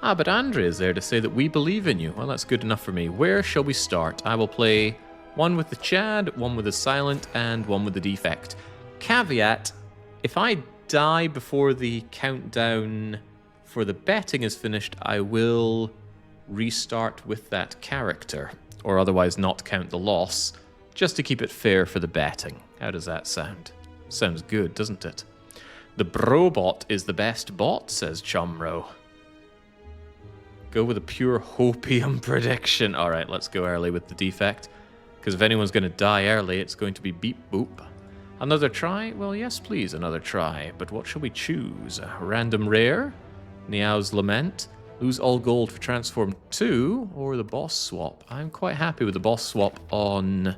Ah, but Andre is there to say that we believe in you. Well, that's good enough for me. Where shall we start? I will play one with the Chad, one with the Silent, and one with the Defect. Caveat, if I die before the countdown for the betting is finished, I will restart with that character, or otherwise not count the loss, just to keep it fair for the betting. How does that sound? Sounds good, doesn't it? The Brobot is the best bot, says Chumro. Go with a pure hopium prediction. All right, let's go early with the Defect, because if anyone's going to die early, it's going to be Beep Boop. Another try? Well, yes, please, another try. But what shall we choose? Random Rare? Niao's Lament? Lose all gold for Transform 2? Or the Boss Swap? I'm quite happy with the Boss Swap on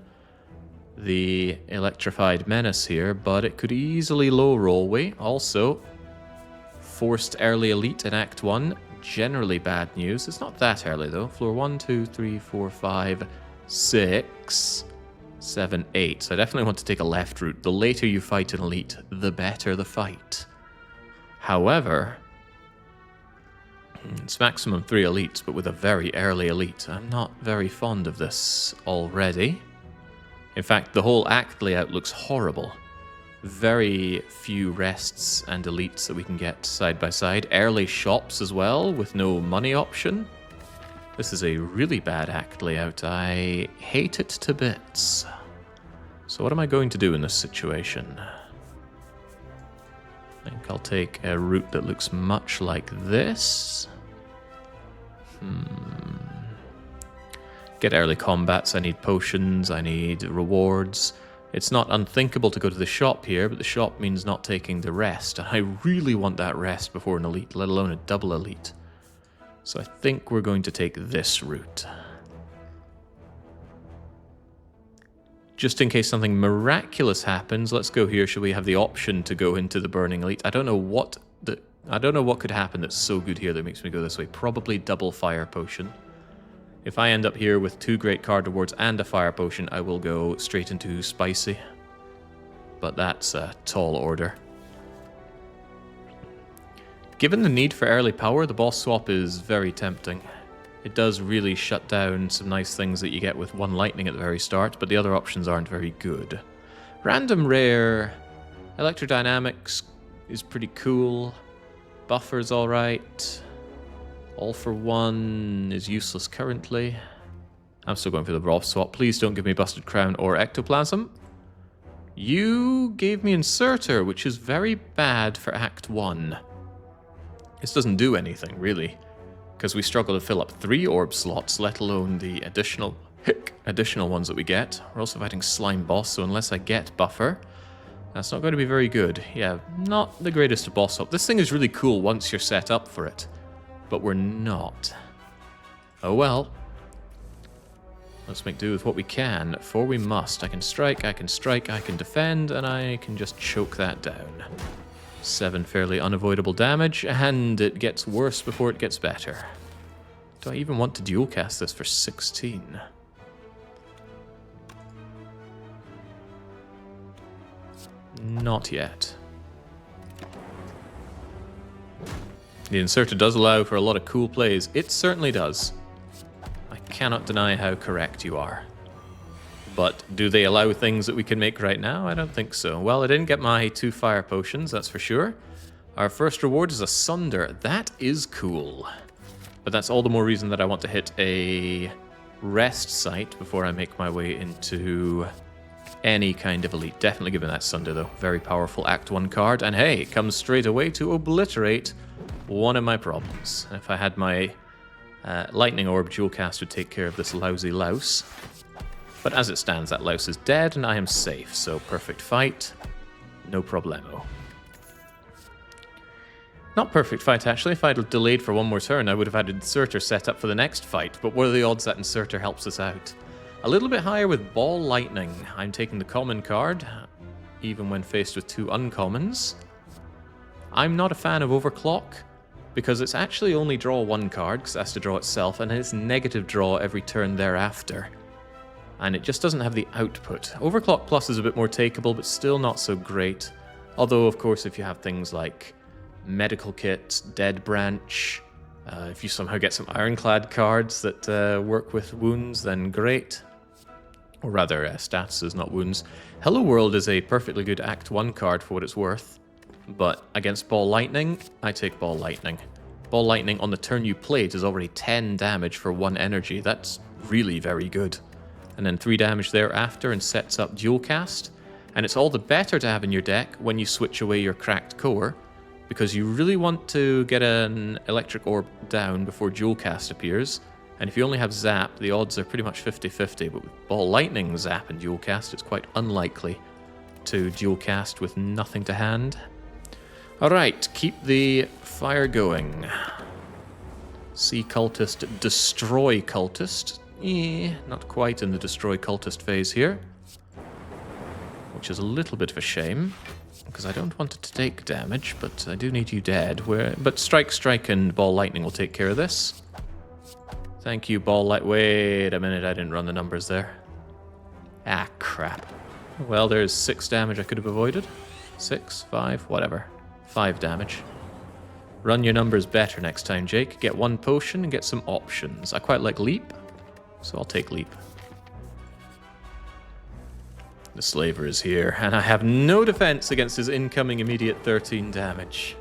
the Electrified Menace here, but it could easily low roll we. Also, forced early Elite in Act 1. Generally bad news. It's not that early, though. Floor 1, 2, 3, 4, 5, 6... 7, 8. So I definitely want to take a left route. The later you fight an elite, the better the fight. However, it's maximum 3 elites, but with a very early elite. I'm not very fond of this already. In fact, the whole act layout looks horrible. Very few rests and elites that we can get side by side. Early shops as well, with no money option. This is a really bad act layout. I hate it to bits. So what am I going to do in this situation? I think I'll take a route that looks much like this. Get early combats. I need potions. I need rewards. It's not unthinkable to go to the shop here, but the shop means not taking the rest. And I really want that rest before an elite, let alone a double elite. So I think we're going to take this route. Just in case something miraculous happens, let's go here. Should we have the option to go into the Burning Elite? I don't know what could happen that's so good here that makes me go this way. Probably double fire potion. If I end up here with 2 great card rewards and a fire potion, I will go straight into spicy. But that's a tall order. Given the need for early power, the boss swap is very tempting. It does really shut down some nice things that you get with 1 lightning at the very start, but the other options aren't very good. Random Rare, Electrodynamics is pretty cool. Buffer's alright. All for One is useless currently. I'm still going for the boss swap. Please don't give me Busted Crown or Ectoplasm. You gave me Inserter, which is very bad for Act 1. This doesn't do anything, really, because we struggle to fill up 3 orb slots, let alone the additional ones that we get. We're also fighting Slime Boss, so unless I get Buffer, that's not going to be very good. Yeah, not the greatest of boss swap. This thing is really cool once you're set up for it, but we're not. Oh well. Let's make do with what we can, for we must. I can strike, I can strike, I can defend, and I can just choke that down. 7 fairly unavoidable damage, and it gets worse before it gets better. Do I even want to dual cast this for 16? Not yet. The Inserter does allow for a lot of cool plays. It certainly does. I cannot deny how correct you are. But do they allow things that we can make right now? I don't think so. Well, I didn't get my 2 fire potions, that's for sure. Our first reward is a Sunder. That is cool. But that's all the more reason that I want to hit a rest site before I make my way into any kind of elite. Definitely giving that Sunder, though. Very powerful Act 1 card. And hey, it comes straight away to obliterate one of my problems. If I had my Lightning Orb, Jewel Cast would take care of this lousy louse. But as it stands, that louse is dead, and I am safe, so perfect fight. No problemo. Not perfect fight, actually. If I'd delayed for 1 more turn, I would have had Inserter set up for the next fight, but what are the odds that Inserter helps us out? A little bit higher with Ball Lightning. I'm taking the common card, even when faced with 2 uncommons. I'm not a fan of Overclock, because it's actually only draw 1 card, because it has to draw itself, and it's negative draw every turn thereafter. And it just doesn't have the output. Overclock Plus is a bit more takeable, but still not so great. Although, of course, if you have things like Medical Kit, Dead Branch, If you somehow get some ironclad cards that work with wounds, then great. Or rather, statuses, not wounds. Hello World is a perfectly good Act 1 card for what it's worth. But against Ball Lightning, I take Ball Lightning. Ball Lightning on the turn you played is already 10 damage for 1 energy. That's really very good. And then 3 damage thereafter and sets up Dual Cast. And it's all the better to have in your deck when you switch away your Cracked Core, because you really want to get an Electric Orb down before Dual Cast appears. And if you only have Zap, the odds are pretty much 50-50, but with Ball Lightning, Zap, and Dual Cast, it's quite unlikely to Dual Cast with nothing to hand. Alright, keep the fire going. See Cultist, destroy Cultist. Not quite in the destroy Cultist phase here, which is a little bit of a shame, because I don't want it to take damage, but I do need you dead. But Strike, and Ball Lightning will take care of this. Thank you, Ball Light. Wait a minute, I didn't run the numbers there. Ah, crap. Well, there's 6 damage I could have avoided. 6, 5, whatever. 5 damage. Run your numbers better next time, Jake. Get 1 potion and get some options. I quite like Leap, so I'll take Leap. The Slaver is here, and I have no defense against his incoming immediate 13 damage.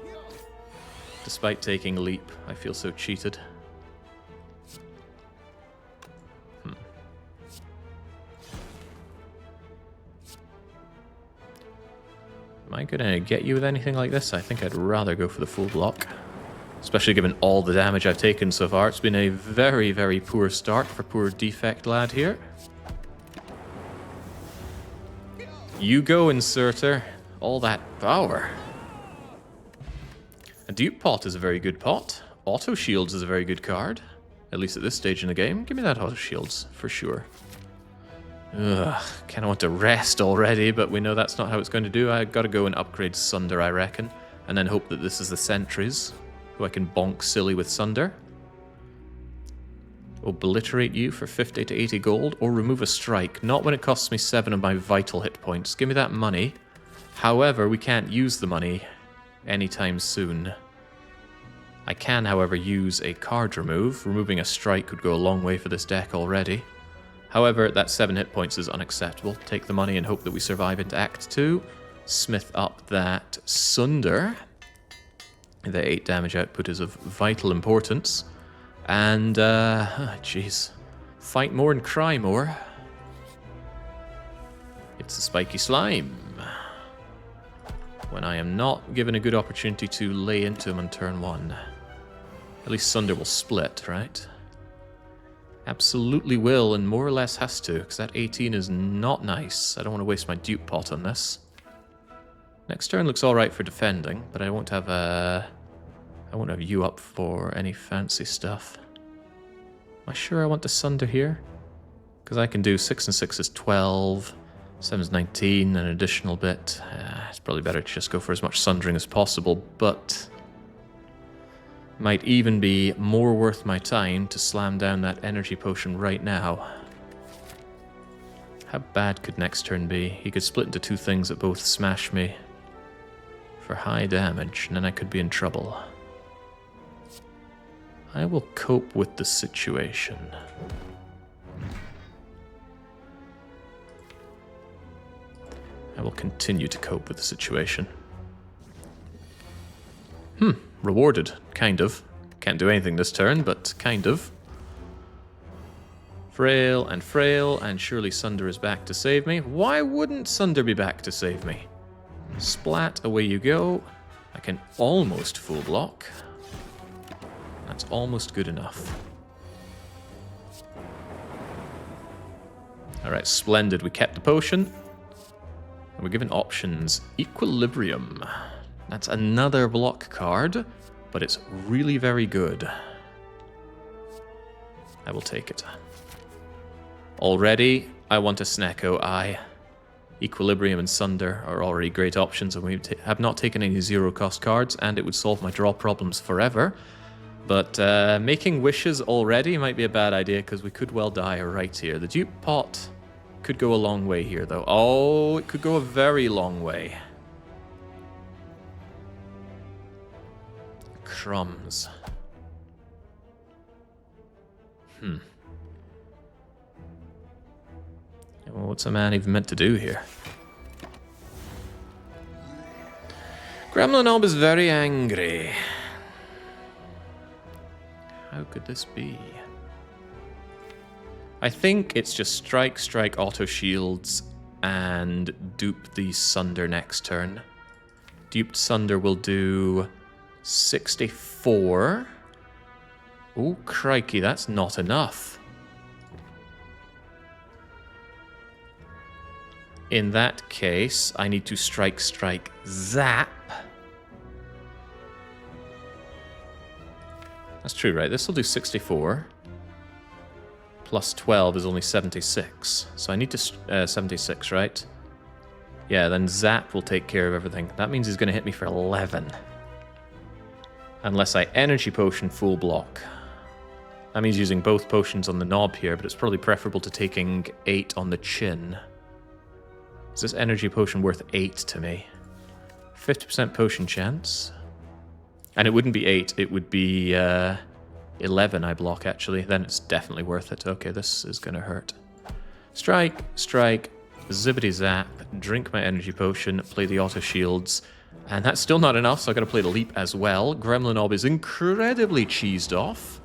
Despite taking Leap, I feel so cheated. Am I going to get you with anything like this? I think I'd rather go for the full block. Especially given all the damage I've taken so far. It's been a very, very poor start for poor Defect lad here. You go, Inserter. All that power. A Dupe Pot is a very good pot. Auto Shields is a very good card. At least at this stage in the game. Give me that Auto Shields, for sure. Ugh, kind of want to rest already, but we know that's not how it's going to do. I've got to go and upgrade Sunder, I reckon. And then hope that this is the Sentries, who I can bonk silly with Sunder. Obliterate you for 50 to 80 gold, or remove a strike. Not when it costs me 7 of my vital hit points. Give me that money. However, we can't use the money anytime soon. I can, however, use a card remove. Removing a strike could go a long way for this deck already. However, that 7 hit points is unacceptable. Take the money and hope that we survive into Act 2. Smith up that Sunder. The 8 damage output is of vital importance. And, jeez. Fight more and cry more. It's the Spiky Slime. When I am not given a good opportunity to lay into him on turn 1. At least Sunder will split, right? Absolutely will, and more or less has to, because that 18 is not nice. I don't want to waste my Dupe Pot on this. Next turn looks alright for defending, but I won't have you up for any fancy stuff. Am I sure I want to Sunder here? Because I can do 6 and 6 is 12, 7 is 19, an additional bit. It's probably better to just go for as much Sundering as possible, but might even be more worth my time to slam down that energy potion right now. How bad could next turn be? He could split into 2 things that both smash me for high damage, and then I could be in trouble. I will cope with the situation. I will continue to cope with the situation. Rewarded, kind of. Can't do anything this turn, but kind of. Frail, and surely Sunder is back to save me. Why wouldn't Sunder be back to save me? Splat, away you go. I can almost full block. That's almost good enough. Alright, splendid. We kept the potion. And we're given options. Equilibrium. That's another block card, but it's really very good. I will take it. Already, I want a Snecko Eye. Equilibrium and Sunder are already great options, and we have not taken any zero-cost cards, and it would solve my draw problems forever. But making wishes already might be a bad idea, because we could well die right here. The Dupe Pot could go a long way here, though. Oh, it could go a very long way. Crumbs. Well, what's a man even meant to do here? Gremlin Orb is very angry. How could this be? I think it's just strike, strike, auto shields, and dupe the Sunder next turn. Duped Sunder will do 64. Oh, crikey, that's not enough. In that case, I need to strike, strike, zap. That's true, right? This will do 64. Plus 12 is only 76. So I need to... 76, right? Yeah, then zap will take care of everything. That means he's going to hit me for 11. Unless I energy potion full block. That means using both potions on the knob here, but it's probably preferable to taking 8 on the chin. Is this energy potion worth 8 to me? 50% potion chance. And it wouldn't be 8, it would be 11 I block, actually. Then it's definitely worth it. Okay, this is going to hurt. Strike, strike, zippity zap, drink my energy potion, play the auto shields. And that's still not enough, so I've got to play the leap as well. Gremlin Orb is incredibly cheesed off.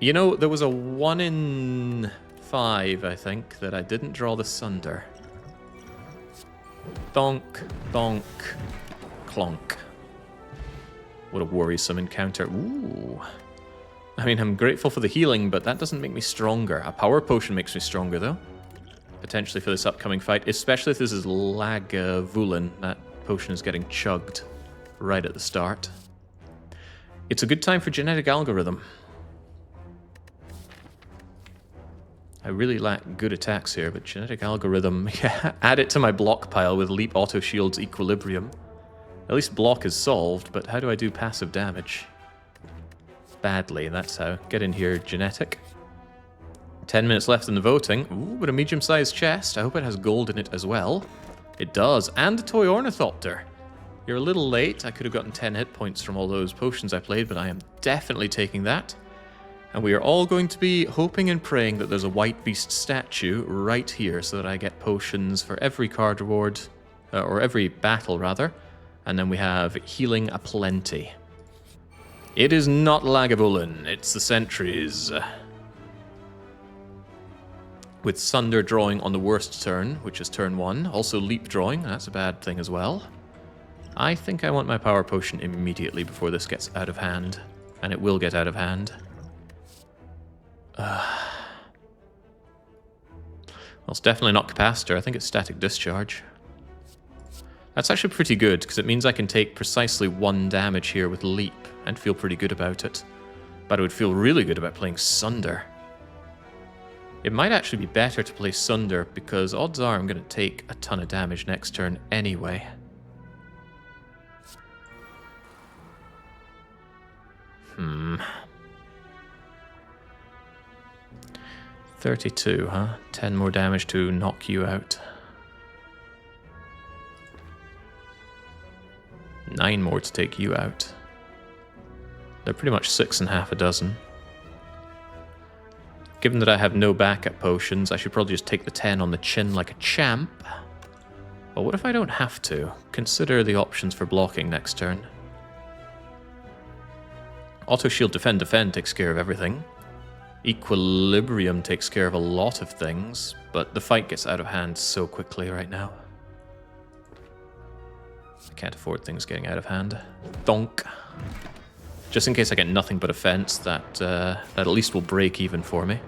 You know, there was a 1 in 5, I think, that I didn't draw the Sunder. Donk, donk, clonk. What a worrisome encounter. Ooh. I mean, I'm grateful for the healing, but that doesn't make me stronger. A power potion makes me stronger, though. Potentially for this upcoming fight, especially if this is Lagavulin. That potion is getting chugged right at the start. It's a good time for genetic algorithm. I really lack good attacks here, but genetic algorithm, yeah, add it to my block pile with leap auto shields equilibrium. At least block is solved, but how do I do passive damage? Badly, that's how. Get in here, genetic. 10 minutes left in the voting. Ooh, but a medium-sized chest. I hope it has gold in it as well. It does, and a toy ornithopter. You're a little late. I could have gotten 10 hit points from all those potions I played, but I am definitely taking that. And we are all going to be hoping and praying that there's a white beast statue right here so that I get potions for every card reward, or every battle rather. And then we have healing aplenty. It is not Lagavulin, it's the sentries. With Sunder drawing on the worst turn, which is turn 1. Also leap drawing, that's a bad thing as well. I think I want my power potion immediately before this gets out of hand. And it will get out of hand. Well, it's definitely not capacitor. I think it's static discharge. That's actually pretty good, because it means I can take precisely 1 damage here with leap and feel pretty good about it. But I would feel really good about playing Sunder. It might actually be better to play Sunder, because odds are I'm going to take a ton of damage next turn anyway. 32, huh? 10 more damage to knock you out. 9 more to take you out. They're pretty much 6 and half a dozen. Given that I have no backup potions, I should probably just take the 10 on the chin like a champ. But what if I don't have to? Consider the options for blocking next turn. Auto shield defend defend takes care of everything. Equilibrium takes care of a lot of things, but the fight gets out of hand so quickly right now. I can't afford things getting out of hand. Donk. Just in case I get nothing but offense, that at least will break even for me.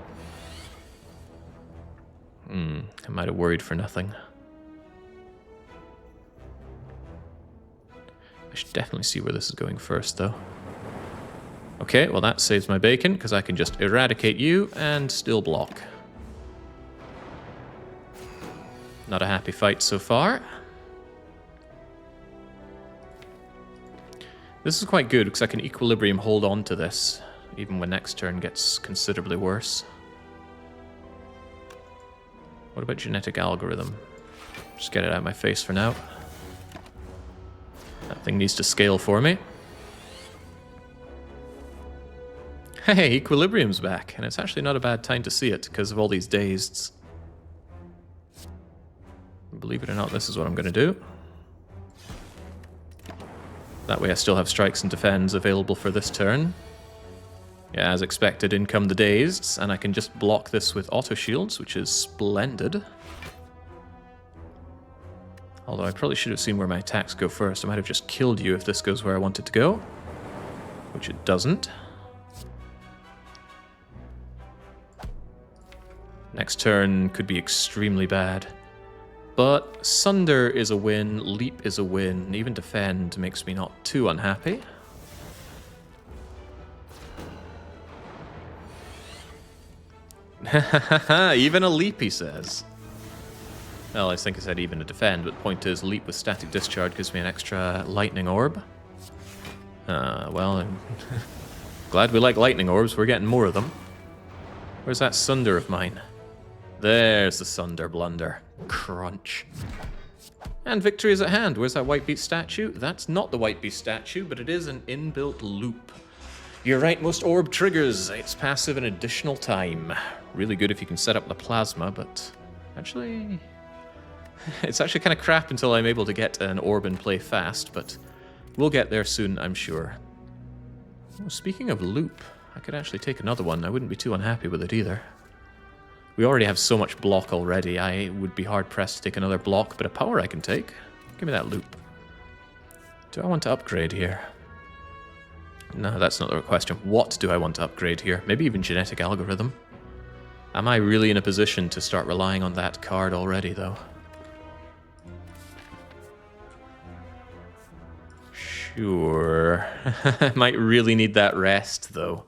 I might have worried for nothing. I should definitely see where this is going first, though. Okay, well that saves my bacon, because I can just eradicate you and still block. Not a happy fight so far. This is quite good, because I can equilibrium hold on to this, even when next turn gets considerably worse. What about genetic algorithm? Just get it out of my face for now. That thing needs to scale for me. Hey, Equilibrium's back, and it's actually not a bad time to see it because of all these dazeds. Believe it or not, this is what I'm going to do. That way I still have strikes and defends available for this turn. Yeah, as expected, in come the dazeds, and I can just block this with auto shields, which is splendid. Although I probably should have seen where my attacks go first. I might have just killed you if this goes where I want it to go, which it doesn't. Next turn could be extremely bad. But Sunder is a win, Leap is a win, even Defend makes me not too unhappy. Even a Leap, he says. Well, I think I said even a Defend, but the point is Leap with Static Discharge gives me an extra Lightning Orb. Well, I'm glad we like Lightning Orbs, we're getting more of them. Where's that Sunder of mine? There's the Sunder Blunder. Crunch. And victory is at hand. Where's that White Beast statue? That's not the White Beast statue, but it is an inbuilt loop. Your rightmost orb triggers its passive an additional time. Really good if you can set up the plasma, but actually... it's actually kind of crap until I'm able to get an orb and play fast, but we'll get there soon, I'm sure. Oh, speaking of loop, I could actually take another one. I wouldn't be too unhappy with it either. We already have so much block already, I would be hard-pressed to take another block, but a power I can take. Give me that loop. Do I want to upgrade here? No, that's not the right question. What do I want to upgrade here? Maybe even genetic algorithm. Am I really in a position to start relying on that card already, though? Sure. I might really need that rest, though.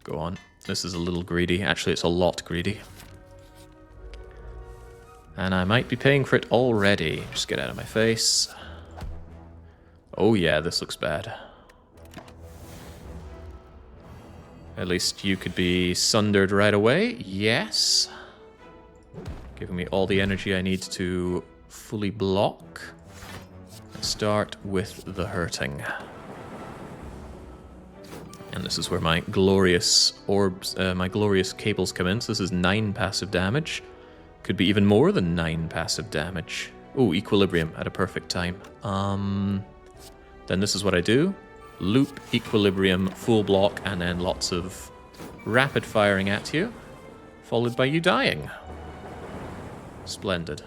Go on. This is a little greedy. Actually, it's a lot greedy. And I might be paying for it already. Just get out of my face. Oh yeah, this looks bad. At least you could be sundered right away. Yes. Giving me all the energy I need to fully block. Let's start with the hurting. And this is where my glorious orbs, my glorious cables come in. So this is 9 passive damage. Could be even more than 9 passive damage. Ooh, Equilibrium at a perfect time. Then this is what I do. Loop, Equilibrium, full block, and then lots of rapid firing at you, followed by you dying. Splendid.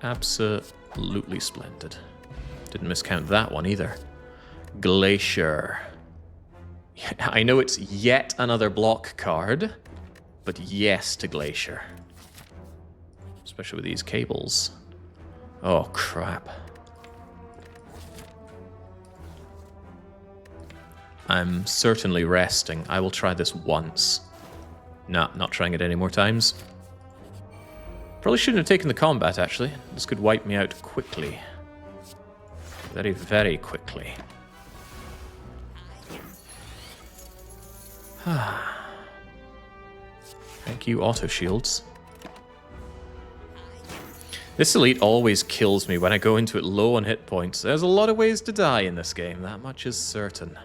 Absolutely splendid. Didn't miscount that one either. Glacier. I know it's yet another block card, but yes to Glacier. Especially with these cables. Oh, crap. I'm certainly resting. I will try this once. Nah, not trying it any more times. Probably shouldn't have taken the combat, actually. This could wipe me out quickly. Very, very quickly. Thank you, auto shields. This elite always kills me when I go into it low on hit points. There's a lot of ways to die in this game, that much is certain.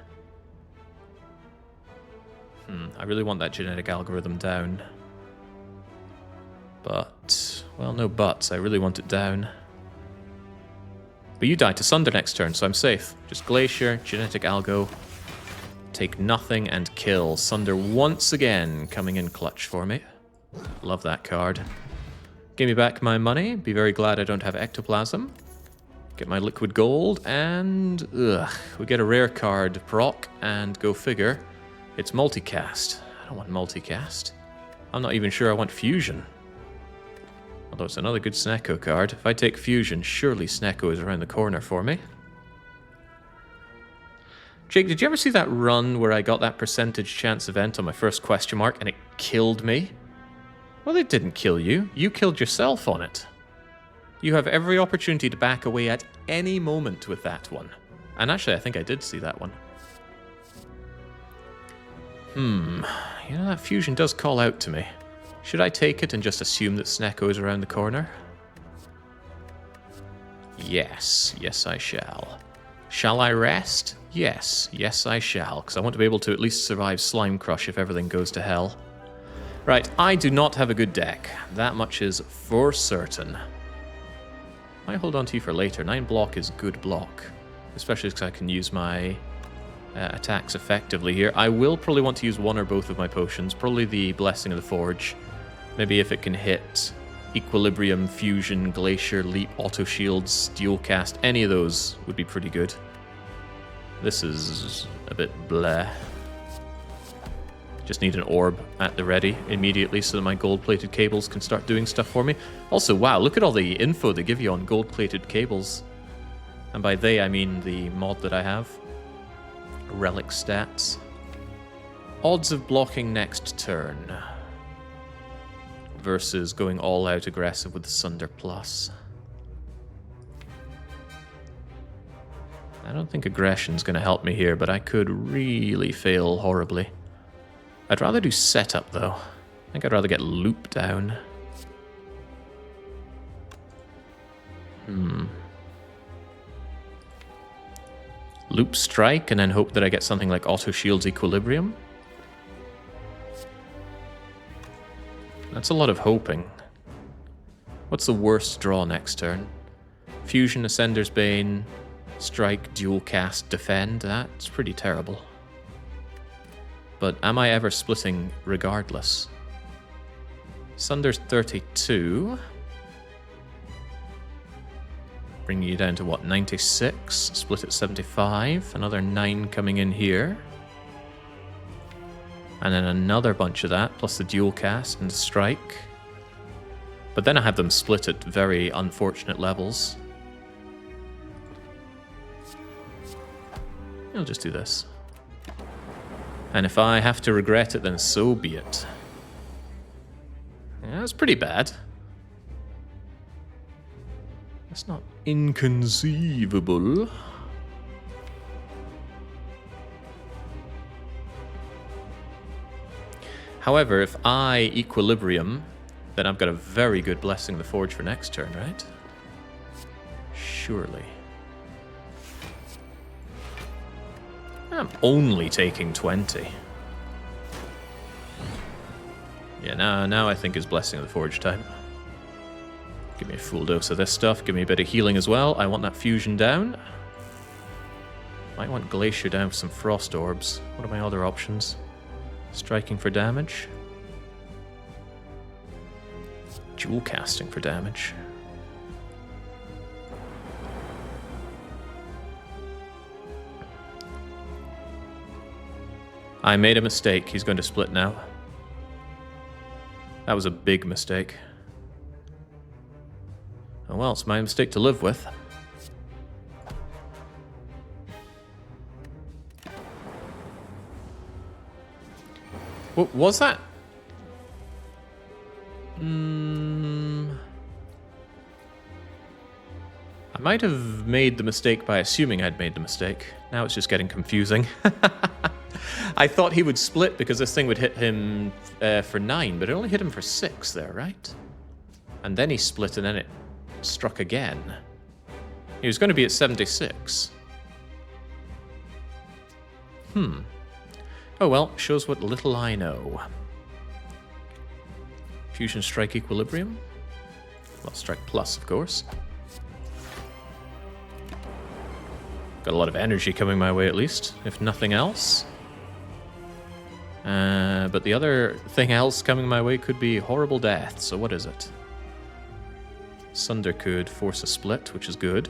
I really want that genetic algorithm down. But, well, no buts. I really want it down. But you die to Sunder next turn, so I'm safe. Just Glacier, genetic algo. Take nothing and kill. Sunder once again coming in clutch for me. Love that card. Give me back my money. Be very glad I don't have ectoplasm. Get my liquid gold, and we get a rare card proc, and go figure. It's multicast. I don't want multicast. I'm not even sure I want fusion. Although it's another good Snecko card. If I take fusion, surely Snecko is around the corner for me. Jake, did you ever see that run where I got that percentage chance event on my first question mark and it killed me? Well, it didn't kill you. You killed yourself on it. You have every opportunity to back away at any moment with that one. And actually, I think I did see that one. You know, that fusion does call out to me. Should I take it and just assume that Snecko is around the corner? Yes, yes I shall. Shall I rest? Yes, yes I shall, because I want to be able to at least survive Slime Crush if everything goes to hell. Right, I do not have a good deck. That much is for certain. I hold on to you for later. 9 block is good block, especially because I can use my attacks effectively here. I will probably want to use one or both of my potions, probably the Blessing of the Forge. Maybe if it can hit Equilibrium, Fusion, Glacier, Leap, Auto Shields, Dual Cast, any of those would be pretty good. This is a bit bleh. Just need an orb at the ready immediately so that my gold-plated cables can start doing stuff for me. Also, wow, look at all the info they give you on gold-plated cables. And by they, I mean the mod that I have. Relic stats. Odds of blocking next turn. Versus going all out aggressive with the Sunder Plus. I don't think aggression's going to help me here, but I could really fail horribly. I'd rather do setup, though. I think I'd rather get loop down. Loop strike, and then hope that I get something like Auto Shields Equilibrium. That's a lot of hoping. What's the worst draw next turn? Fusion, Ascender's Bane, Strike, Dual Cast, Defend. That's pretty terrible. But am I ever splitting regardless? Sunder's 32. Bringing you down to what, 96? Split at 75. Another 9 coming in here. And then another bunch of that, plus the dual cast and the strike. But then I have them split at very unfortunate levels. I'll just do this. And if I have to regret it, then so be it. Yeah, that's pretty bad. That's not inconceivable. However, if I equilibrium, then I've got a very good Blessing of the Forge for next turn, right? Surely. I'm only taking 20. Yeah, now I think it's Blessing of the Forge time. Give me a full dose of this stuff. Give me a bit of healing as well. I want that fusion down. Might want Glacier down for some Frost Orbs. What are my other options? Striking for damage. Dual casting for damage. I made a mistake. He's going to split now. That was a big mistake. Oh well, it's my mistake to live with. What was that? I might have made the mistake by assuming I'd made the mistake. Now it's just getting confusing. I thought he would split because this thing would hit him for 9, but it only hit him for 6 there, right? And then he split and then it struck again. He was going to be at 76. Oh well, shows what little I know. Fusion Strike Equilibrium. Well, Strike Plus, of course. Got a lot of energy coming my way at least, if nothing else. But the other thing else coming my way could be horrible death, so what is it? Sunder could force a split, which is good.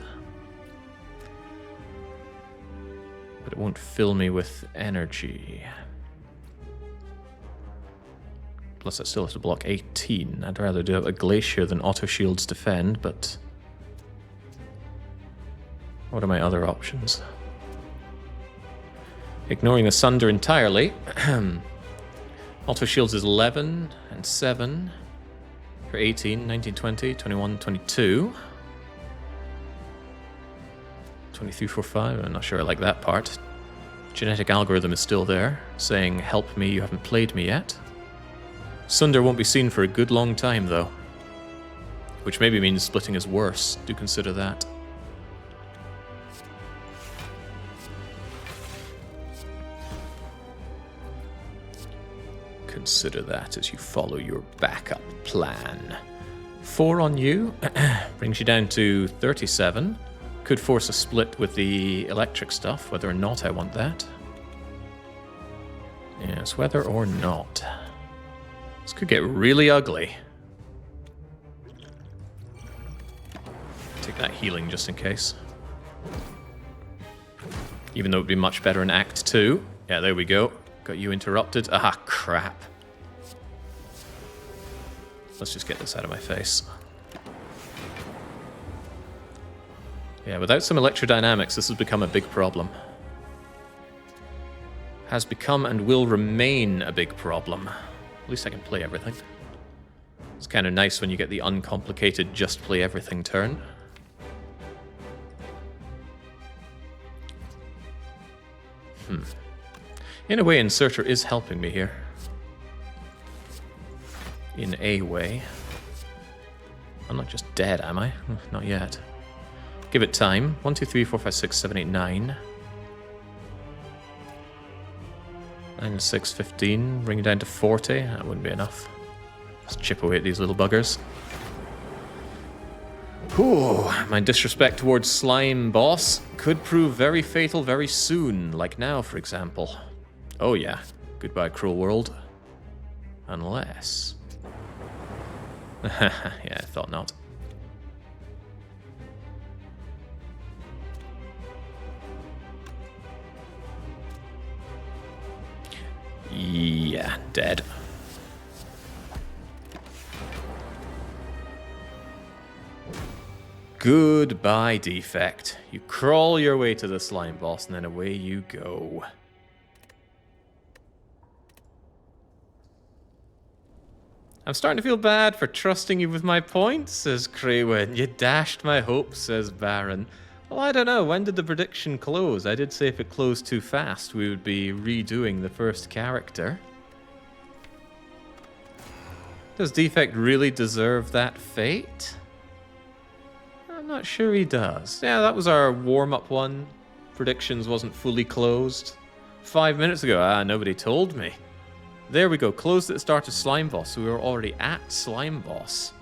But it won't fill me with energy. Plus I still have to block 18. I'd rather do a Glacier than Auto Shields Defend, but... what are my other options? Ignoring the Sunder entirely. Auto Shields is 11 and 7 for 18, 19, 20, 21, 22. 23, 4, 5. I'm not sure I like that part. Genetic algorithm is still there, saying, help me, you haven't played me yet. Sunder won't be seen for a good long time, though. Which maybe means splitting is worse. Do consider that. consider that as you follow your backup plan. 4 on you brings you down to 37. Could force a split with the electric stuff, whether or not I want that. Yes, whether or not. This could get really ugly. Take that healing just in case. Even though it would be much better in Act 2. Yeah, there we go. Got you interrupted. Ah, crap. Let's just get this out of my face. Yeah, without some electrodynamics, this has become a big problem. Has become and will remain a big problem. At least I can play everything. It's kind of nice when you get the uncomplicated just play everything turn. In a way, Inserter is helping me here. In a way. I'm not just dead, am I? Not yet. Give it time. 1, 2, 3, 4, 5, 6, 7, 8, 9. 9, 6, 15. Bring it down to 40. That wouldn't be enough. Let's chip away at these little buggers. Ooh, my disrespect towards Slime Boss could prove very fatal very soon, like now, for example. Oh yeah, goodbye, cruel world. Unless... yeah, I thought not. Yeah, dead. Goodbye, Defect. You crawl your way to the slime boss, and then away you go. I'm starting to feel bad for trusting you with my points, says Craywin. You dashed my hopes, says Baron. Well, I don't know. When did the prediction close? I did say if it closed too fast, we would be redoing the first character. Does Defect really deserve that fate? I'm not sure he does. Yeah, that was our warm-up one. Predictions wasn't fully closed. 5 minutes ago, nobody told me. There we go, closed at the start of Slime Boss, so we were already at Slime Boss.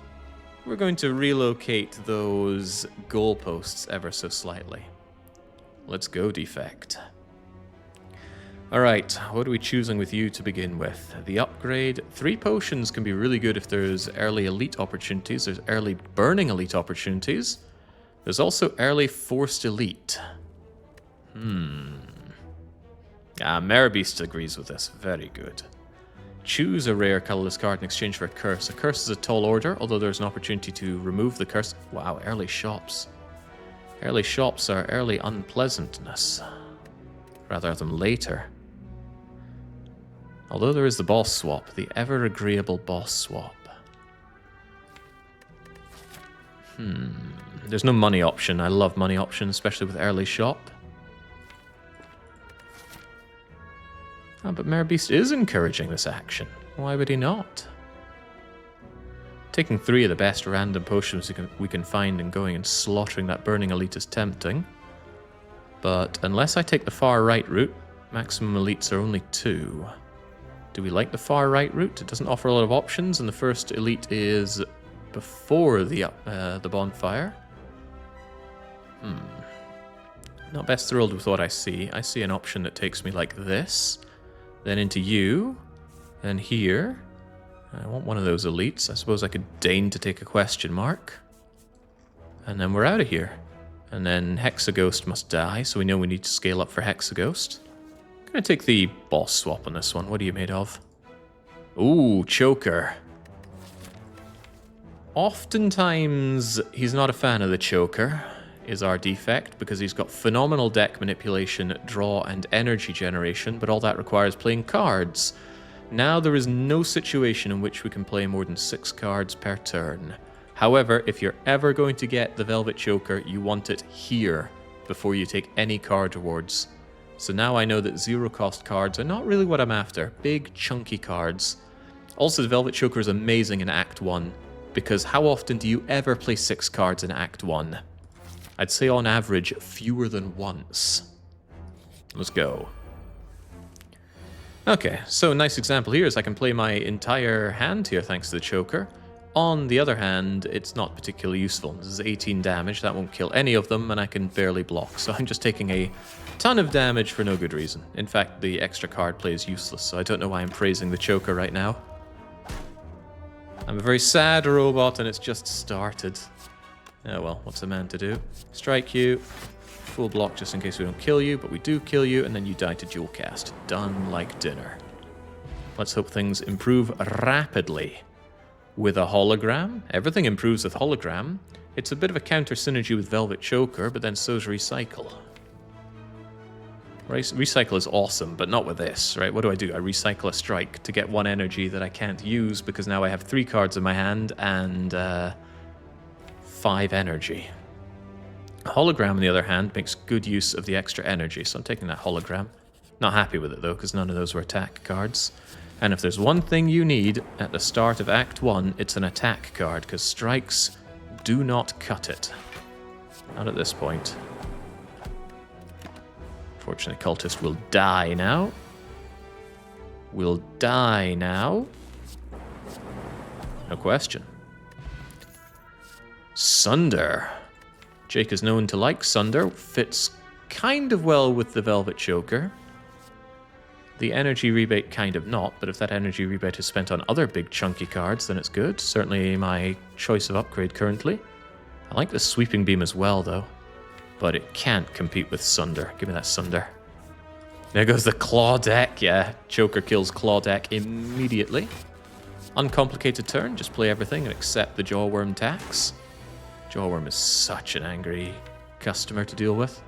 We're going to relocate those goalposts ever so slightly. Let's go, Defect. Alright, what are we choosing with you to begin with? The upgrade. 3 potions can be really good if there's early elite opportunities. There's early burning elite opportunities. There's also early forced elite. Marabeast agrees with this. Very good. Choose a rare colorless card in exchange for a curse. A curse is a tall order, although there's an opportunity to remove the curse. Wow, early shops. Early shops are early unpleasantness, rather than later. Although there is the boss swap, the ever agreeable boss swap. There's no money option. I love money options, especially with early shop. But Marabeast is encouraging this action. Why would he not? Taking 3 of the best random potions we can find and going and slaughtering that burning elite is tempting. But unless I take the far right route, maximum elites are only 2. Do we like the far right route? It doesn't offer a lot of options, and the first elite is before the bonfire. Not best thrilled with what I see. I see an option that takes me like this. Then into you, then here. I want one of those elites. I suppose I could deign to take a question mark. And then we're out of here. And then Hexaghost must die, so we know we need to scale up for Hexaghost. I'm going to take the boss swap on this one. What are you made of? Ooh, Choker. Oftentimes, he's not a fan of the Choker, is our Defect, because he's got phenomenal deck manipulation, draw, and energy generation, but all that requires playing cards. Now there is no situation in which we can play more than 6 cards per turn. However, if you're ever going to get the Velvet Choker, you want it here before you take any card rewards. So now I know that 0-cost cards are not really what I'm after. Big, chunky cards. Also, the Velvet Choker is amazing in Act 1, because how often do you ever play 6 cards in Act 1? I'd say on average, fewer than once. Let's go. Okay, so a nice example here is I can play my entire hand here thanks to the choker. On the other hand, it's not particularly useful. This is 18 damage, that won't kill any of them, and I can barely block. So I'm just taking a ton of damage for no good reason. In fact, the extra card play is useless, so I don't know why I'm praising the choker right now. I'm a very sad robot, and it's just started. Oh well, what's a man to do? Strike you. Full block just in case we don't kill you, but we do kill you, and then you die to dual cast. Done like dinner. Let's hope things improve rapidly. With a hologram, everything improves with hologram. It's a bit of a counter synergy with Velvet Choker, but then so's Recycle. Recycle is awesome, but not with this, right? What do? I recycle a strike to get 1 energy that I can't use because now I have 3 cards in my hand and 5 energy. Hologram, on the other hand, makes good use of the extra energy, so I'm taking that hologram. Not happy with it, though, because none of those were attack cards. And if there's one thing you need at the start of Act 1, it's an attack card, because strikes do not cut it. Not at this point. Fortunately, Cultist will die now. Will die now. No question. Sunder. Jake is known to like Sunder. Fits kind of well with the Velvet Choker. The energy rebate kind of not, but if that energy rebate is spent on other big chunky cards, then it's good. Certainly my choice of upgrade currently. I like the Sweeping Beam as well, though. But it can't compete with Sunder. Give me that Sunder. There goes the Claw deck. Yeah, Choker kills Claw deck immediately. Uncomplicated turn. Just play everything and accept the Jawworm tax. Jawworm is such an angry customer to deal with.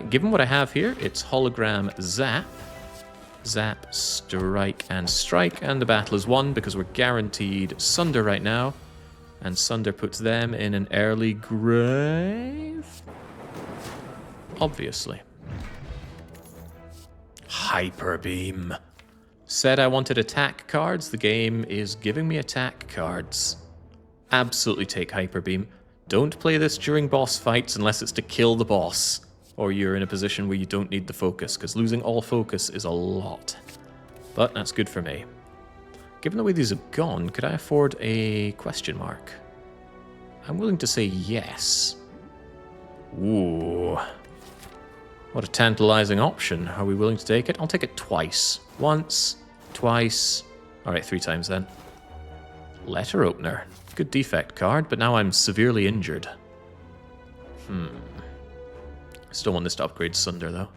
Given what I have here, it's Hologram Zap. Zap, Strike, and Strike. And the battle is won because we're guaranteed Sunder right now. And Sunder puts them in an early grave. Obviously. Hyper Beam. Said I wanted attack cards. The game is giving me attack cards. Absolutely take Hyper Beam. Don't play this during boss fights unless it's to kill the boss. Or you're in a position where you don't need the focus, because losing all focus is a lot. But that's good for me. Given the way these have gone, could I afford a question mark? I'm willing to say yes. Ooh. What a tantalizing option. Are we willing to take it? I'll take it twice. Once, twice. Alright, 3 times then. Letter Opener. Good defect card, but now I'm severely injured. I still want this to upgrade Sunder, though.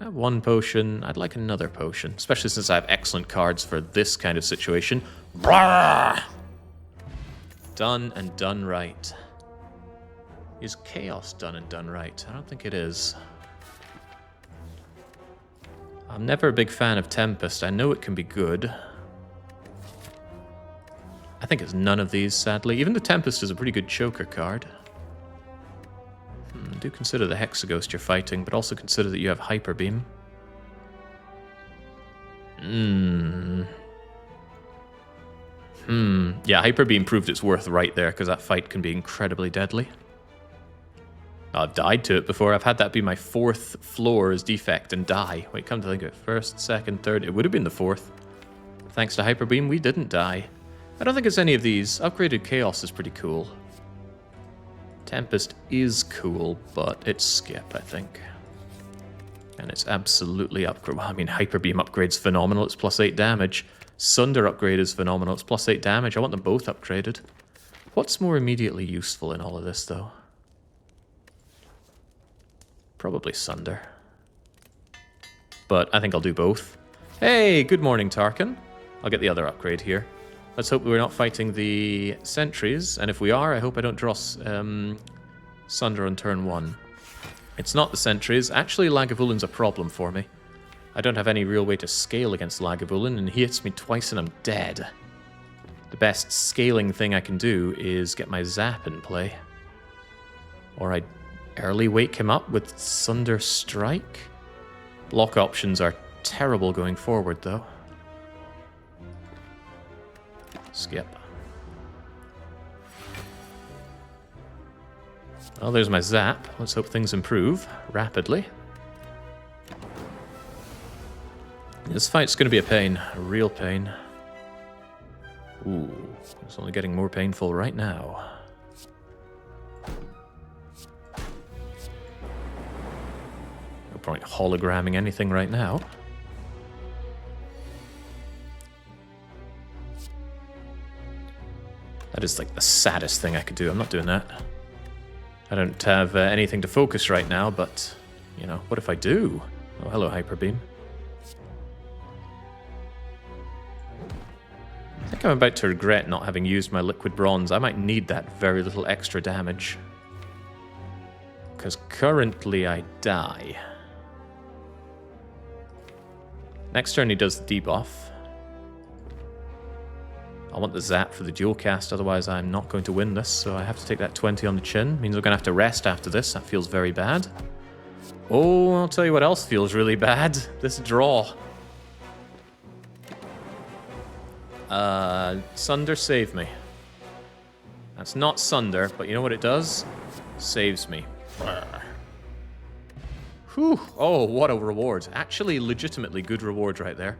I have 1 potion. I'd like another potion, especially since I have excellent cards for this kind of situation. Brah! Done and done right. Is Chaos done and done right? I don't think it is. I'm never a big fan of Tempest. I know it can be good. I think it's none of these, sadly. Even the Tempest is a pretty good choker card. Do consider the Hexaghost you're fighting, but also consider that you have Hyper Beam. Yeah, Hyper Beam proved its worth right there, because that fight can be incredibly deadly. I've died to it before. I've had that be my 4th floor as Defect and die. Wait, come to think of it. 1st, 2nd, 3rd. It would have been the 4th. Thanks to Hyper Beam, we didn't die. I don't think it's any of these. Upgraded Chaos is pretty cool. Tempest is cool, but it's skip, I think. And it's absolutely upgrade. Well, I mean, Hyper Beam upgrade's phenomenal. It's +8 damage. Sunder upgrade is phenomenal. It's +8 damage. I want them both upgraded. What's more immediately useful in all of this, though? Probably Sunder. But I think I'll do both. Hey, good morning, Tarkin. I'll get the other upgrade here. Let's hope we're not fighting the sentries, and if we are, I hope I don't draw Sunder on turn 1. It's not the sentries. Actually, Lagavulin's a problem for me. I don't have any real way to scale against Lagavulin, and he hits me twice and I'm dead. The best scaling thing I can do is get my Zap in play. Or I early wake him up with Sunder Strike. Block options are terrible going forward, though. Skip. Well, there's my Zap. Let's hope things improve rapidly. This fight's going to be a pain. A real pain. Ooh, it's only getting more painful right now. No point hologramming anything right now. That is like the saddest thing I could do. I'm not doing that. I don't have anything to focus right now, but, you know, what if I do? Oh, hello, Hyper Beam. I think I'm about to regret not having used my liquid bronze. I might need that very little extra damage. Because currently I die. Next turn he does the debuff. I want the zap for the dual cast, otherwise I'm not going to win this, so I have to take that 20 on the chin. Means I'm going to have to rest after this. That feels very bad. Oh, I'll tell you what else feels really bad. This draw. Sunder, save me. That's not Sunder, but you know what it does? Saves me. Whew. Oh, what a reward. Actually, legitimately good reward right there.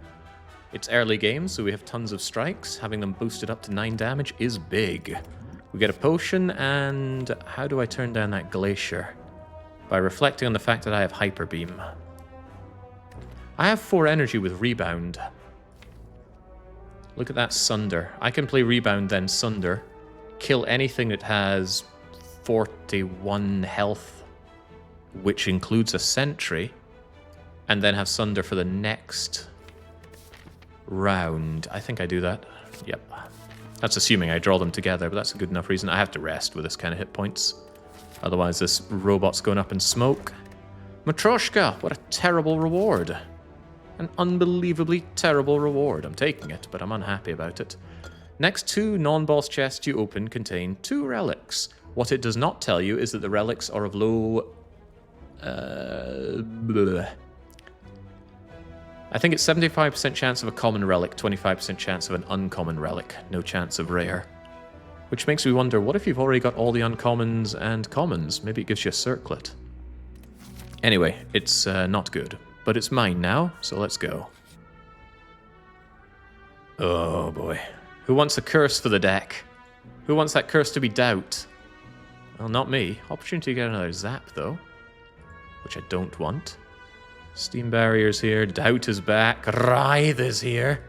It's early game, so we have tons of strikes. Having them boosted up to 9 damage is big. We get a potion, and how do I turn down that glacier? By reflecting on the fact that I have Hyper Beam. I have 4 energy with Rebound. Look at that Sunder. I can play Rebound, then Sunder. Kill anything that has 41 health, which includes a sentry, and then have Sunder for the next round. I think I do that. Yep. That's assuming I draw them together, but that's a good enough reason. I have to rest with this kind of hit points. Otherwise, this robot's going up in smoke. Matryoshka, what a terrible reward. An unbelievably terrible reward. I'm taking it, but I'm unhappy about it. Next 2 non-boss chests you open contain 2 relics. What it does not tell you is that the relics are of low... I think it's 75% chance of a common relic, 25% chance of an uncommon relic, no chance of rare. Which makes me wonder, what if you've already got all the uncommons and commons? Maybe it gives you a circlet. Anyway, it's not good. But it's mine now, so let's go. Oh boy. Who wants a curse for the deck? Who wants that curse to be doubt? Well, not me. Opportunity to get another zap, though. Which I don't want. Steam barrier's here. Doubt is back. Writhe is here.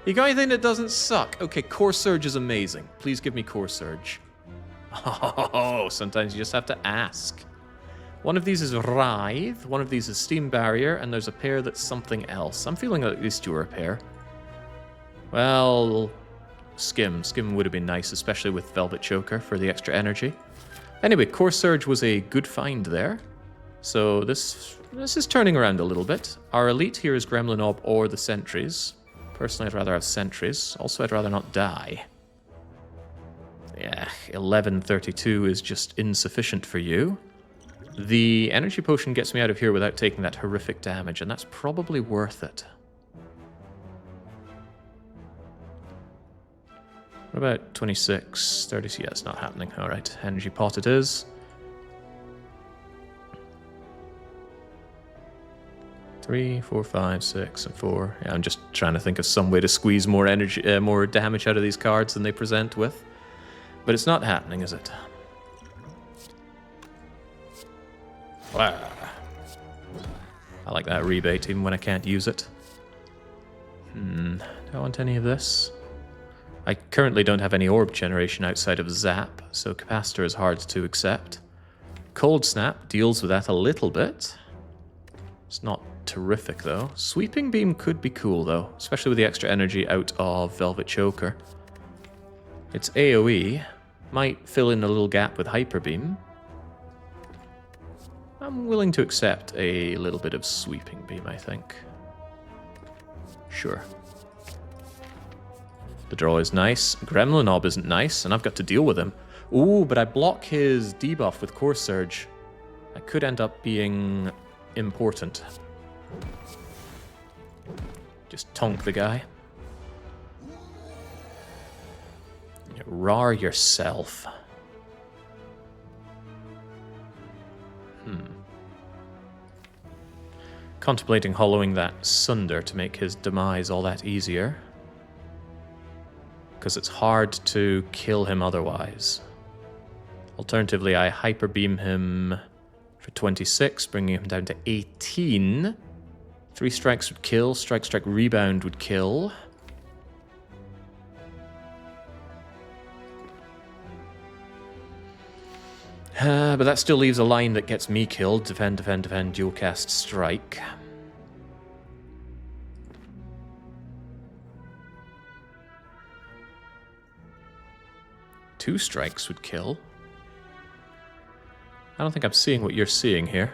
You got anything that doesn't suck? Okay, Core Surge is amazing. Please give me Core Surge. Oh, sometimes you just have to ask. One of these is Writhe, one of these is Steam Barrier, and there's a pair that's something else. I'm feeling like these 2 are a pair. Well, Skim. Skim would have been nice, especially with Velvet Choker for the extra energy. Anyway, Core Surge was a good find there. So this is turning around a little bit. Our elite here is Gremlin Orb or the Sentries. Personally, I'd rather have Sentries. Also, I'd rather not die. Yeah, 1132 is just insufficient for you. The energy potion gets me out of here without taking that horrific damage, and that's probably worth it. What about 26, 30? Yeah, it's not happening. All right, energy pot it is. 3, 4, 5, 6, and 4. Yeah, I'm just trying to think of some way to squeeze more energy, more damage out of these cards than they present with. But it's not happening, is it? Wow. I like that rebate even when I can't use it. Do I want any of this? I currently don't have any orb generation outside of Zap, so Capacitor is hard to accept. Cold Snap deals with that a little bit. It's not terrific though. Sweeping Beam could be cool though, especially with the extra energy out of Velvet Choker. It's AoE. Might fill in a little gap with Hyper Beam. I'm willing to accept a little bit of Sweeping Beam, I think. Sure. The draw is nice. Gremlin Orb isn't nice, and I've got to deal with him. Ooh, but I block his debuff with Core Surge. That could end up being important. Just tonk the guy. Rar yourself. Contemplating hollowing that Sunder to make his demise all that easier. Because it's hard to kill him otherwise. Alternatively, I Hyper Beam him for 26, bringing him down to 18. 3 strikes would kill, strike, rebound would kill. But that still leaves a line that gets me killed. Defend, dual cast, strike. Two strikes would kill. I don't think I'm seeing what you're seeing here.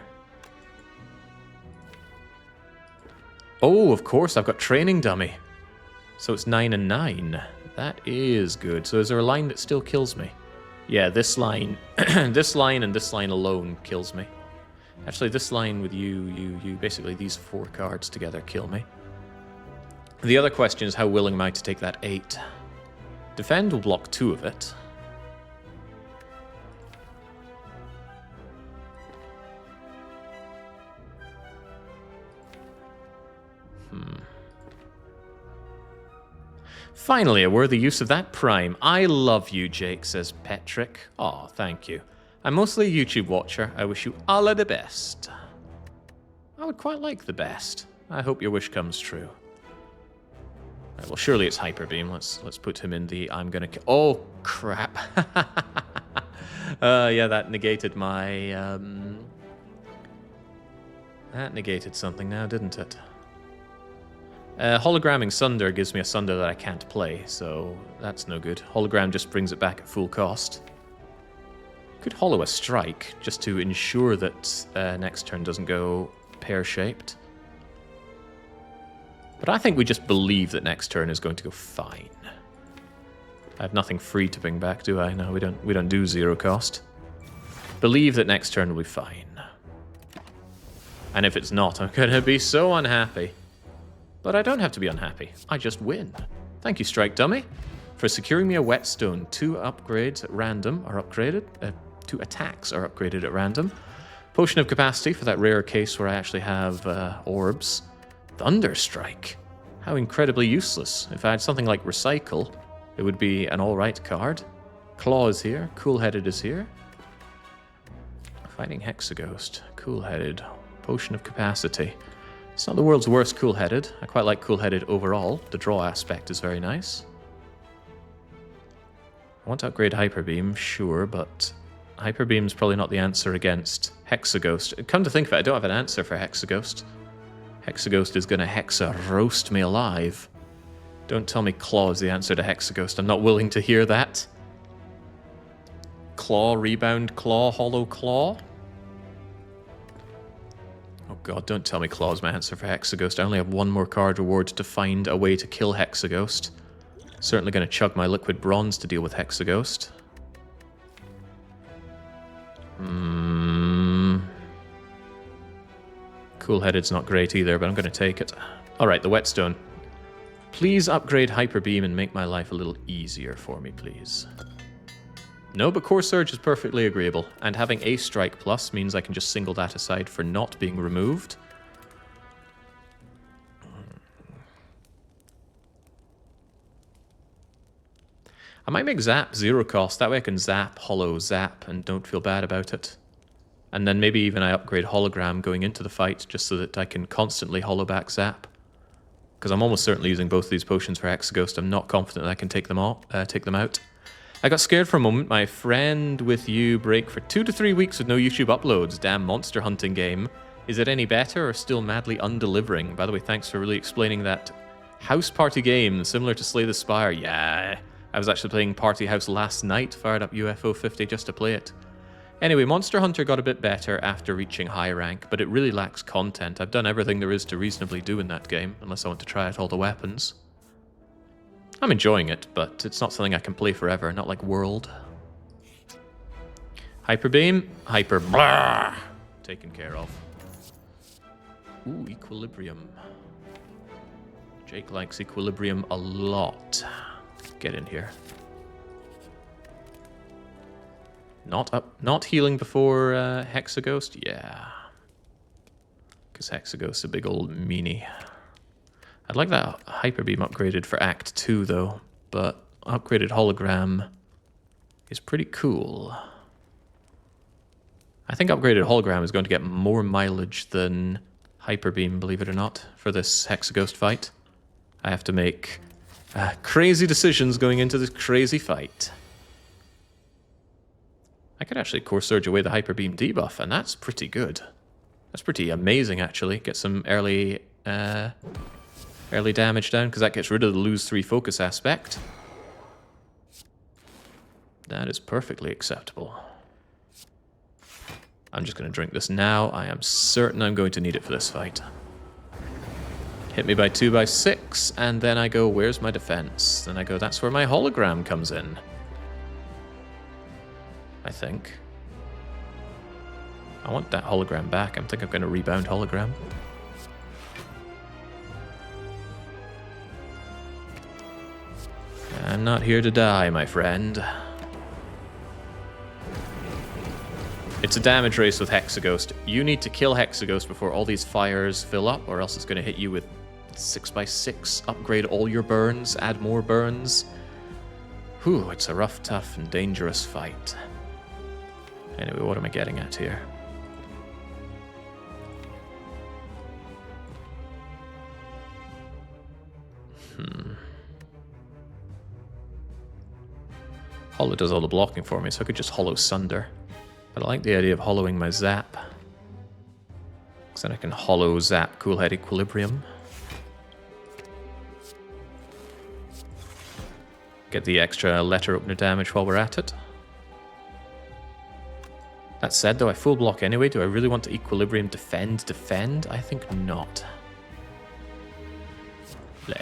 Oh, of course, I've got training dummy. So it's 9 and 9. That is good. So is there a line that still kills me? Yeah, this line, this line and this line alone kills me. Actually, this line with you, basically these 4 cards together kill me. The other question is how willing am I to take that 8? Defend will block 2 of it. Finally, a worthy use of that prime. I love you, Jake, says Petrick. Aw, thank you. I'm mostly a YouTube watcher. I wish you all of the best. I would quite like the best. I hope your wish comes true. Right, well, surely it's Hyper Beam. Let's put him in the I'm gonna kill. Oh, crap. Yeah, that negated my... That negated something now, didn't it? Hologramming Sunder gives me a Sunder that I can't play, so that's no good. Hologram just brings it back at full cost. Could hollow a strike, just to ensure that next turn doesn't go pear-shaped. But I think we just believe that next turn is going to go fine. I have nothing free to bring back, do I? No, we don't do 0 cost. Believe that next turn will be fine. And if it's not, I'm going to be so unhappy. But I don't have to be unhappy. I just win. Thank you, Strike Dummy, for securing me a Whetstone. 2 upgrades at random are upgraded. 2 attacks are upgraded at random. Potion of Capacity for that rare case where I actually have orbs. Thunderstrike. How incredibly useless. If I had something like Recycle, it would be an alright card. Claw is here. Cool-Headed is here. Fighting Hexaghost. Cool-Headed. Potion of Capacity. It's not the world's worst Cool-Headed. I quite like Cool-Headed overall. The draw aspect is very nice. I want to upgrade Hyper Beam, sure, but Hyper Beam's probably not the answer against Hexaghost. Come to think of it, I don't have an answer for Hexaghost. Hexaghost is going to Hexa-roast me alive. Don't tell me Claw is the answer to Hexaghost. I'm not willing to hear that. Claw, Rebound, Claw, Hollow Claw. Oh god, don't tell me Claw's my answer for Hexaghost. I only have 1 more card reward to find a way to kill Hexaghost. Certainly going to chug my Liquid Bronze to deal with Hexaghost. Cool-Headed's not great either, but I'm going to take it. Alright, the Whetstone. Please upgrade Hyper Beam and make my life a little easier for me, please. No, but Core Surge is perfectly agreeable, and having a Strike Plus means I can just single that aside for not being removed. I might make Zap 0 cost, that way I can Zap, Hollow, Zap, and don't feel bad about it. And then maybe even I upgrade Hologram going into the fight, just so that I can constantly Hollow back Zap. Because I'm almost certainly using both of these potions for Hexaghost, I'm not confident that I can take them out. I got scared for a moment. My friend with you break for 2 to 3 weeks with no YouTube uploads. Damn monster hunting game. Is it any better or still madly undelivering? By the way, thanks for really explaining that house party game similar to Slay the Spire. Yeah, I was actually playing Party House last night. Fired up UFO 50 just to play it. Anyway, Monster Hunter got a bit better after reaching high rank, but it really lacks content. I've done everything there is to reasonably do in that game, unless I want to try out all the weapons. I'm enjoying it, but it's not something I can play forever, not like World. Hyper Beam, Hyper Blah! Taken care of. Ooh, Equilibrium. Jake likes Equilibrium a lot. Get in here. Not healing before Hexaghost? Yeah. Because Hexaghost is a big old meanie. I'd like that Hyper Beam upgraded for Act 2, though. But upgraded Hologram is pretty cool. I think upgraded Hologram is going to get more mileage than Hyper Beam, believe it or not, for this Hexaghost fight. I have to make crazy decisions going into this crazy fight. I could actually Core Surge away the Hyper Beam debuff, and that's pretty good. That's pretty amazing, actually. Get some early damage down, because that gets rid of the lose 3 focus aspect. That is perfectly acceptable. I'm just going to drink this now. I am certain I'm going to need it for this fight. Hit me by 2x6, and then I go, where's my defense? Then I go, that's where my hologram comes in. I think. I want that hologram back. I think I'm going to rebound hologram. I'm not here to die, my friend. It's a damage race with Hexaghost. You need to kill Hexaghost before all these fires fill up, or else it's going to hit you with 6x6. Upgrade all your burns, add more burns. Whew, it's a rough, tough, and dangerous fight. Anyway, what am I getting at here? Hollow does all the blocking for me, so I could just Hollow Sunder. But I like the idea of hollowing my Zap. Because then I can Hollow Zap Cool Head Equilibrium. Get the extra letter opener damage while we're at it. That said, though, I full block anyway. Do I really want to Equilibrium defend? I think not. Bleh.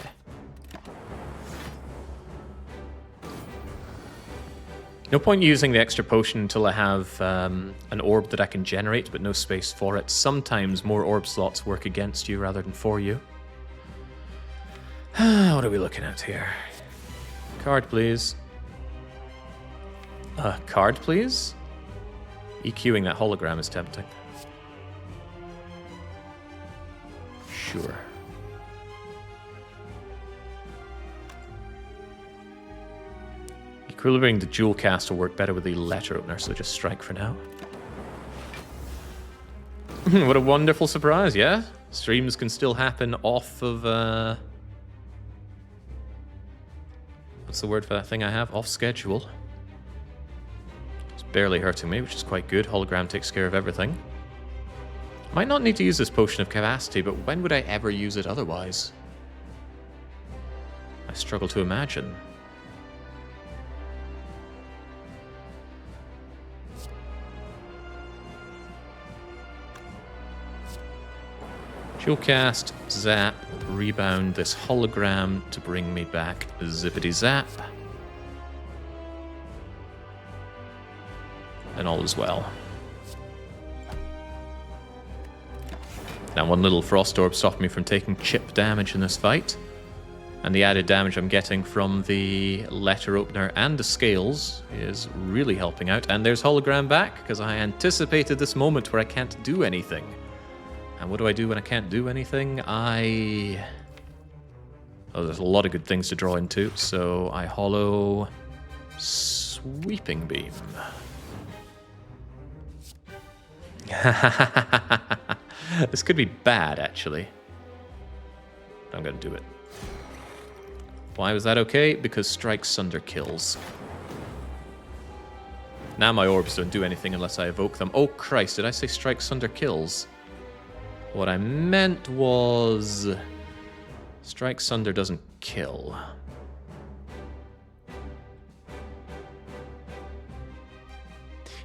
No point using the extra potion until I have an orb that I can generate, but no space for it. Sometimes more orb slots work against you rather than for you. What are we looking at here? Card, please. Card, please? EQing that hologram is tempting. Sure. Equilibrating the Jewel Cast will work better with the letter opener, so just strike for now. What a wonderful surprise, yeah? Streams can still happen off of, what's the word for that thing I have? Off schedule. It's barely hurting me, which is quite good. Hologram takes care of everything. Might not need to use this Potion of Capacity, but when would I ever use it otherwise? I struggle to imagine. Jewel Cast, Zap, rebound this hologram to bring me back Zippity Zap. And all is well. Now one little Frost Orb stopped me from taking chip damage in this fight. And the added damage I'm getting from the letter opener and the scales is really helping out. And there's hologram back, because I anticipated this moment where I can't do anything. And what do I do when I can't do anything? Oh, there's a lot of good things to draw into. So I hollow Sweeping Beam. This could be bad, actually. But I'm going to do it. Why was that okay? Because Strike Sunder kills. Now my orbs don't do anything unless I evoke them. Oh, Christ, did I say Strike Sunder kills? What I meant was... Strike Sunder doesn't kill.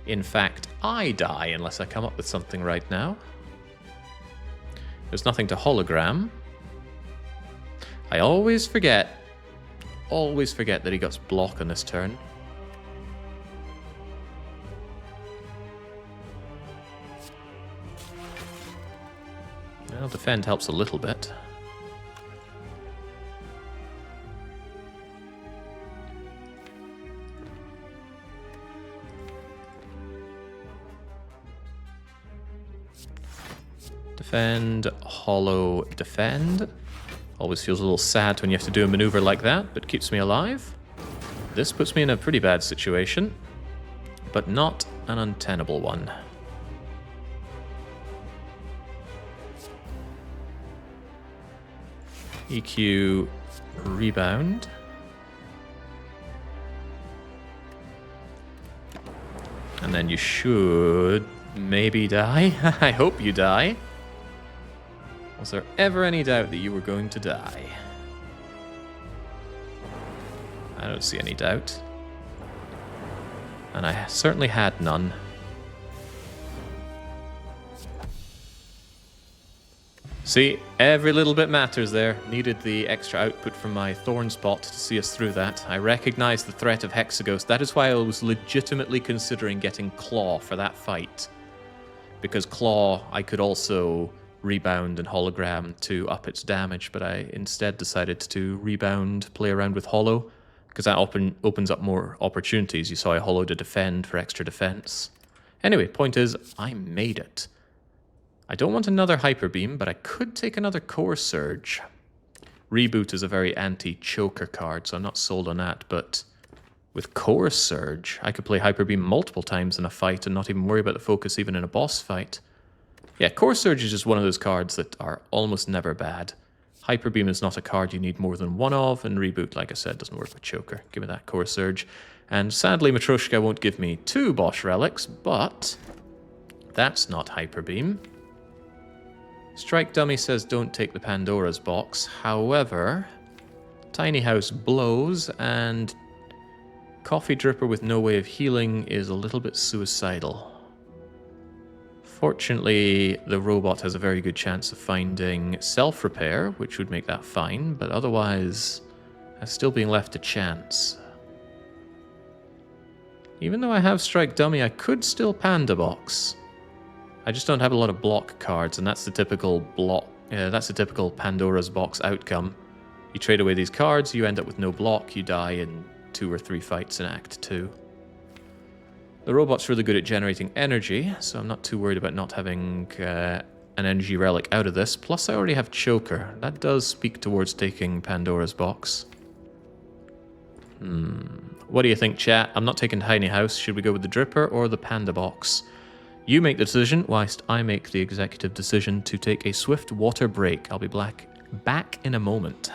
In fact, I die unless I come up with something right now. There's nothing to hologram. I always forget that he got block on this turn. Well, defend helps a little bit. Defend, hollow, defend. Always feels a little sad when you have to do a maneuver like that, but keeps me alive. This puts me in a pretty bad situation, but not an untenable one. EQ, rebound. And then you should maybe die. I hope you die. Was there ever any doubt that you were going to die? I don't see any doubt. And I certainly had none. See, every little bit matters there. Needed the extra output from my thorn spot to see us through that. I recognized the threat of Hexaghost. That is why I was legitimately considering getting Claw for that fight. Because Claw, I could also rebound and hologram to up its damage, but I instead decided to rebound, play around with Hollow, because that opens up more opportunities. You saw I Hollow to defend for extra defense. Anyway, point is, I made it. I don't want another Hyper Beam, but I could take another Core Surge. Reboot is a very anti-choker card, so I'm not sold on that, but with Core Surge, I could play Hyper Beam multiple times in a fight and not even worry about the focus even in a boss fight. Yeah, Core Surge is just one of those cards that are almost never bad. Hyper Beam is not a card you need more than one of, and Reboot, like I said, doesn't work with Choker. Give me that Core Surge. And sadly, Matryoshka won't give me 2 Bosch Relics, but that's not Hyper Beam. Strike Dummy says don't take the Pandora's box. However, Tiny House blows, and Coffee Dripper with no way of healing is a little bit suicidal. Fortunately, the robot has a very good chance of finding self-repair, which would make that fine, but otherwise, I'm still being left to chance. Even though I have Strike Dummy, I could still Panda Box. I just don't have a lot of block cards, and that's the typical Pandora's box outcome. You trade away these cards, you end up with no block, you die in 2 or 3 fights in Act 2. The robot's really good at generating energy, so I'm not too worried about not having an energy relic out of this. Plus, I already have Choker. That does speak towards taking Pandora's box. What do you think, chat? I'm not taking Tiny House. Should we go with the Dripper or the Panda Box? You make the decision, whilst I make the executive decision to take a swift water break. I'll be back in a moment.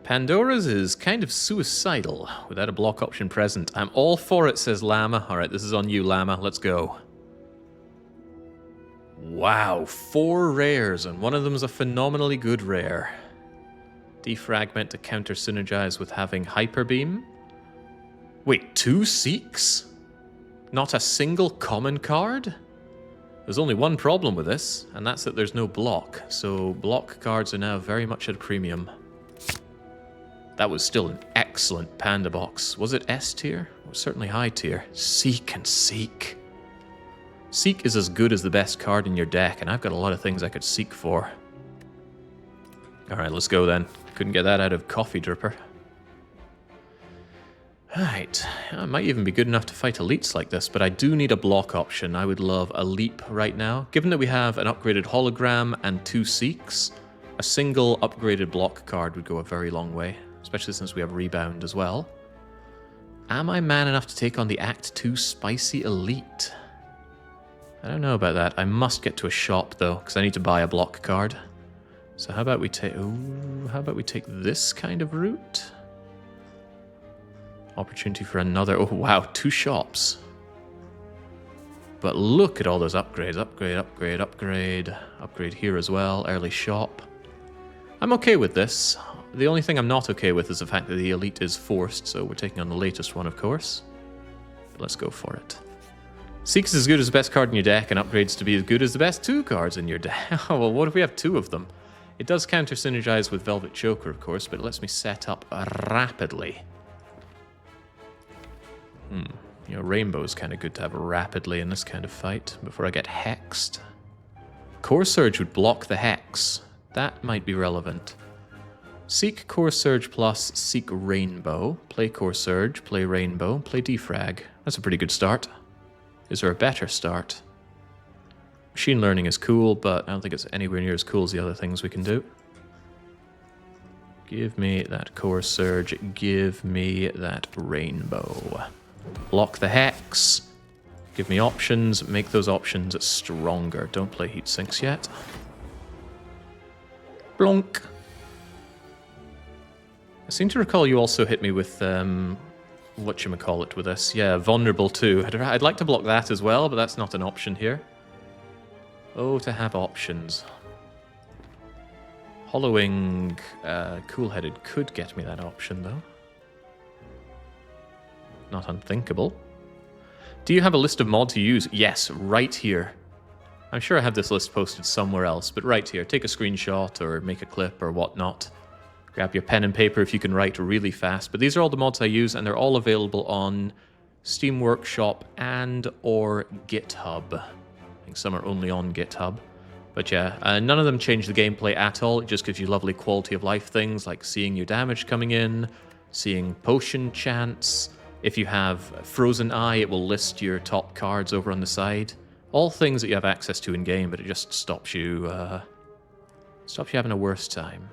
Pandora's is kind of suicidal without a block option present. I'm all for it, says Llama. Alright, this is on you, Llama. Let's go. Wow, 4 rares, and one of them is a phenomenally good rare. Defragment to counter synergize with having Hyper Beam. Wait, 2 Seeks? Not a single common card? There's only one problem with this, and that's that there's no block, so block cards are now very much at a premium. That was still an excellent Panda Box. Was it S tier? It was certainly high tier. Seek and Seek. Seek is as good as the best card in your deck, and I've got a lot of things I could Seek for. Alright, let's go then. Couldn't get that out of Coffee Dripper. Right, I might even be good enough to fight elites like this, but I do need a block option. I would love a leap right now. Given that we have an upgraded hologram and 2 Seeks, a single upgraded block card would go a very long way, especially since we have rebound as well. Am I man enough to take on the Act 2 Spicy Elite? I don't know about that. I must get to a shop though, because I need to buy a block card. So how about we take this kind of route? Opportunity for another... Oh, wow, 2 shops. But look at all those upgrades. Upgrade, upgrade, upgrade. Upgrade here as well. Early shop. I'm okay with this. The only thing I'm not okay with is the fact that the elite is forced, so we're taking on the latest one, of course. But let's go for it. Seeks is as good as the best card in your deck, and upgrades to be as good as the best 2 cards in your deck. Oh, well, what if we have 2 of them? It does counter-synergize with Velvet Choker, of course, but it lets me set up rapidly. You know, Rainbow's kind of good to have rapidly in this kind of fight before I get hexed. Core Surge would block the hex. That might be relevant. Seek Core Surge plus Seek Rainbow. Play Core Surge, play Rainbow, play Defrag. That's a pretty good start. Is there a better start? Machine Learning is cool, but I don't think it's anywhere near as cool as the other things we can do. Give me that Core Surge, give me that Rainbow. Block the hex. Give me options. Make those options stronger. Don't play heat sinks yet. Blonk. I seem to recall you also hit me with whatchamacallit with this. Yeah, vulnerable too. I'd like to block that as well, but that's not an option here. Oh, to have options. Hollowing Cool-Headed could get me that option though. Not unthinkable. Do you have a list of mods to use? Yes, right here. I'm sure I have this list posted somewhere else, but right here. Take a screenshot or make a clip or whatnot. Grab your pen and paper if you can write really fast. But these are all the mods I use, and they're all available on Steam Workshop and or GitHub. I think some are only on GitHub. But yeah, none of them change the gameplay at all. It just gives you lovely quality of life things like seeing your damage coming in, seeing potion chance. If you have Frozen Eye, it will list your top cards over on the side. All things that you have access to in-game, but it just stops you having a worse time.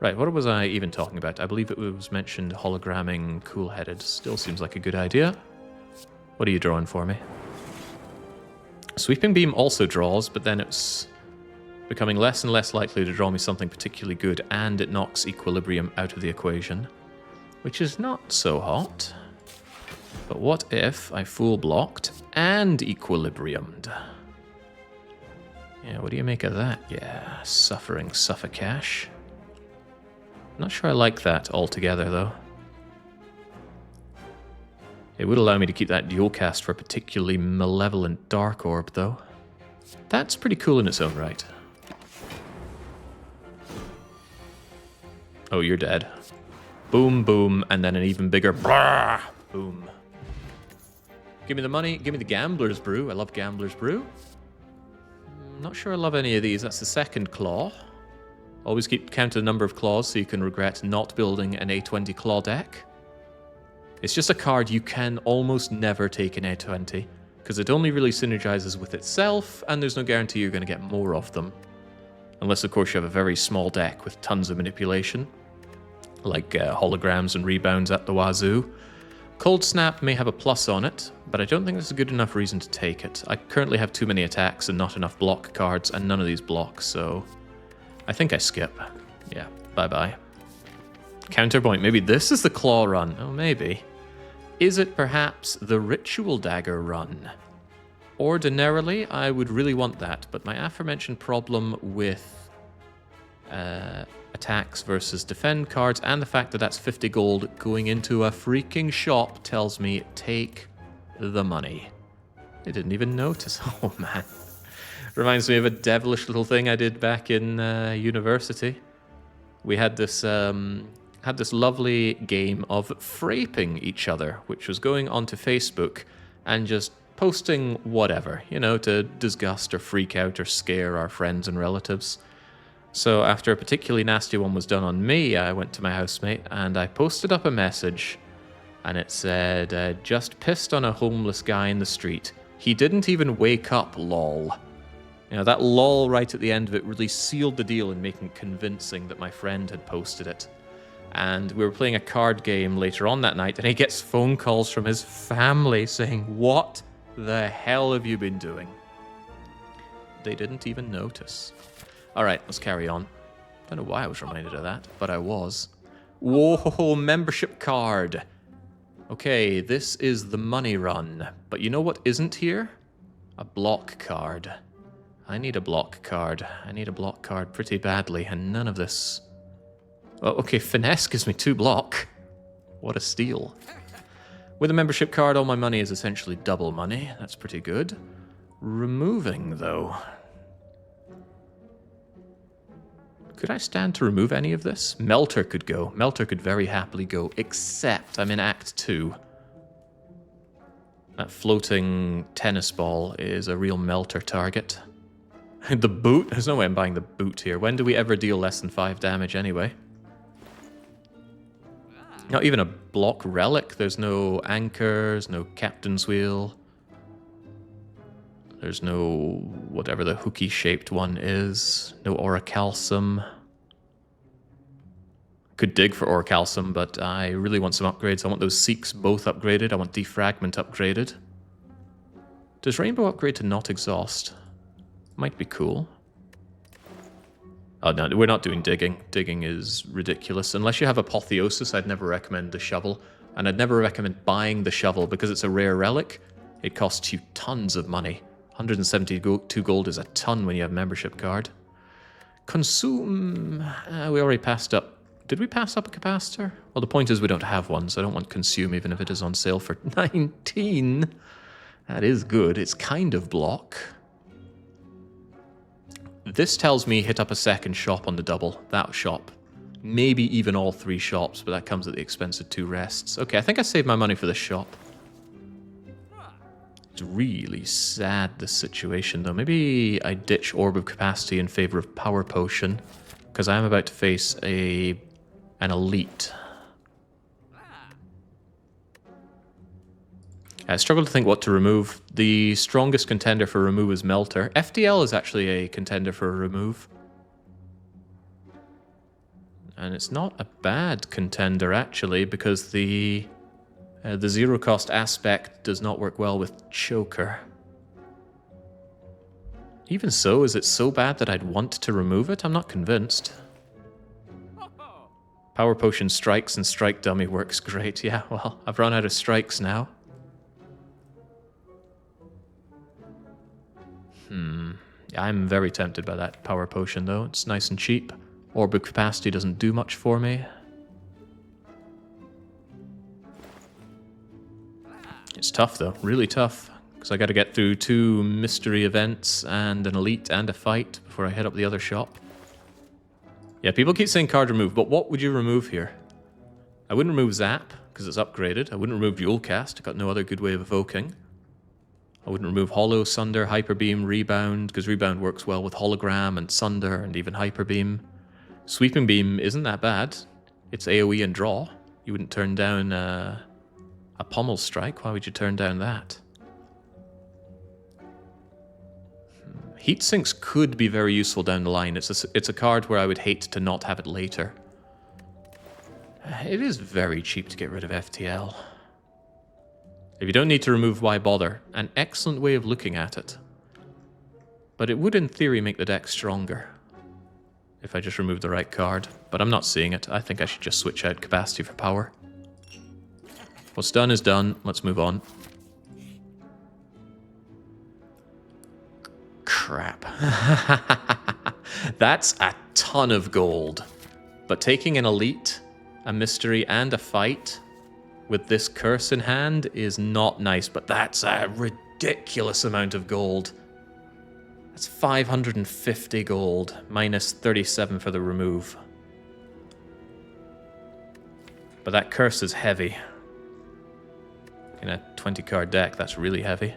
Right, what was I even talking about? I believe it was mentioned hologramming Cool-Headed. Still seems like a good idea. What are you drawing for me? Sweeping Beam also draws, but then it's becoming less and less likely to draw me something particularly good, and it knocks Equilibrium out of the equation, which is not so hot. But what if I full blocked and equilibriumed? Yeah, what do you make of that? Yeah, suffering Suffocash. Not sure I like that altogether, though. It would allow me to keep that dual cast for a particularly malevolent Dark Orb, though. That's pretty cool in its own right. Oh, you're dead. Boom, boom, and then an even bigger brah, boom. Give me the money, give me the Gambler's Brew. I love Gambler's Brew. Not sure I love any of these. That's the second claw. Always keep count of the number of claws so you can regret not building an A20 claw deck. It's just a card you can almost never take in A20, because it only really synergizes with itself, and there's no guarantee you're going to get more of them. Unless, of course, you have a very small deck with tons of manipulation, like holograms and rebounds at the wazoo. Cold Snap may have a plus on it, but I don't think that's a good enough reason to take it. I currently have too many attacks and not enough block cards, and none of these block, so I think I skip. Yeah, bye-bye. Counterpoint, maybe this is the claw run. Oh, maybe. Is it perhaps the Ritual Dagger run? Ordinarily, I would really want that, but my aforementioned problem with attacks versus defend cards and the fact that that's 50 gold going into a freaking shop tells me take the money. I didn't even notice. Oh, man. Reminds me of a devilish little thing I did back in university. We had this lovely game of fraping each other, which was going onto Facebook and just posting whatever, you know, to disgust or freak out or scare our friends and relatives. So after a particularly nasty one was done on me, I went to my housemate and I posted up a message, and it said, just pissed on a homeless guy in the street. He didn't even wake up, lol. You know, that lol right at the end of it really sealed the deal in making it convincing that my friend had posted it. And we were playing a card game later on that night, and he gets phone calls from his family saying, what the hell have you been doing? They didn't even notice. Alright, let's carry on. Don't know why I was reminded of that, but I was. Whoa, membership card. Okay, this is the money run. But you know what isn't here? A block card. I need a block card. I need a block card pretty badly, and none of this... Oh, okay, finesse gives me 2 block. What a steal. With a membership card, all my money is essentially double money. That's pretty good. Removing, though. Could I stand to remove any of this? Melter could go. Melter could very happily go, except I'm in Act 2. That floating tennis ball is a real Melter target. The boot? There's no way I'm buying the boot here. When do we ever deal less than 5 damage anyway? Not even a block relic. There's no anchors, no captain's wheel. There's no whatever the hooky-shaped one is. No orichalcum. Could dig for orichalcum, but I really want some upgrades. I want those Seeks both upgraded. I want Defragment upgraded. Does Rainbow upgrade to not exhaust? Might be cool. Oh no, we're not doing digging. Digging is ridiculous. Unless you have Apotheosis, I'd never recommend the shovel. And I'd never recommend buying the shovel because it's a rare relic. It costs you tons of money. 172 gold is a ton when you have a membership card. Consume... we already passed up... Did we pass up a capacitor? Well, the point is we don't have one, so I don't want consume even if it is on sale for 19. That is good. It's kind of block. This tells me hit up a second shop on the double. That shop. Maybe even all 3 shops, but that comes at the expense of 2 rests. Okay, I think I saved my money for this shop. It's really sad, this situation, though. Maybe I ditch Orb of Capacity in favor of Power Potion, because I am about to face an elite. I struggle to think what to remove. The strongest contender for remove is Melter. FDL is actually a contender for a remove. And it's not a bad contender, actually, because the zero-cost aspect does not work well with Choker. Even so, is it so bad that I'd want to remove it? I'm not convinced. Power Potion strikes and Strike Dummy works great. Yeah, well, I've run out of strikes now. I'm very tempted by that Power Potion, though. It's nice and cheap. Orb of Capacity doesn't do much for me. It's tough, though. Really tough. Because I got to get through 2 mystery events and an elite and a fight before I head up the other shop. Yeah, people keep saying card remove, but what would you remove here? I wouldn't remove Zap, because it's upgraded. I wouldn't remove Dual Cast. I got no other good way of evoking. I wouldn't remove Hollow, Sunder, Hyper Beam, Rebound, because Rebound works well with Hologram and Sunder and even Hyper Beam. Sweeping Beam isn't that bad. It's AoE and draw. You wouldn't turn down a Pommel Strike. Why would you turn down that? Heat Sinks could be very useful down the line. It's a card where I would hate to not have it later. It is very cheap to get rid of FTL. If you don't need to remove, why bother? An excellent way of looking at it. But it would in theory make the deck stronger. If I just remove the right card. But I'm not seeing it. I think I should just switch out Capacity for Power. What's done is done. Let's move on. Crap. That's a ton of gold. But taking an elite, a mystery, and a fight with this curse in hand is not nice, but that's a ridiculous amount of gold. That's 550 gold, minus 37 for the remove. But that curse is heavy. In a 20-card deck, that's really heavy.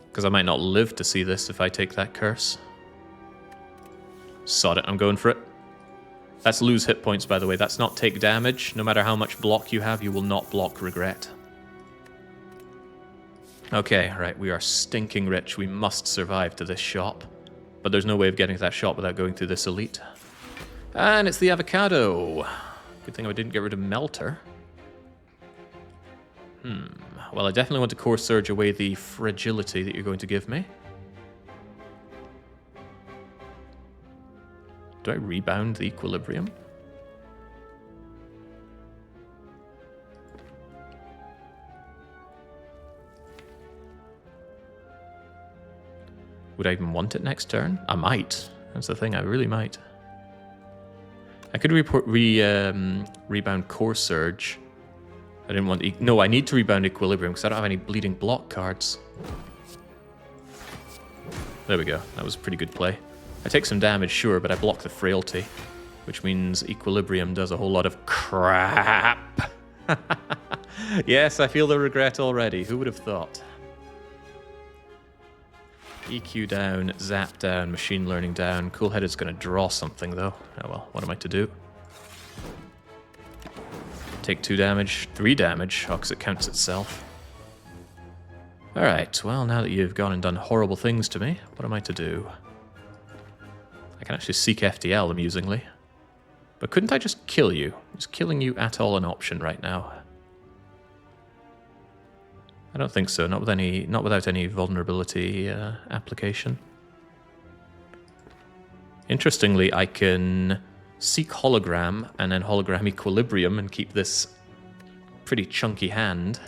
Because I might not live to see this if I take that curse. Sod it, I'm going for it. That's lose hit points, by the way. That's not take damage. No matter how much block you have, you will not block regret. Okay, right, we are stinking rich. We must survive to this shop. But there's no way of getting to that shop without going through this elite. And it's the avocado. Good thing I didn't get rid of Melter. Well, I definitely want to Core Surge away the fragility that you're going to give me. Do I rebound the equilibrium? Would I even want it next turn? I might. That's the thing, I really might. I could rebound Core Surge. I didn't want... No, I need to rebound Equilibrium because I don't have any bleeding block cards. There we go. That was a pretty good play. I take some damage, sure, but I block the Frailty, which means Equilibrium does a whole lot of crap. Yes, I feel the regret already. Who would have thought? EQ down, Zap down, Machine Learning down. Coolheaded's going to draw something, though. Oh well, what am I to do? Take 2 damage, 3 damage, because it counts itself. Alright, well, now that you've gone and done horrible things to me, what am I to do? I can actually seek FTL, amusingly. But couldn't I just kill you? Is killing you at all an option right now? I don't think so, not without any vulnerability application. Interestingly, I can seek Hologram and then Hologram Equilibrium and keep this pretty chunky hand.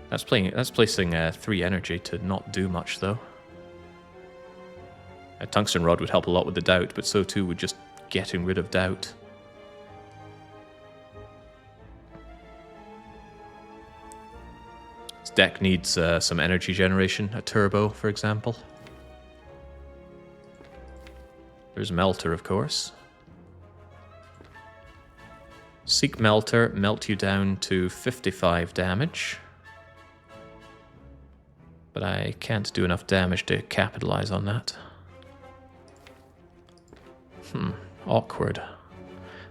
That's placing 3 energy to not do much, though. A Tungsten Rod would help a lot with the doubt, but so too would just getting rid of doubt. This deck needs some energy generation, a turbo, for example. There's Melter, of course. Seek Melter, melt you down to 55 damage. But I can't do enough damage to capitalize on that. Awkward.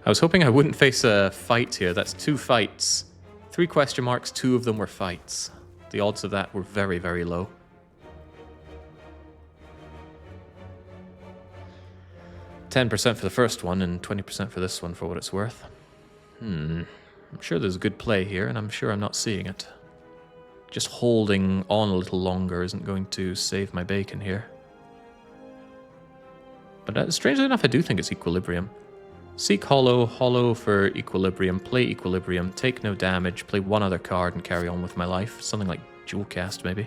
I was hoping I wouldn't face a fight here. That's 2 fights. 3 question marks, 2 of them were fights. The odds of that were very, very low. %10 for the first one and 20% for this one for what it's worth. I'm sure there's a good play here, and I'm sure I'm not seeing it. Just holding on a little longer isn't going to save my bacon here. But strangely enough, I do think it's Equilibrium. Seek Hollow, Hollow for Equilibrium, play Equilibrium, take no damage, play 1 other card and carry on with my life. Something like Jewel Cast, maybe.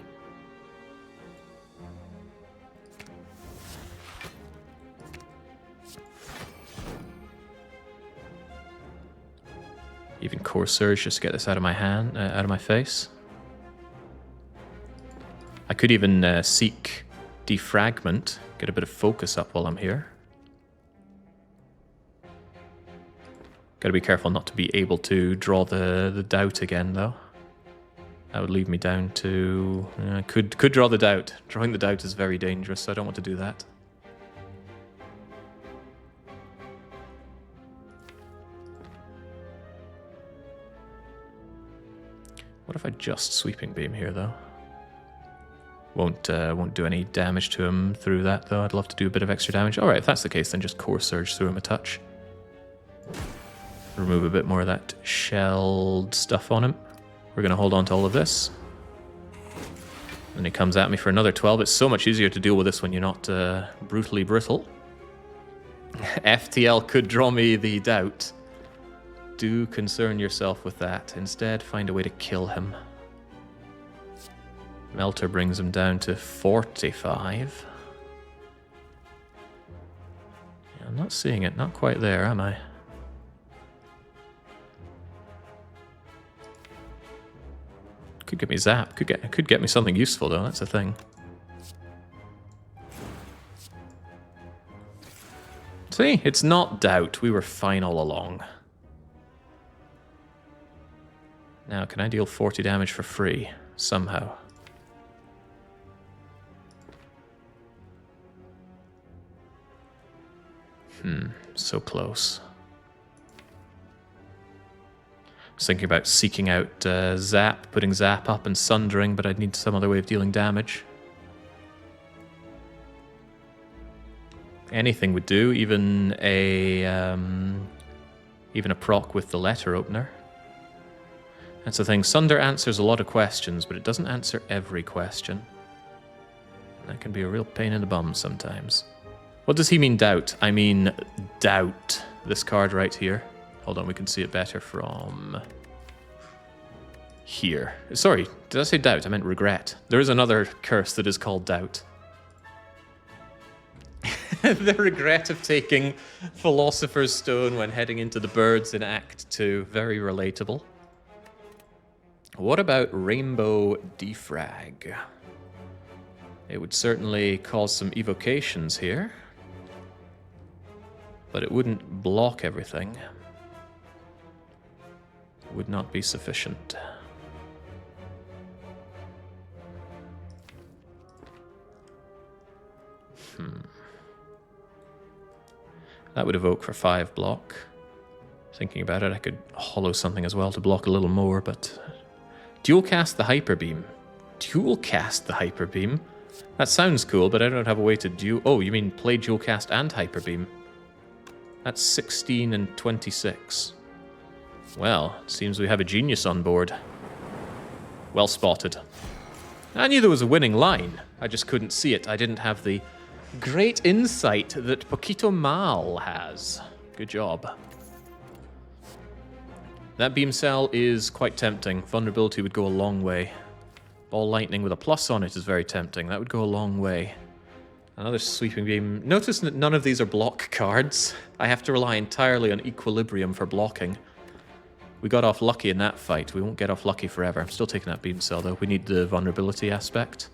Even Core Surge just to get this out of my hand, out of my face. I could even seek Defragment, get a bit of focus up while I'm here. Gotta be careful not to be able to draw the doubt again, though. That would leave me down to... could draw the doubt. Drawing the doubt is very dangerous, so I don't want to do that. What if I just Sweeping Beam here, though? Won't do any damage to him through that, though. I'd love to do a bit of extra damage. Alright, if that's the case, then just Core Surge through him a touch. Remove a bit more of that shelled stuff on him. We're going to hold on to all of this. And he comes at me for another 12. It's so much easier to deal with this when you're not brutally brittle. FTL could draw me the doubt. Do concern yourself with that. Instead, find a way to kill him. Melter brings him down to 45. Yeah, I'm not seeing it. Not quite there, am I? Could get me Zap. Could get me something useful, though. That's the thing. See? It's not doubt. We were fine all along. Now, can I deal 40 damage for free? somehow. So close. I was thinking about seeking out Zap, putting Zap up and sundering, but I'd need some other way of dealing damage. Anything would do, even a proc with the letter opener. That's the thing. Sunder answers a lot of questions, but it doesn't answer every question. That can be a real pain in the bum sometimes. What does he mean, doubt? I mean, doubt. This card right here. Hold on, we can see it better from here. Sorry, did I say doubt? I meant regret. There is another curse that is called doubt. The regret of taking Philosopher's Stone when heading into the birds in Act 2. Very relatable. What about Rainbow Defrag? It would certainly cause some evocations here, but it wouldn't block everything. Would not be sufficient. That would evoke for 5 block. Thinking about it, I could hollow something as well to block a little more, but... Dual cast the Hyper Beam. Dual cast the Hyper Beam? That sounds cool, but I don't have a way to do... Oh, you mean play dual cast and Hyper Beam? That's 16 and 26. Well, seems we have a genius on board. Well spotted. I knew there was a winning line. I just couldn't see it. I didn't have the great insight that Poquito Mal has. Good job. That beam cell is quite tempting. Vulnerability would go a long way. Ball lightning with a plus on it is very tempting. That would go a long way. Another sweeping beam. Notice that none of these are block cards. I have to rely entirely on equilibrium for blocking. We got off lucky in that fight. We won't get off lucky forever. I'm still taking that beam cell though. We need the vulnerability aspect.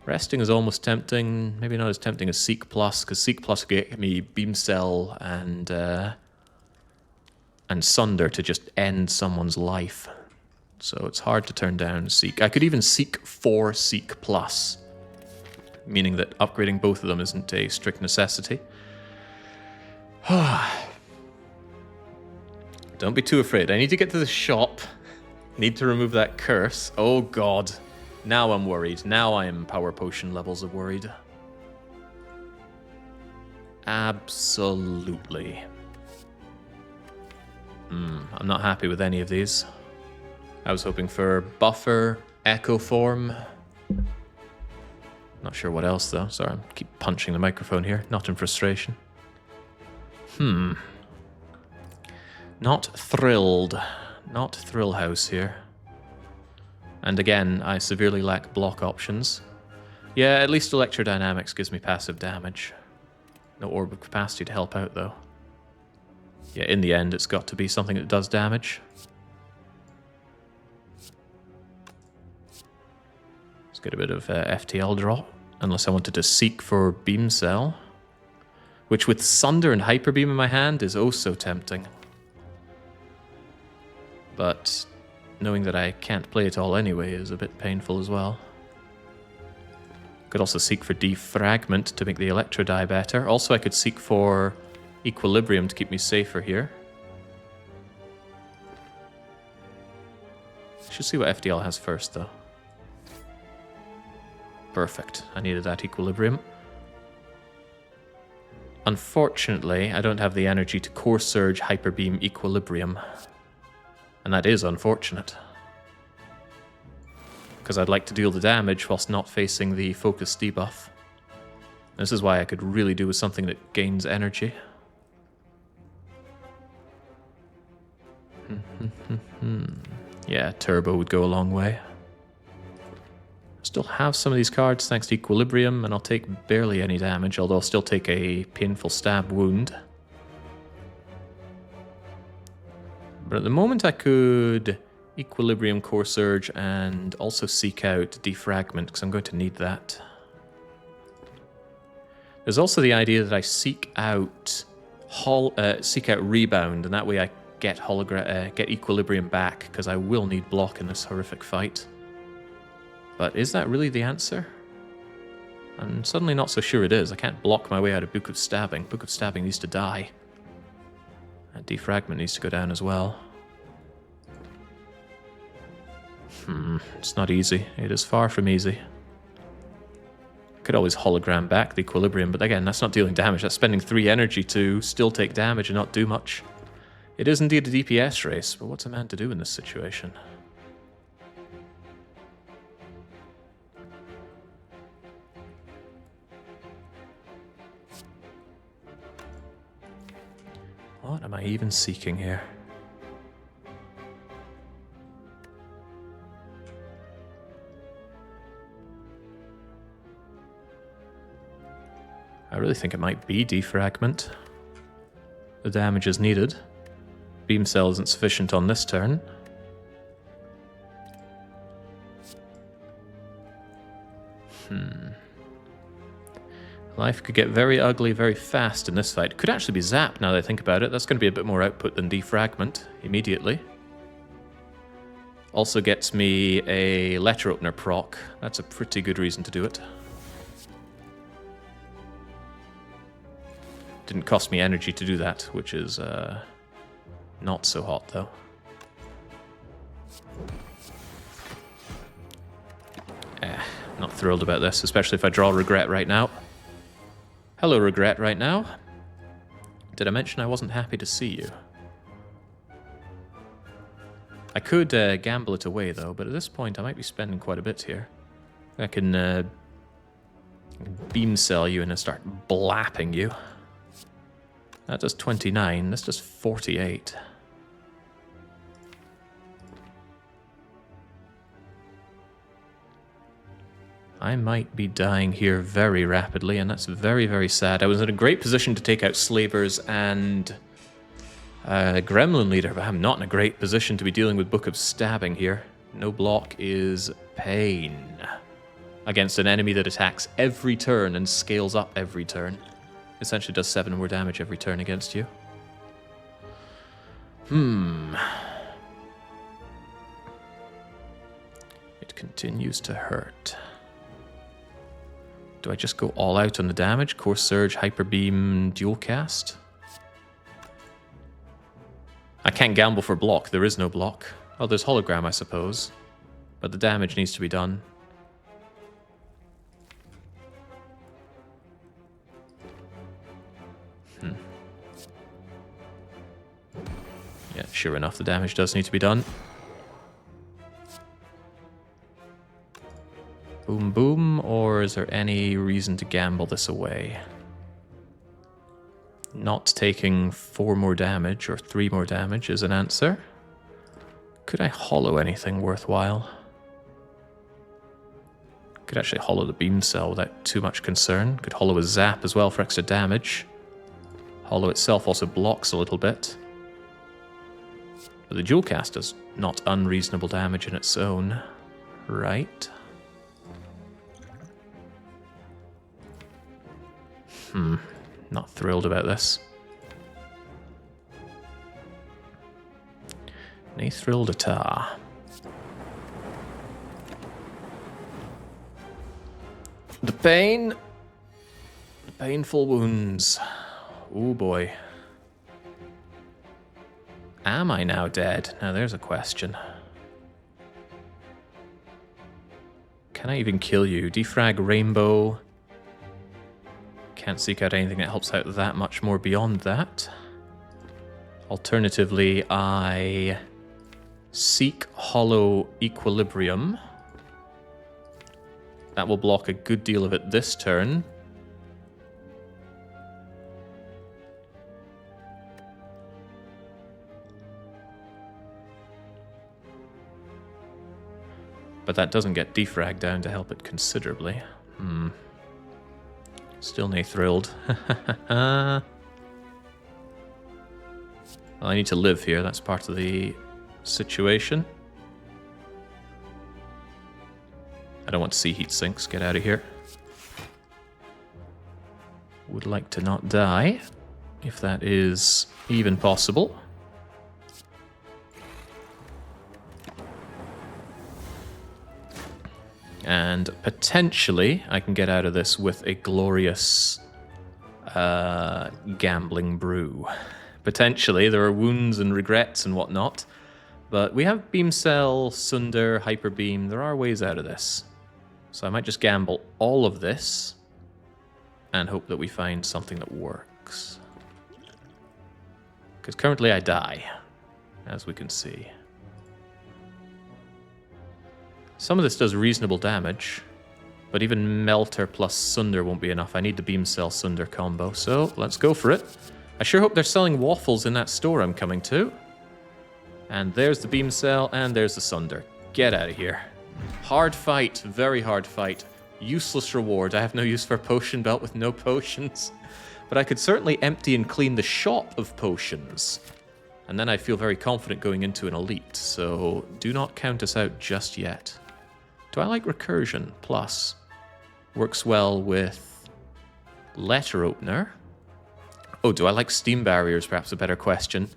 Resting is almost tempting. Maybe not as tempting as Seek Plus, because Seek Plus will get me beam cell and Sunder to just end someone's life. So it's hard to turn down Seek. I could even Seek for Seek Plus, meaning that upgrading both of them isn't a strict necessity. Don't be too afraid. I need to get to the shop. Need to remove that curse. Oh god. Now I'm worried. Now I am power potion levels of worried. Absolutely. I'm not happy with any of these. I was hoping for Buffer, Echo Form. Not sure what else though. Sorry, I keep punching the microphone here. Not in frustration. Not thrilled. Not Thrill House here. And again, I severely lack block options. Yeah, at least Electrodynamics gives me passive damage. No Orb of Capacity to help out, though. Yeah, in the end, it's got to be something that does damage. Let's get a bit of FTL draw. Unless I wanted to seek for Beam Cell. Which with Sunder and Hyper Beam in my hand is oh so tempting. But knowing that I can't play it all anyway is a bit painful as well. Could also seek for Defragment to make the Electro die better. Also, I could seek for Equilibrium to keep me safer here. Should see what FDL has first, though. Perfect. I needed that Equilibrium. Unfortunately, I don't have the energy to Core Surge, Hyper Beam, Equilibrium. And that is unfortunate. Because I'd like to deal the damage whilst not facing the focus debuff. This is why I could really do with something that gains energy. Yeah, Turbo would go a long way. Still have some of these cards thanks to Equilibrium, and I'll take barely any damage, although I'll still take a painful stab wound. But at the moment I could Equilibrium, Core Surge, and also seek out Defragment, because I'm going to need that. There's also the idea that I seek out Rebound, and that way I get Equilibrium back, because I will need block in this horrific fight. But is that really the answer? I'm suddenly not so sure it is. I can't block my way out of Book of Stabbing. Book of Stabbing needs to die. And Defragment needs to go down as well. It's not easy. It is far from easy. I could always hologram back the Equilibrium, but again, that's not dealing damage. That's spending 3 energy to still take damage and not do much. It is indeed a DPS race, but what's a man to do in this situation? What am I even seeking here? I really think it might be Defragment. The damage is needed. Beam Cell isn't sufficient on this turn. Life could get very ugly very fast in this fight. Could actually be Zap now that I think about it. That's going to be a bit more output than Defragment immediately. Also gets me a Letter Opener proc. That's a pretty good reason to do it. Didn't cost me energy to do that, which is not so hot though. Not thrilled about this, especially if I draw Regret right now. Hello, Regret right now. Did I mention I wasn't happy to see you? I could gamble it away though, but at this point I might be spending quite a bit here. I can Beam Cell you and start blapping you. That does 29, this does 48. I might be dying here very rapidly, and that's very, very sad. I was in a great position to take out Slavers and Gremlin Leader, but I'm not in a great position to be dealing with Book of Stabbing here. No block is pain. Against an enemy that attacks every turn and scales up every turn. Essentially does 7 more damage every turn against you. It continues to hurt. Do I just go all out on the damage? Core Surge, Hyper Beam, Dual Cast? I can't gamble for block. There is no block. Oh, there's Hologram, I suppose. But the damage needs to be done. Yeah, sure enough, the damage does need to be done. Boom, boom, or is there any reason to gamble this away? Not taking 4 more damage or 3 more damage is an answer. Could I hollow anything worthwhile? Could actually hollow the Beam Cell without too much concern. Could hollow a Zap as well for extra damage. Hollow itself also blocks a little bit. But the Dual Cast does not unreasonable damage in its own right. Not thrilled about this. Nay thrilled at all. The pain. The painful wounds. Oh boy. Am I now dead? Now there's a question. Can I even kill you? Defrag Rainbow. Can't seek out anything that helps out that much more beyond that. Alternatively, I seek Hollow Equilibrium. That will block a good deal of it this turn. But that doesn't get Defrag down to help it considerably. Still nae thrilled. Well, I need to live here. That's part of the situation. I don't want to see heat sinks. Get out of here. Would like to not die, if that is even possible. And potentially I can get out of this with a glorious gambling brew. Potentially, there are wounds and regrets and whatnot. But we have Beam Cell, Sunder, Hyper Beam. There are ways out of this. So I might just gamble all of this and hope that we find something that works. Because currently I die, as we can see. Some of this does reasonable damage, but even Melter plus Sunder won't be enough. I need the Beam Cell Sunder combo, so let's go for it. I sure hope they're selling waffles in that store I'm coming to. And there's the Beam Cell, and there's the Sunder. Get out of here. Hard fight, very hard fight. Useless reward. I have no use for a potion belt with no potions. But I could certainly empty and clean the shop of potions. And then I feel very confident going into an elite, so do not count us out just yet. Do I like Recursion? Plus. Works well with Letter Opener. Oh, do I like Steam Barriers? Perhaps a better question.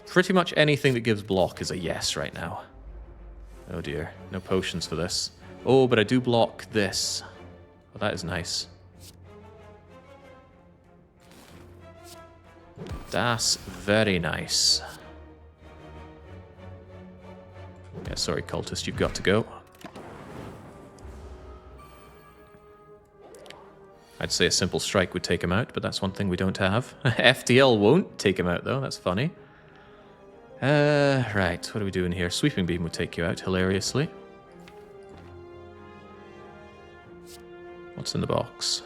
Pretty much anything that gives block is a yes right now. Oh dear, no potions for this. Oh, but I do block this. Oh, that is nice. That's very nice. Yeah, sorry, cultist, you've got to go. I'd say a simple strike would take him out, but that's one thing we don't have. FTL won't take him out, though. That's funny. Right, what are we doing here? Sweeping Beam would take you out, hilariously. What's in the box?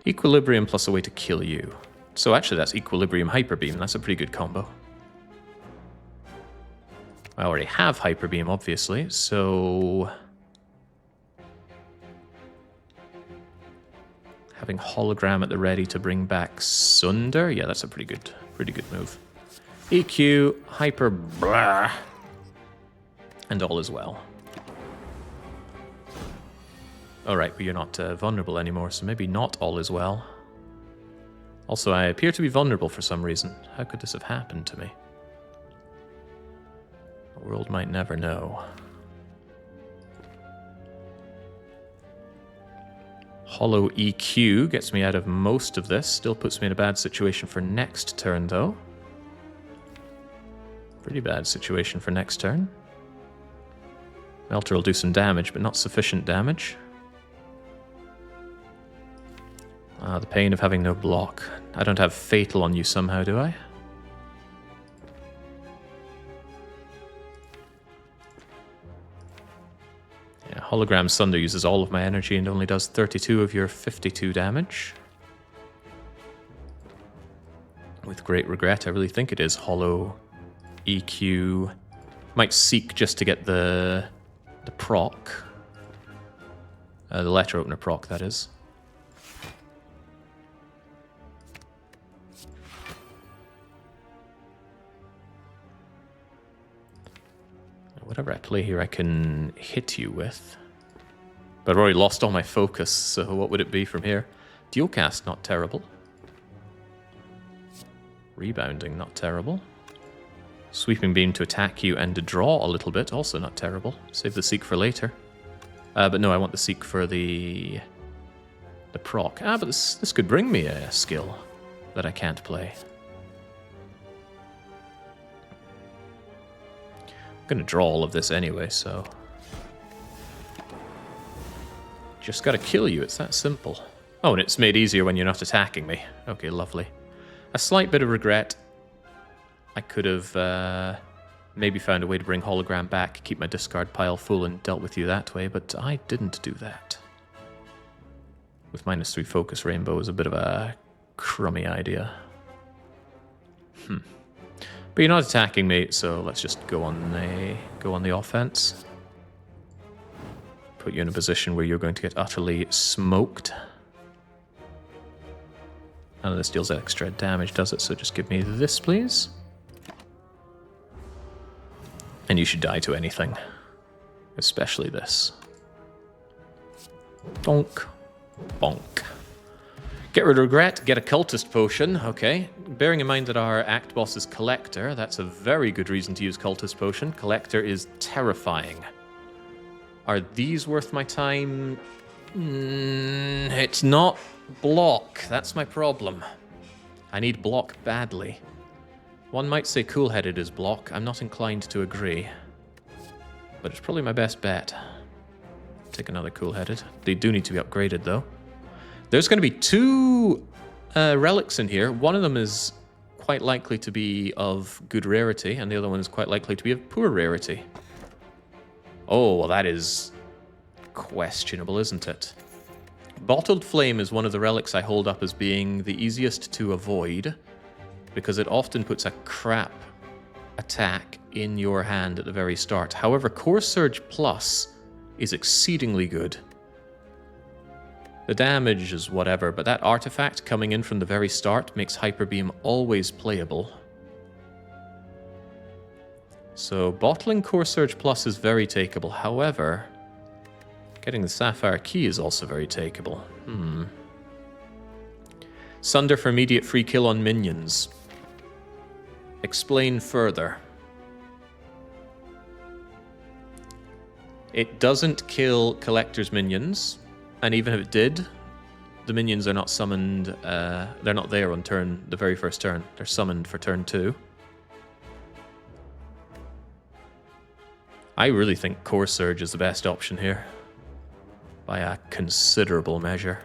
Equilibrium plus a way to kill you. So actually that's Equilibrium Hyper Beam. That's a pretty good combo. I already have Hyper Beam, obviously, so... having Hologram at the ready to bring back Sunder? Yeah, that's a pretty good move. EQ, Hyper, blah, and all is well. Alright, but you're not vulnerable anymore, so maybe not all is well. Also, I appear to be vulnerable for some reason. How could this have happened to me? The world might never know. Hollow EQ gets me out of most of this. Still puts me in a bad situation for next turn, though. Pretty bad situation for next turn. Melter will do some damage, but not sufficient damage. The pain of having no block. I don't have Fatal on you somehow, do I? Yeah, Hologram Sunder uses all of my energy and only does 32 of your 52 damage. With great regret, I really think it is Hollow EQ. Might seek just to get the proc. The Letter Opener proc, that is. Whatever I play here, I can hit you with. But I've already lost all my focus, so what would it be from here? Dual Cast, not terrible. Rebounding, not terrible. Sweeping Beam to attack you and to draw a little bit, also not terrible. Save the Seek for later. But no, I want the Seek for the proc. But this could bring me a skill that I can't play. I'm gonna draw all of this anyway, so... just gotta kill you, it's that simple. Oh, and it's made easier when you're not attacking me. Okay, lovely. A slight bit of regret. I could have maybe found a way to bring Hologram back, keep my discard pile full and dealt with you that way, but I didn't do that. With -3 focus, Rainbow is a bit of a crummy idea. But you're not attacking me, so let's just go on the offense. Put you in a position where you're going to get utterly smoked. None of this deals extra damage, does it? So just give me this, please. And you should die to anything. Especially this. Donk. Bonk. Get rid of regret, get a cultist potion, okay. Bearing in mind that our act boss is Collector, that's a very good reason to use cultist potion. Collector is terrifying. Are these worth my time? It's not block, that's my problem. I need block badly. One might say cool-headed is block, I'm not inclined to agree. But it's probably my best bet. Take another cool-headed. They do need to be upgraded though. There's going to be two relics in here. One of them is quite likely to be of good rarity, and the other one is quite likely to be of poor rarity. Oh, well, that is questionable, isn't it? Bottled Flame is one of the relics I hold up as being the easiest to avoid, because it often puts a crap attack in your hand at the very start. However, Core Surge Plus is exceedingly good. The damage is whatever, but that artifact coming in from the very start makes Hyper Beam always playable. So bottling Core Surge Plus is very takeable. However, getting the Sapphire Key is also very takeable. Sunder for immediate free kill on minions. Explain further. It doesn't kill Collector's minions. And even if it did, the minions are not summoned, they're not there on the very first turn. They're summoned for turn 2. I really think Core Surge is the best option here. By a considerable measure.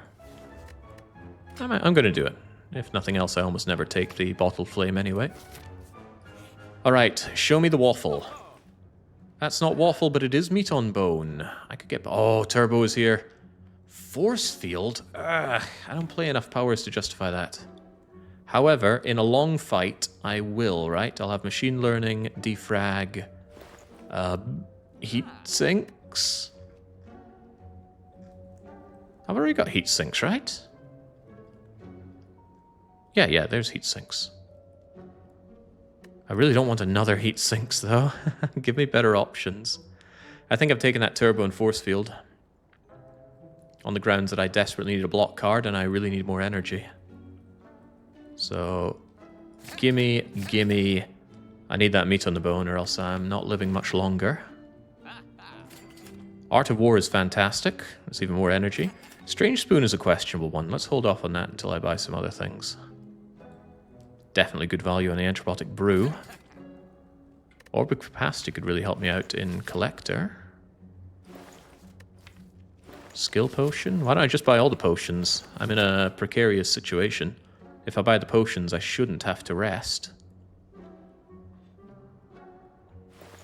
I'm going to do it. If nothing else, I almost never take the Bottled Flame anyway. Alright, show me the waffle. That's not waffle, but it is meat on bone. I could get... Oh, Turbo is here. Force Field? Ugh, I don't play enough powers to justify that. However, in a long fight, I will, right? I'll have Machine Learning, Defrag, Heat Sinks. I've already got Heat Sinks, right? Yeah, there's Heat Sinks. I really don't want another Heat Sinks, though. Give me better options. I think I've taken that Turbo and Force Field. On the grounds that I desperately need a block card and I really need more energy. So, gimme. I need that meat on the bone or else I'm not living much longer. Art of War is fantastic. It's even more energy. Strange Spoon is a questionable one. Let's hold off on that until I buy some other things. Definitely good value on the Anthropotic Brew. Orbic Capacity could really help me out in Collector. Skill Potion? Why don't I just buy all the potions? I'm in a precarious situation. If I buy the potions, I shouldn't have to rest.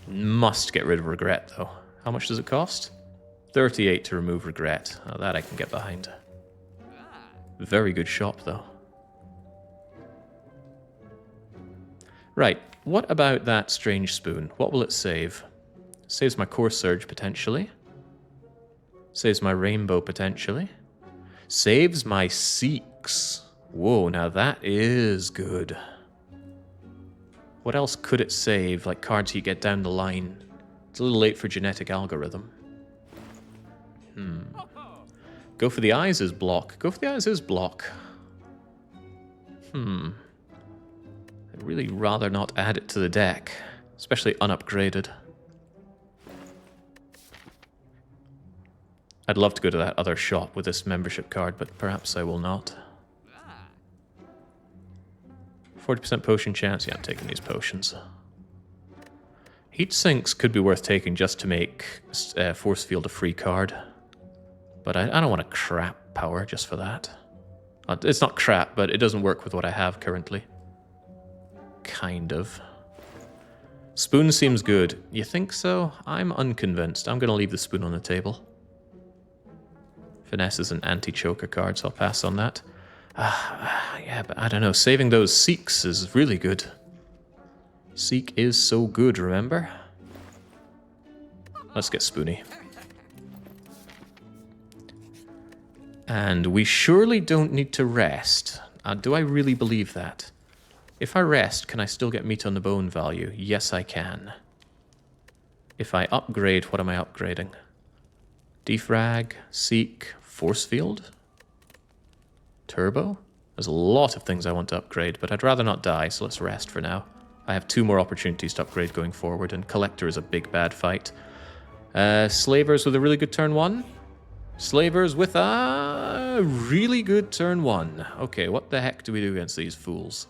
Must get rid of Regret, though. How much does it cost? 38 to remove Regret. Oh, that I can get behind. Very good shop, though. Right, what about that Strange Spoon? What will it save? Saves my Core Surge, potentially. Saves my Rainbow, potentially. Saves my Seeks. Whoa, now that is good. What else could it save? Like cards you get down the line. It's a little late for Genetic Algorithm. Go for the Eyes is block. Go for the Eyes is block. I'd really rather not add it to the deck. Especially unupgraded. I'd love to go to that other shop with this membership card, but perhaps I will not. 40% potion chance. Yeah, I'm taking these potions. Heat Sinks could be worth taking just to make Force Field a free card. But I don't want a crap power just for that. It's not crap, but it doesn't work with what I have currently. Kind of. Spoon seems good. You think so? I'm unconvinced. I'm going to leave the spoon on the table. Finesse is an anti-choker card, so I'll pass on that. Yeah, but I don't know. Saving those Seeks is really good. Seek is so good, remember? Let's get Spoony. And we surely don't need to rest. Do I really believe that? If I rest, can I still get meat on the bone value? Yes, I can. If I upgrade, what am I upgrading? Defrag, Seek, Force field? Turbo? There's a lot of things I want to upgrade, but I'd rather not die, so let's rest for now. I have 2 more opportunities to upgrade going forward, and Collector is a big bad fight. Slavers with a really good turn 1. Slavers with a really good turn 1. Okay, what the heck do we do against these fools?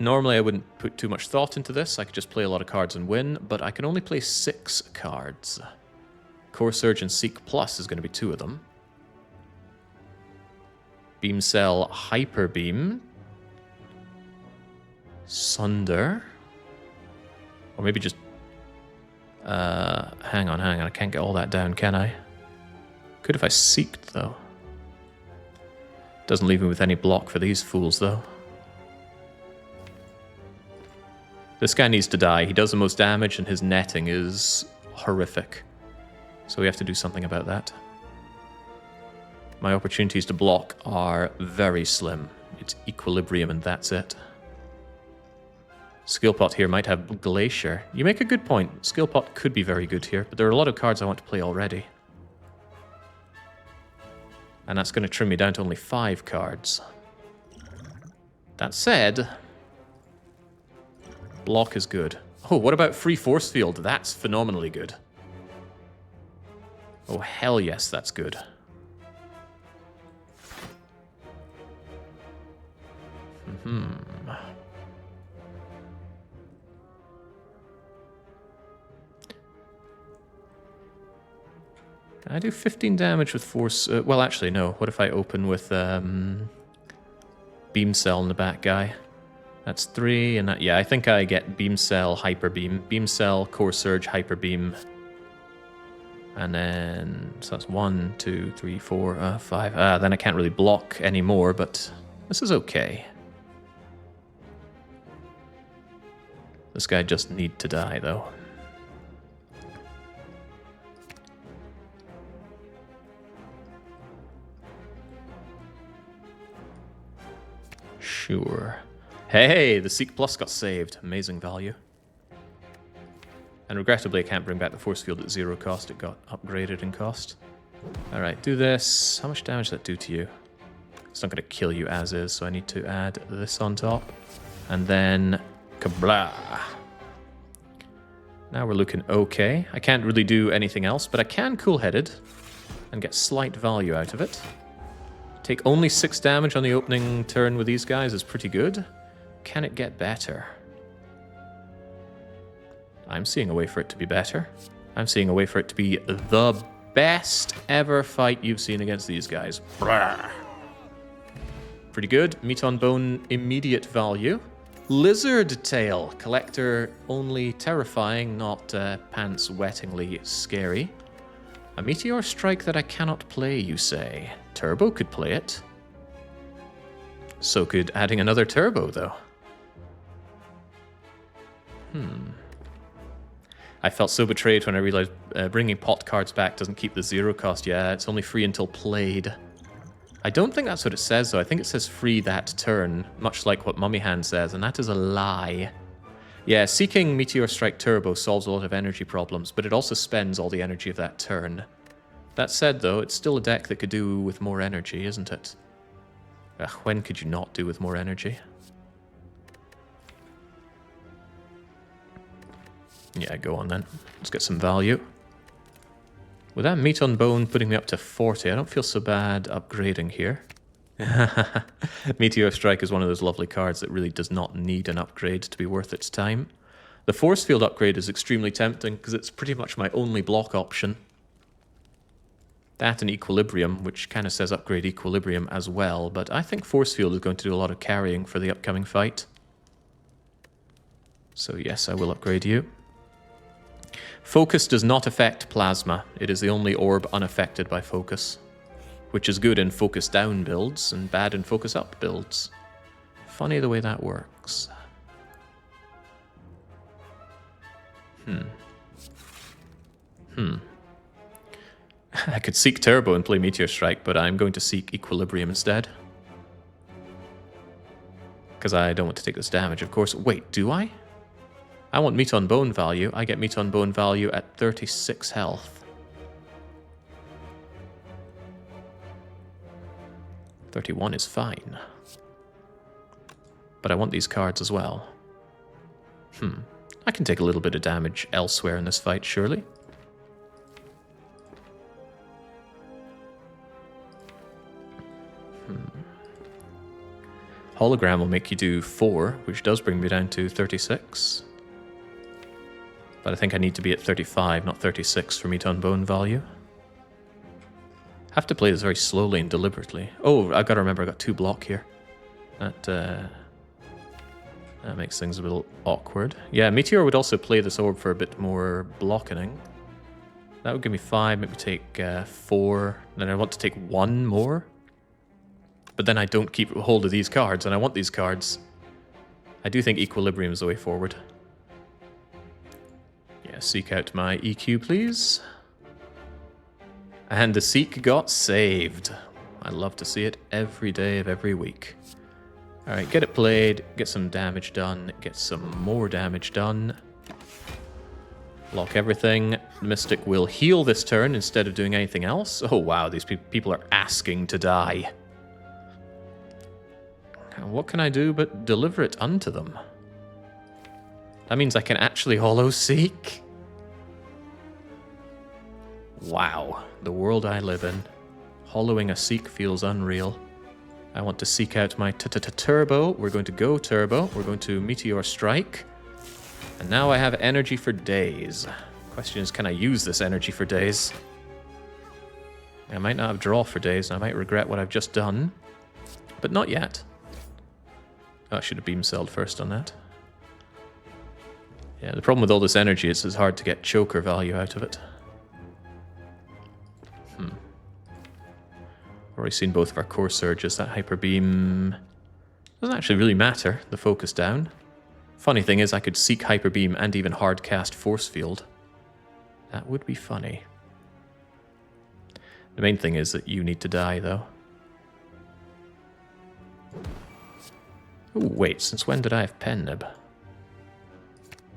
Normally I wouldn't put too much thought into this. I could just play a lot of cards and win, but I can only play 6 cards. Core Surge and Seek Plus is going to be 2 of them. Beam Cell, Hyper Beam. Sunder. Or maybe just... hang on. I can't get all that down, can I? Could if I Seeked, though. Doesn't leave me with any block for these fools, though. This guy needs to die. He does the most damage, and his netting is horrific. So we have to do something about that. My opportunities to block are very slim. It's Equilibrium, and that's it. Skillpot here might have Glacier. You make a good point. Skillpot could be very good here, but there are a lot of cards I want to play already. And that's going to trim me down to only 5 cards. That said... block is good. Oh, what about Free Force Field? That's phenomenally good. Oh, hell yes, that's good. Can I do 15 damage with Force? Well, actually, no. What if I open with Beam Cell in the back guy? That's 3, and that, yeah, I think I get Beam Cell, Hyper Beam. Beam Cell, Core Surge, Hyper Beam. And then, so that's 1, 2, 3, 4, 5. Then I can't really block anymore, but this is okay. This guy just need to die, though. Sure. Hey, the Seek Plus got saved. Amazing value. And regrettably, I can't bring back the Force Field at 0 cost. It got upgraded in cost. Alright, do this. How much damage does that do to you? It's not going to kill you as is, so I need to add this on top. And then... kablah! Now we're looking okay. I can't really do anything else, but I can Cool-Headed and get slight value out of it. Take only 6 damage on the opening turn with these guys is pretty good. Can it get better? I'm seeing a way for it to be better. I'm seeing a way for it to be the best ever fight you've seen against these guys. Blah. Pretty good. Meat on Bone, immediate value. Lizard Tail. Collector only terrifying, not pants-wettingly scary. A Meteor Strike that I cannot play, you say? Turbo could play it. So could adding another Turbo, though. I felt so betrayed when I realized bringing pot cards back doesn't keep the 0 cost. Yeah, it's only free until played. I don't think that's what it says, though. I think it says free that turn, much like what Mummy Hand says, and that is a lie. Yeah, seeking Meteor Strike Turbo solves a lot of energy problems, but it also spends all the energy of that turn. That said, though, it's still a deck that could do with more energy, isn't it? Ugh, when could you not do with more energy? Yeah, go on then. Let's get some value. With that Meat on Bone putting me up to 40, I don't feel so bad upgrading here. Meteor Strike is one of those lovely cards that really does not need an upgrade to be worth its time. The Force Field upgrade is extremely tempting because it's pretty much my only block option. That and Equilibrium, which kind of says upgrade Equilibrium as well, but I think Force Field is going to do a lot of carrying for the upcoming fight. So yes, I will upgrade you. Focus does not affect Plasma. It is the only orb unaffected by Focus, which is good in Focus down builds and bad in Focus up builds. Funny the way that works. I could seek Turbo and play Meteor Strike, but I'm going to seek Equilibrium instead. Because I don't want to take this damage, of course. Wait, do I? I want meat on bone value. I get meat on bone value at 36 health. 31 is fine. But I want these cards as well. I can take a little bit of damage elsewhere in this fight, surely. Hologram will make you do 4, which does bring me down to 36. But I think I need to be at 35, not 36 for meat on bone value. Have to play this very slowly and deliberately. Oh, I've got to remember I got 2 block here. That makes things a little awkward. Yeah, Meteor would also play this orb for a bit more blocking. That would give me 5, maybe take 4. Then I want to take 1 more. But then I don't keep hold of these cards, and I want these cards. I do think Equilibrium is the way forward. Yeah, seek out my EQ, please. And the Seek got saved. I love to see it every day of every week. Alright, get it played, get some damage done, get some more damage done. Block everything. The Mystic will heal this turn instead of doing anything else. Oh wow, these people are asking to die. What can I do but deliver it unto them? That means I can actually Hollow Seek? Wow, the world I live in. Hollowing a Seek feels unreal. I want to seek out my Turbo. We're going to go Turbo. We're going to Meteor Strike. And now I have energy for days. Question is, can I use this energy for days? I might not have draw for days, and I might regret what I've just done. But not yet. Oh, I should have beam celled first on that. Yeah, the problem with all this energy is it's hard to get choker value out of it. Already seen both of our core surges. That hyper beam doesn't actually really matter, the focus down. Funny thing is I could seek hyper beam and even hard cast force field. That would be funny. The main thing is that you need to die though. Oh wait, since when did I have pen nib?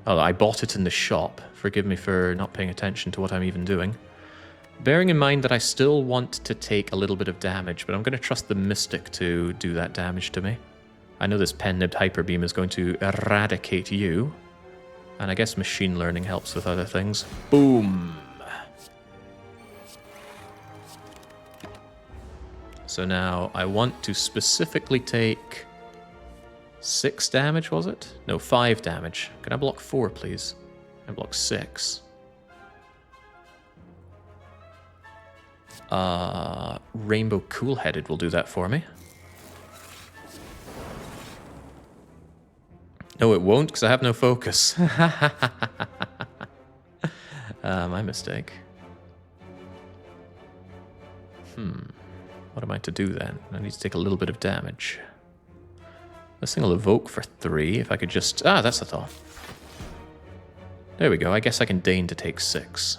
Oh, I bought it in the shop. Forgive me for not paying attention to what I'm even doing. Bearing in mind that I still want to take a little bit of damage, but I'm going to trust the Mystic to do that damage to me. I know this pen-nibbed Hyper Beam is going to eradicate you, and I guess machine learning helps with other things. Boom! So now I want to specifically take 6 damage, was it? No, 5 damage. Can I block 4, please? I block 6. Rainbow Cool-Headed will do that for me. No, it won't, because I have no focus. My mistake. What am I to do then? I need to take a little bit of damage. This thing will evoke for 3, if I could just... Ah, that's the thought. There we go, I guess I can deign to take 6.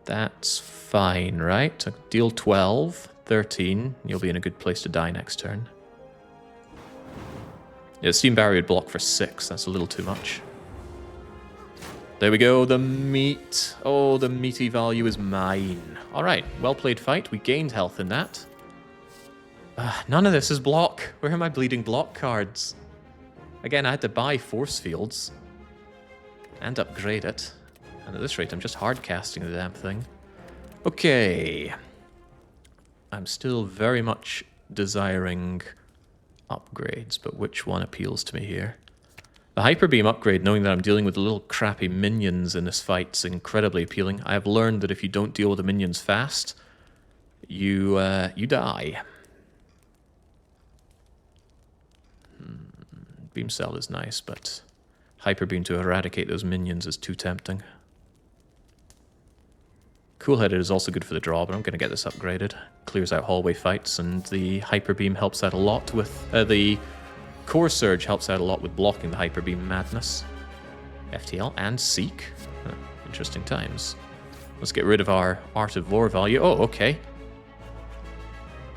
That's fine, right? So deal 12, 13. You'll be in a good place to die next turn. Yeah, Steam Barrier would block for 6. That's a little too much. There we go, the meat. Oh, the meaty value is mine. Alright, well played fight. We gained health in that. None of this is block. Where are my bleeding block cards? Again, I had to buy force fields. And upgrade it. And at this rate, I'm just hard casting the damn thing. Okay. I'm still very much desiring upgrades, but which one appeals to me here? The Hyper Beam upgrade, knowing that I'm dealing with little crappy minions in this fight, is incredibly appealing. I have learned that if you don't deal with the minions fast, you die. Beam Cell is nice, but Hyper Beam to eradicate those minions is too tempting. Cool-Headed is also good for the draw, but I'm going to get this upgraded. Clears out hallway fights, and the Hyper Beam helps out a lot with... the Core Surge helps out a lot with blocking the Hyper Beam madness. FTL and Seek. Interesting times. Let's get rid of our Art of War value. Oh, okay.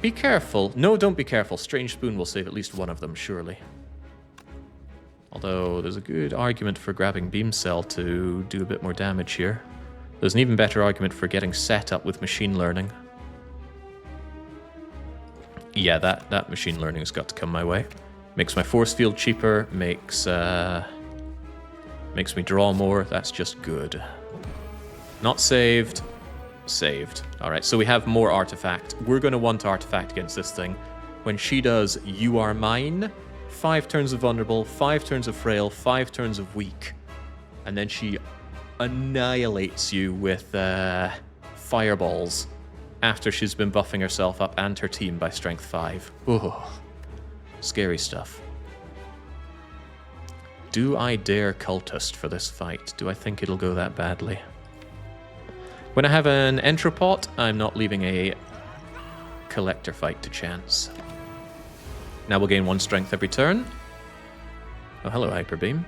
Be careful. No, don't be careful. Strange Spoon will save at least one of them, surely. Although, there's a good argument for grabbing Beam Cell to do a bit more damage here. There's an even better argument for getting set up with machine learning. Yeah, that machine learning has got to come my way. Makes my force field cheaper, makes me draw more. That's just good. Not saved. Saved. Alright, so we have more artifact. We're going to want artifact against this thing. When she does, you are mine. 5 turns of vulnerable, 5 turns of frail, 5 turns of weak. And then she annihilates you with fireballs after she's been buffing herself up and her team by strength 5. Ooh, scary stuff. Do I dare cultist for this fight? Do I think it'll go that badly? When I have an Entropot, I'm not leaving a collector fight to chance. Now we'll gain 1 strength every turn. Oh, hello, Hyper Beam.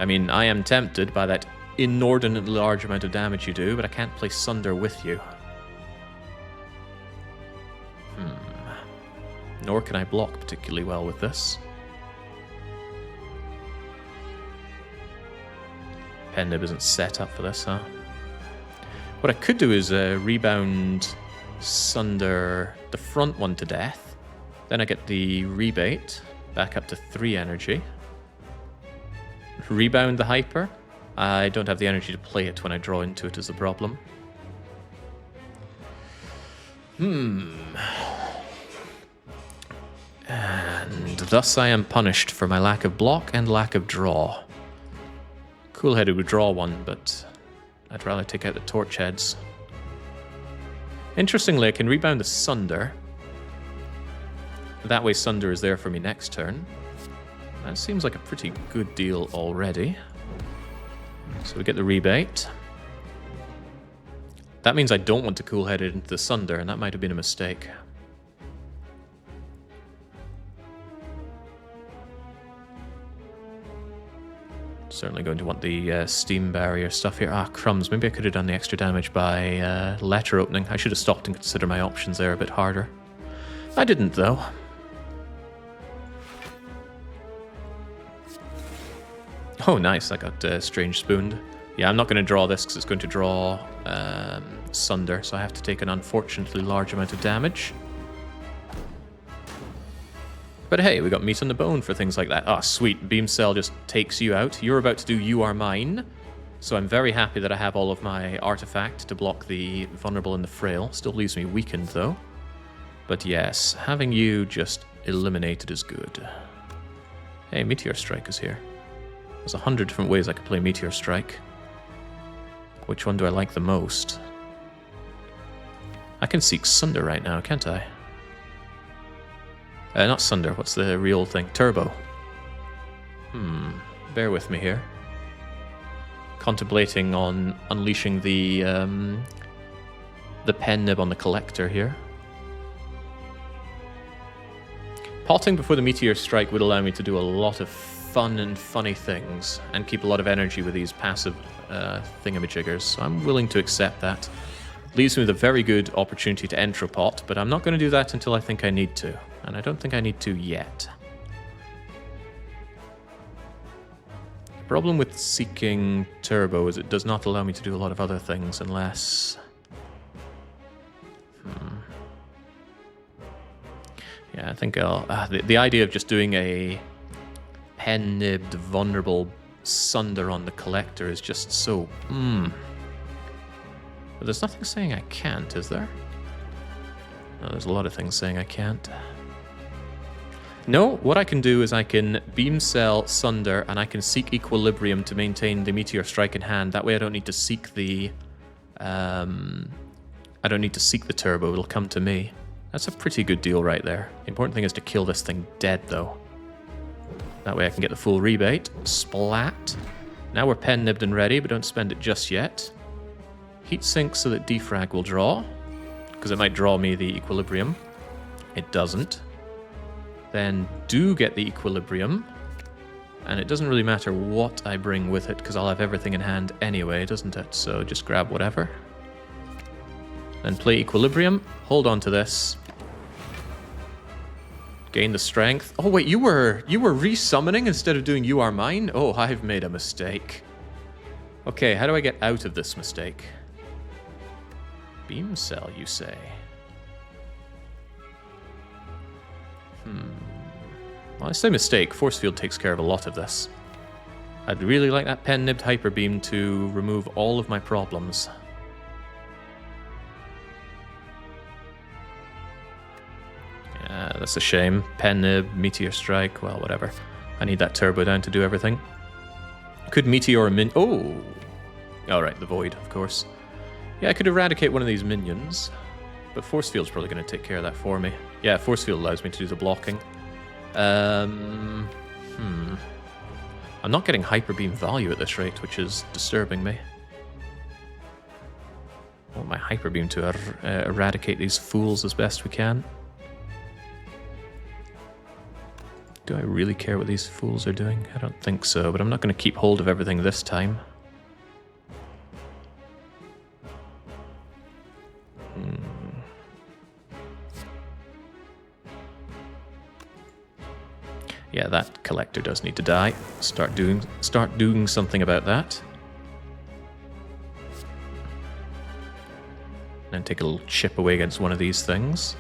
I mean, I am tempted by that inordinately large amount of damage you do, but I can't play Sunder with you. Nor can I block particularly well with this. Pen Nib isn't set up for this, huh? What I could do is rebound Sunder the front one to death. Then I get the rebate back up to 3 energy. Rebound the Hyper. I don't have the energy to play it when I draw into it is the problem. And thus I am punished for my lack of block and lack of draw. Cool-headed would draw 1, but I'd rather take out the torch heads. Interestingly, I can rebound the Sunder. That way Sunder is there for me next turn. That seems like a pretty good deal already. So we get the rebate. That means I don't want to cool-head it into the Sunder, and that might have been a mistake. Certainly going to want the steam barrier stuff here. Ah, crumbs. Maybe I could have done the extra damage by letter opening. I should have stopped and considered my options there a bit harder. I didn't, though. Oh, nice. I got Strange Spooned. Yeah, I'm not going to draw this because it's going to draw Sunder, so I have to take an unfortunately large amount of damage. But hey, we got meat on the bone for things like that. Ah, sweet. Beam Cell just takes you out. You're about to do You Are Mine. So I'm very happy that I have all of my artifact to block the vulnerable and the frail. Still leaves me weakened, though. But yes, having you just eliminated is good. Hey, Meteor Strike is here. There's 100 different ways I could play Meteor Strike. Which one do I like the most? I can seek Sunder right now, can't I? Not Sunder, what's the real thing? Turbo. Bear with me here. Contemplating on unleashing the pen nib on the collector here. Potting before the Meteor Strike would allow me to do a lot of fun and funny things, and keep a lot of energy with these passive thingamajiggers, so I'm willing to accept that. Leaves me with a very good opportunity to Entropot, but I'm not going to do that until I think I need to. And I don't think I need to yet. The problem with seeking Turbo is it does not allow me to do a lot of other things unless... Yeah, I think I'll... the idea of just doing a pen-nibbed, vulnerable Sunder on the collector is just so... But there's nothing saying I can't, is there? No, there's a lot of things saying I can't. No, what I can do is I can Beam Cell Sunder, and I can seek Equilibrium to maintain the Meteor Strike in hand. That way I don't need to seek the... I don't need to seek the Turbo, it'll come to me. That's a pretty good deal right there. The important thing is to kill this thing dead, though. That way I can get the full rebate. Splat. Now we're pen-nibbed and ready, but don't spend it just yet. Heat sink so that defrag will draw, because it might draw me the Equilibrium. It doesn't. Then do get the Equilibrium, and it doesn't really matter what I bring with it, because I'll have everything in hand anyway, doesn't it? So just grab whatever. Then play Equilibrium. Hold on to this. Gain the strength. Oh wait, you were resummoning instead of doing You Are Mine? Oh, I've made a mistake. Okay, how do I get out of this mistake? Beam Cell, you say? Well, I say mistake. Force Field takes care of a lot of this. I'd really like that pen-nibbed Hyper Beam to remove all of my problems. Yeah, that's a shame. Pen Nib, Meteor Strike, well, whatever. I need that Turbo down to do everything. Could Meteor Oh! Alright, the Void, of course. Yeah, I could eradicate one of these minions. But Force Field's probably going to take care of that for me. Yeah, Force Field allows me to do the blocking. I'm not getting Hyper Beam value at this rate, which is disturbing me. I want my Hyper Beam to eradicate these fools as best we can. Do I really care what these fools are doing? I don't think so, but I'm not going to keep hold of everything this time. Yeah, that collector does need to die. Start doing something about that. And take a little chip away against one of these things.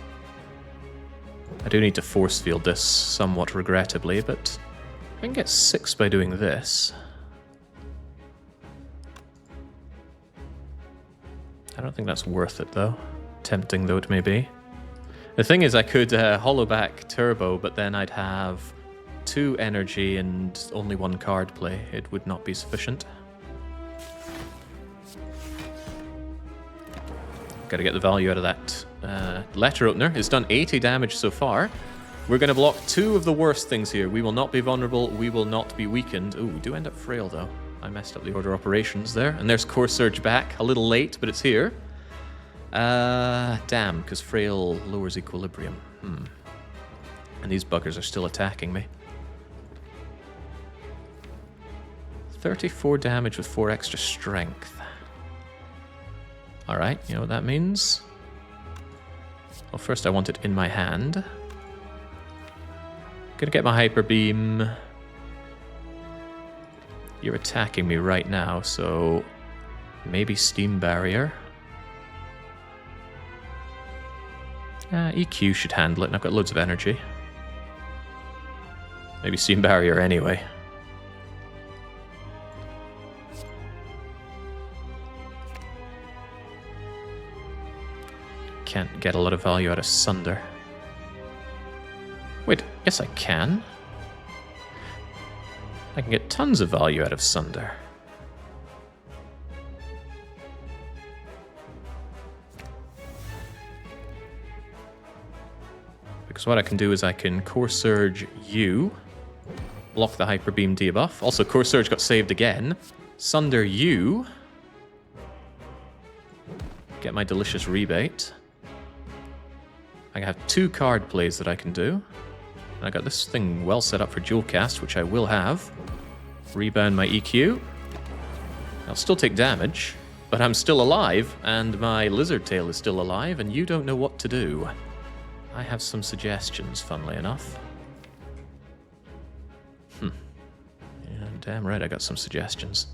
I do need to force field this somewhat regrettably, but I can get 6 by doing this. I don't think that's worth it, though. Tempting though it may be. The thing is, I could hollow back Turbo, but then I'd have 2 energy and only 1 card play. It would not be sufficient. Gotta get the value out of that letter opener. It's done 80 damage so far. We're going to block 2 of the worst things here. We will not be vulnerable. We will not be weakened. Ooh, we do end up frail, though. I messed up the order of operations there. And there's Core Surge back. A little late, but it's here. Damn, because frail lowers equilibrium. And these buggers are still attacking me. 34 damage with 4 extra strength. Alright, you know what that means? Well, first I want it in my hand. Gonna get my Hyper Beam. You're attacking me right now, so maybe Steam Barrier. EQ should handle it, and I've got loads of energy. Maybe Steam Barrier anyway. Can't get a lot of value out of Sunder. Wait, yes I can. I can get tons of value out of Sunder. Because what I can do is I can Core Surge you, block the Hyper Beam debuff. Also, Core Surge got saved again. Sunder you, get my delicious rebate. I have 2 card plays that I can do. And I got this thing well set up for dual cast, which I will have. Rebound my EQ. I'll still take damage, but I'm still alive, and my lizard tail is still alive, and you don't know what to do. I have some suggestions, funnily enough. Yeah, damn right I got some suggestions.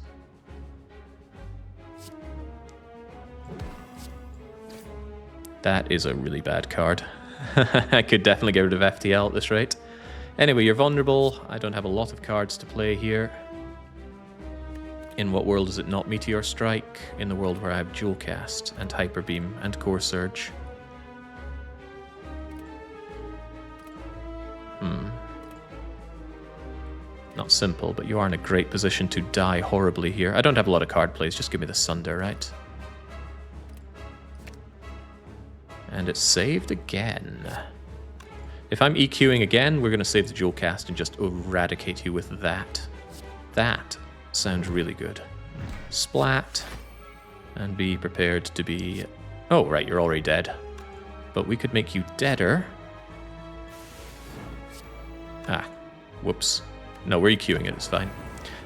That is a really bad card. I could definitely get rid of FTL at this rate. Anyway, you're vulnerable. I don't have a lot of cards to play here. In what world is it not Meteor Strike? In the world where I have Dual Cast and Hyper Beam and Core Surge. Not simple, but you are in a great position to die horribly here. I don't have a lot of card plays, just give me the Sunder, right? And it's saved again. If I'm EQing again, we're going to save the dual cast and just eradicate you with that. That sounds really good. Splat. And be prepared to be... Oh, right, you're already dead. But we could make you deader. Whoops. No, we're EQing it, it's fine.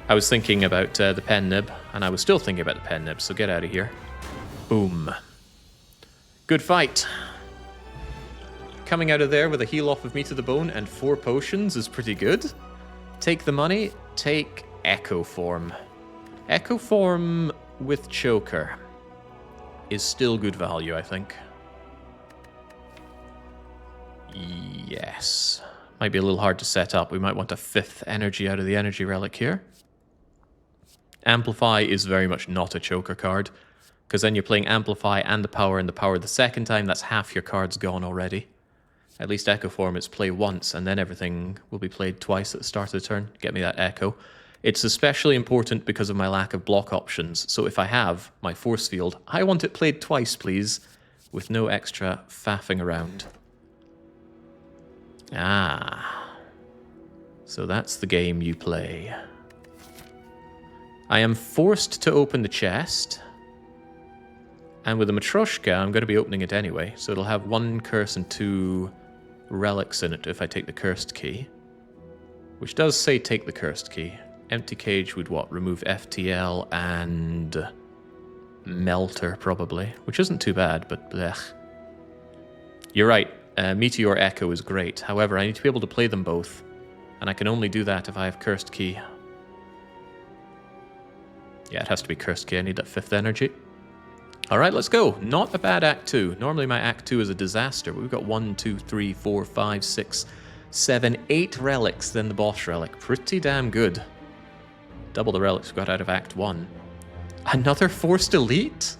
I was thinking about the pen nib, and I was still thinking about the pen nib, so get out of here. Boom. Good fight. Coming out of there with a heal off of me to the bone and 4 potions is pretty good. Take the money, take Echo Form. Echo Form with Choker is still good value, I think. Yes. Might be a little hard to set up. We might want a 5th energy out of the energy relic here. Amplify is very much not a Choker card, because then you're playing Amplify and the power the second time. That's half your cards gone already. At least Echo Form, it's play once, and then everything will be played twice at the start of the turn. Get me that Echo. It's especially important because of my lack of block options. So if I have my Force Field, I want it played twice, please, with no extra faffing around. Ah. So that's the game you play. I am forced to open the chest. And with the Matryoshka, I'm going to be opening it anyway. So it'll have 1 curse and 2 relics in it if I take the cursed key. Which does say take the cursed key. Empty cage would what? Remove FTL and Melter, probably. Which isn't too bad, but blech. You're right. Meteor Echo is great. However, I need to be able to play them both. And I can only do that if I have cursed key. Yeah, it has to be cursed key. I need that 5th energy. Alright, let's go. Not a bad Act 2. Normally my Act 2 is a disaster, but we've got 1, 2, 3, 4, 5, 6, 7, 8 relics, then the boss relic. Pretty damn good. Double the relics we got out of Act 1. Another Forced Elite?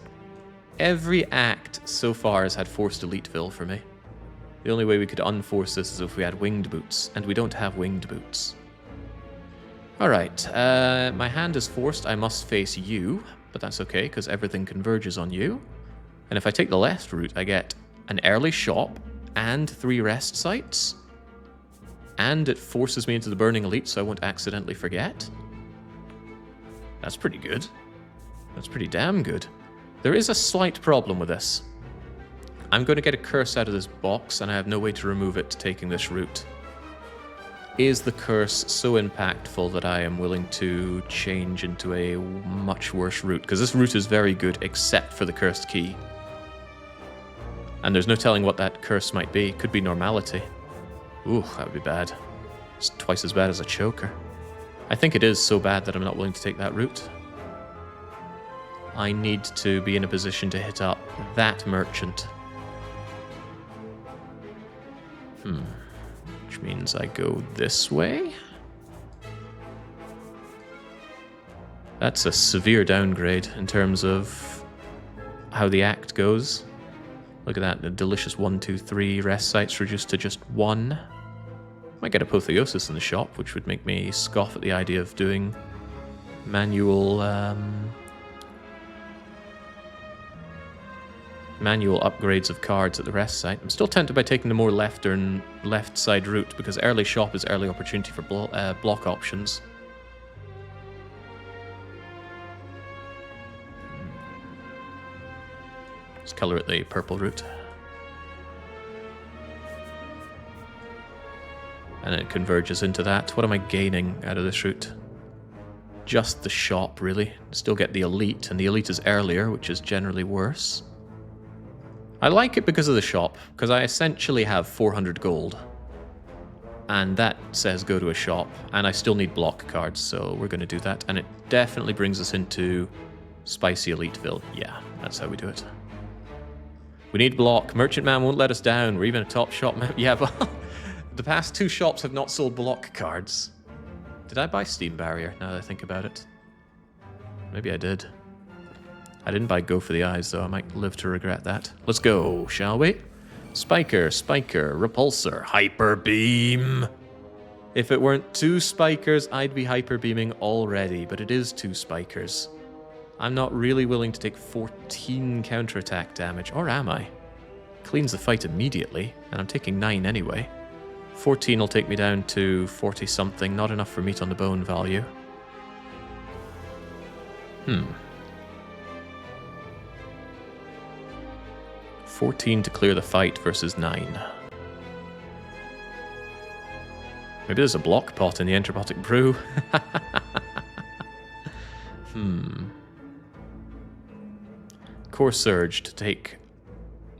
Every Act so far has had Forced Eliteville for me. The only way we could unforce this is if we had Winged Boots, and we don't have Winged Boots. Alright, my hand is forced. I must face you. But that's okay, because everything converges on you. And if I take the left route, I get an early shop and 3 rest sites. And it forces me into the Burning Elite, so I won't accidentally forget. That's pretty good. That's pretty damn good. There is a slight problem with this. I'm going to get a curse out of this box, and I have no way to remove it taking this route. Is the curse so impactful that I am willing to change into a much worse route? Because this route is very good, except for the cursed key. And there's no telling what that curse might be. Could be normality. Ooh, that would be bad. It's twice as bad as a choker. I think it is so bad that I'm not willing to take that route. I need to be in a position to hit up that merchant. Which means I go this way. That's a severe downgrade in terms of how the act goes. Look at that, the delicious 1, 2, 3 rest sites reduced to just 1. Might get Apotheosis in the shop, which would make me scoff at the idea of doing manual upgrades of cards at the rest site. I'm still tempted by taking the more left side route, because early shop is early opportunity for block options. Let's color it the purple route. And it converges into that. What am I gaining out of this route? Just the shop, really. Still get the elite, and the elite is earlier, which is generally worse. I like it because of the shop, because I essentially have 400 gold. And that says go to a shop, and I still need block cards, so we're going to do that. And it definitely brings us into Spicy Eliteville. Yeah, that's how we do it. We need block. Merchant Man won't let us down. We're even a top shop. Yeah, but the past 2 shops have not sold block cards. Did I buy Steam Barrier, now that I think about it? Maybe I did. I didn't buy Go for the Eyes, though. I might live to regret that. Let's go, shall we? Spiker, Repulsor, Hyper Beam. If it weren't 2 Spikers, I'd be Hyper Beaming already, but it is 2 Spikers. I'm not really willing to take 14 counterattack damage, or am I? Cleans the fight immediately, and I'm taking 9 anyway. 14 will take me down to 40-something, not enough for meat on the bone value. 14 to clear the fight versus 9. Maybe there's a block pot in the Enterobotic Brew. Core Surge to take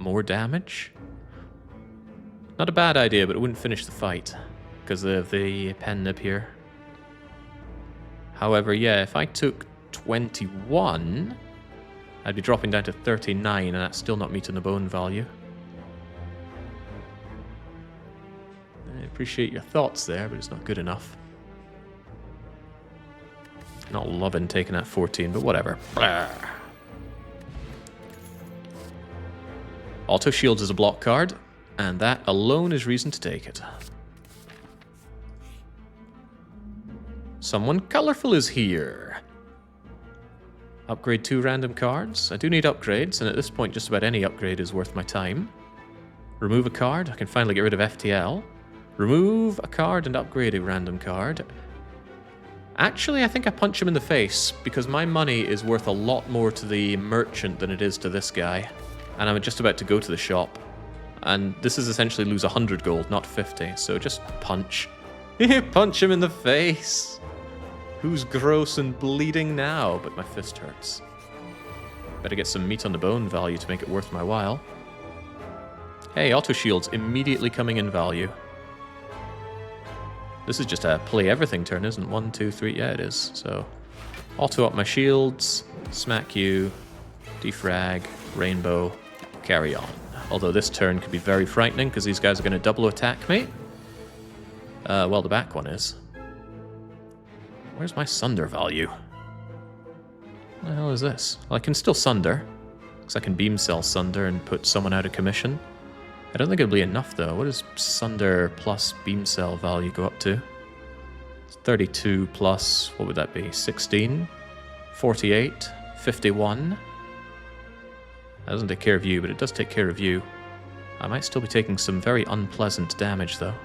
more damage. Not a bad idea, but it wouldn't finish the fight because of the pen nib here. However, yeah, if I took 21, I'd be dropping down to 39, and that's still not meeting the bone value. I appreciate your thoughts there, but it's not good enough. Not loving taking that 14, but whatever. Blah. Auto Shields is a block card, and that alone is reason to take it. Someone colorful is here. Upgrade 2 random cards. I do need upgrades, and at this point just about any upgrade is worth my time. Remove a card. I can finally get rid of FTL. Remove a card and upgrade a random card. Actually, I think I punch him in the face, because my money is worth a lot more to the merchant than it is to this guy. And I'm just about to go to the shop. And this is essentially lose 100 gold, not 50, so just punch. Punch him in the face! Who's gross and bleeding now? But my fist hurts. Better get some meat on the bone value to make it worth my while. Hey, auto shields immediately coming in value. This is just a play everything turn, isn't it? 1, 2, 3, yeah it is. So, auto up my shields, smack you, defrag, rainbow, carry on. Although this turn could be very frightening because these guys are going to double attack me. Well, the back one is. Where's my sunder value? What the hell is this? Well, I can still sunder, because I can beam cell sunder and put someone out of commission. I don't think it'll be enough, though. What does sunder plus beam cell value go up to? It's 32 plus, what would that be? 16? 48? 51? That doesn't take care of you, but it does take care of you. I might still be taking some very unpleasant damage, though.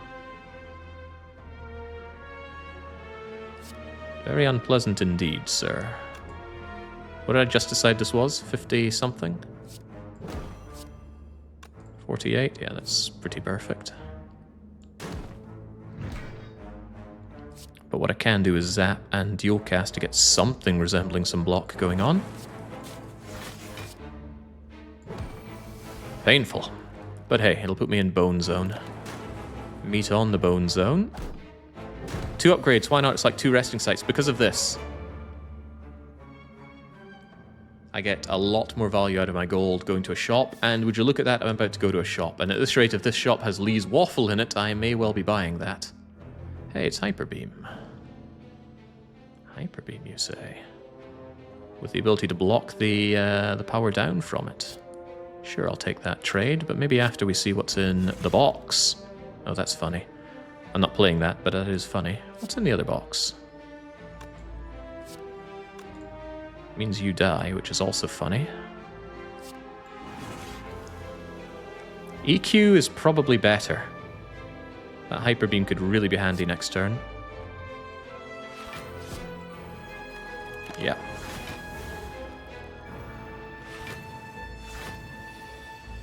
Very unpleasant indeed, sir. What did I just decide this was? 50-something? 48? Yeah, that's pretty perfect. But what I can do is zap and dual cast to get something resembling some block going on. Painful. But hey, it'll put me in bone zone. Meat on the bone zone. 2 upgrades, why not? It's like 2 resting sites. Because of this, I get a lot more value out of my gold going to a shop, and would you look at that, I'm about to go to a shop, and at this rate, if this shop has Lee's Waffle in it, I may well be buying that. Hey, it's Hyper Beam. Hyper Beam, you say? With the ability to block the power down from it. Sure, I'll take that trade, but maybe after we see what's in the box. Oh, that's funny. I'm not playing that, but that is funny. What's in the other box? Means you die, which is also funny. EQ is probably better. That Hyper Beam could really be handy next turn. Yeah.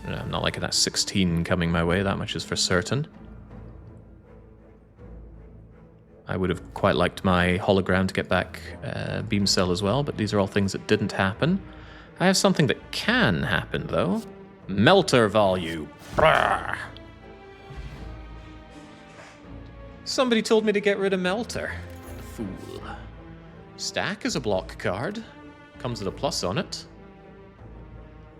No, I'm not liking that 16 coming my way, that much is for certain. I would have quite liked my hologram to get back beam cell as well, but these are all things that didn't happen. I have something that can happen, though. Melter value. Brrr. Somebody told me to get rid of Melter. Fool. Stack is a block card. Comes with a plus on it.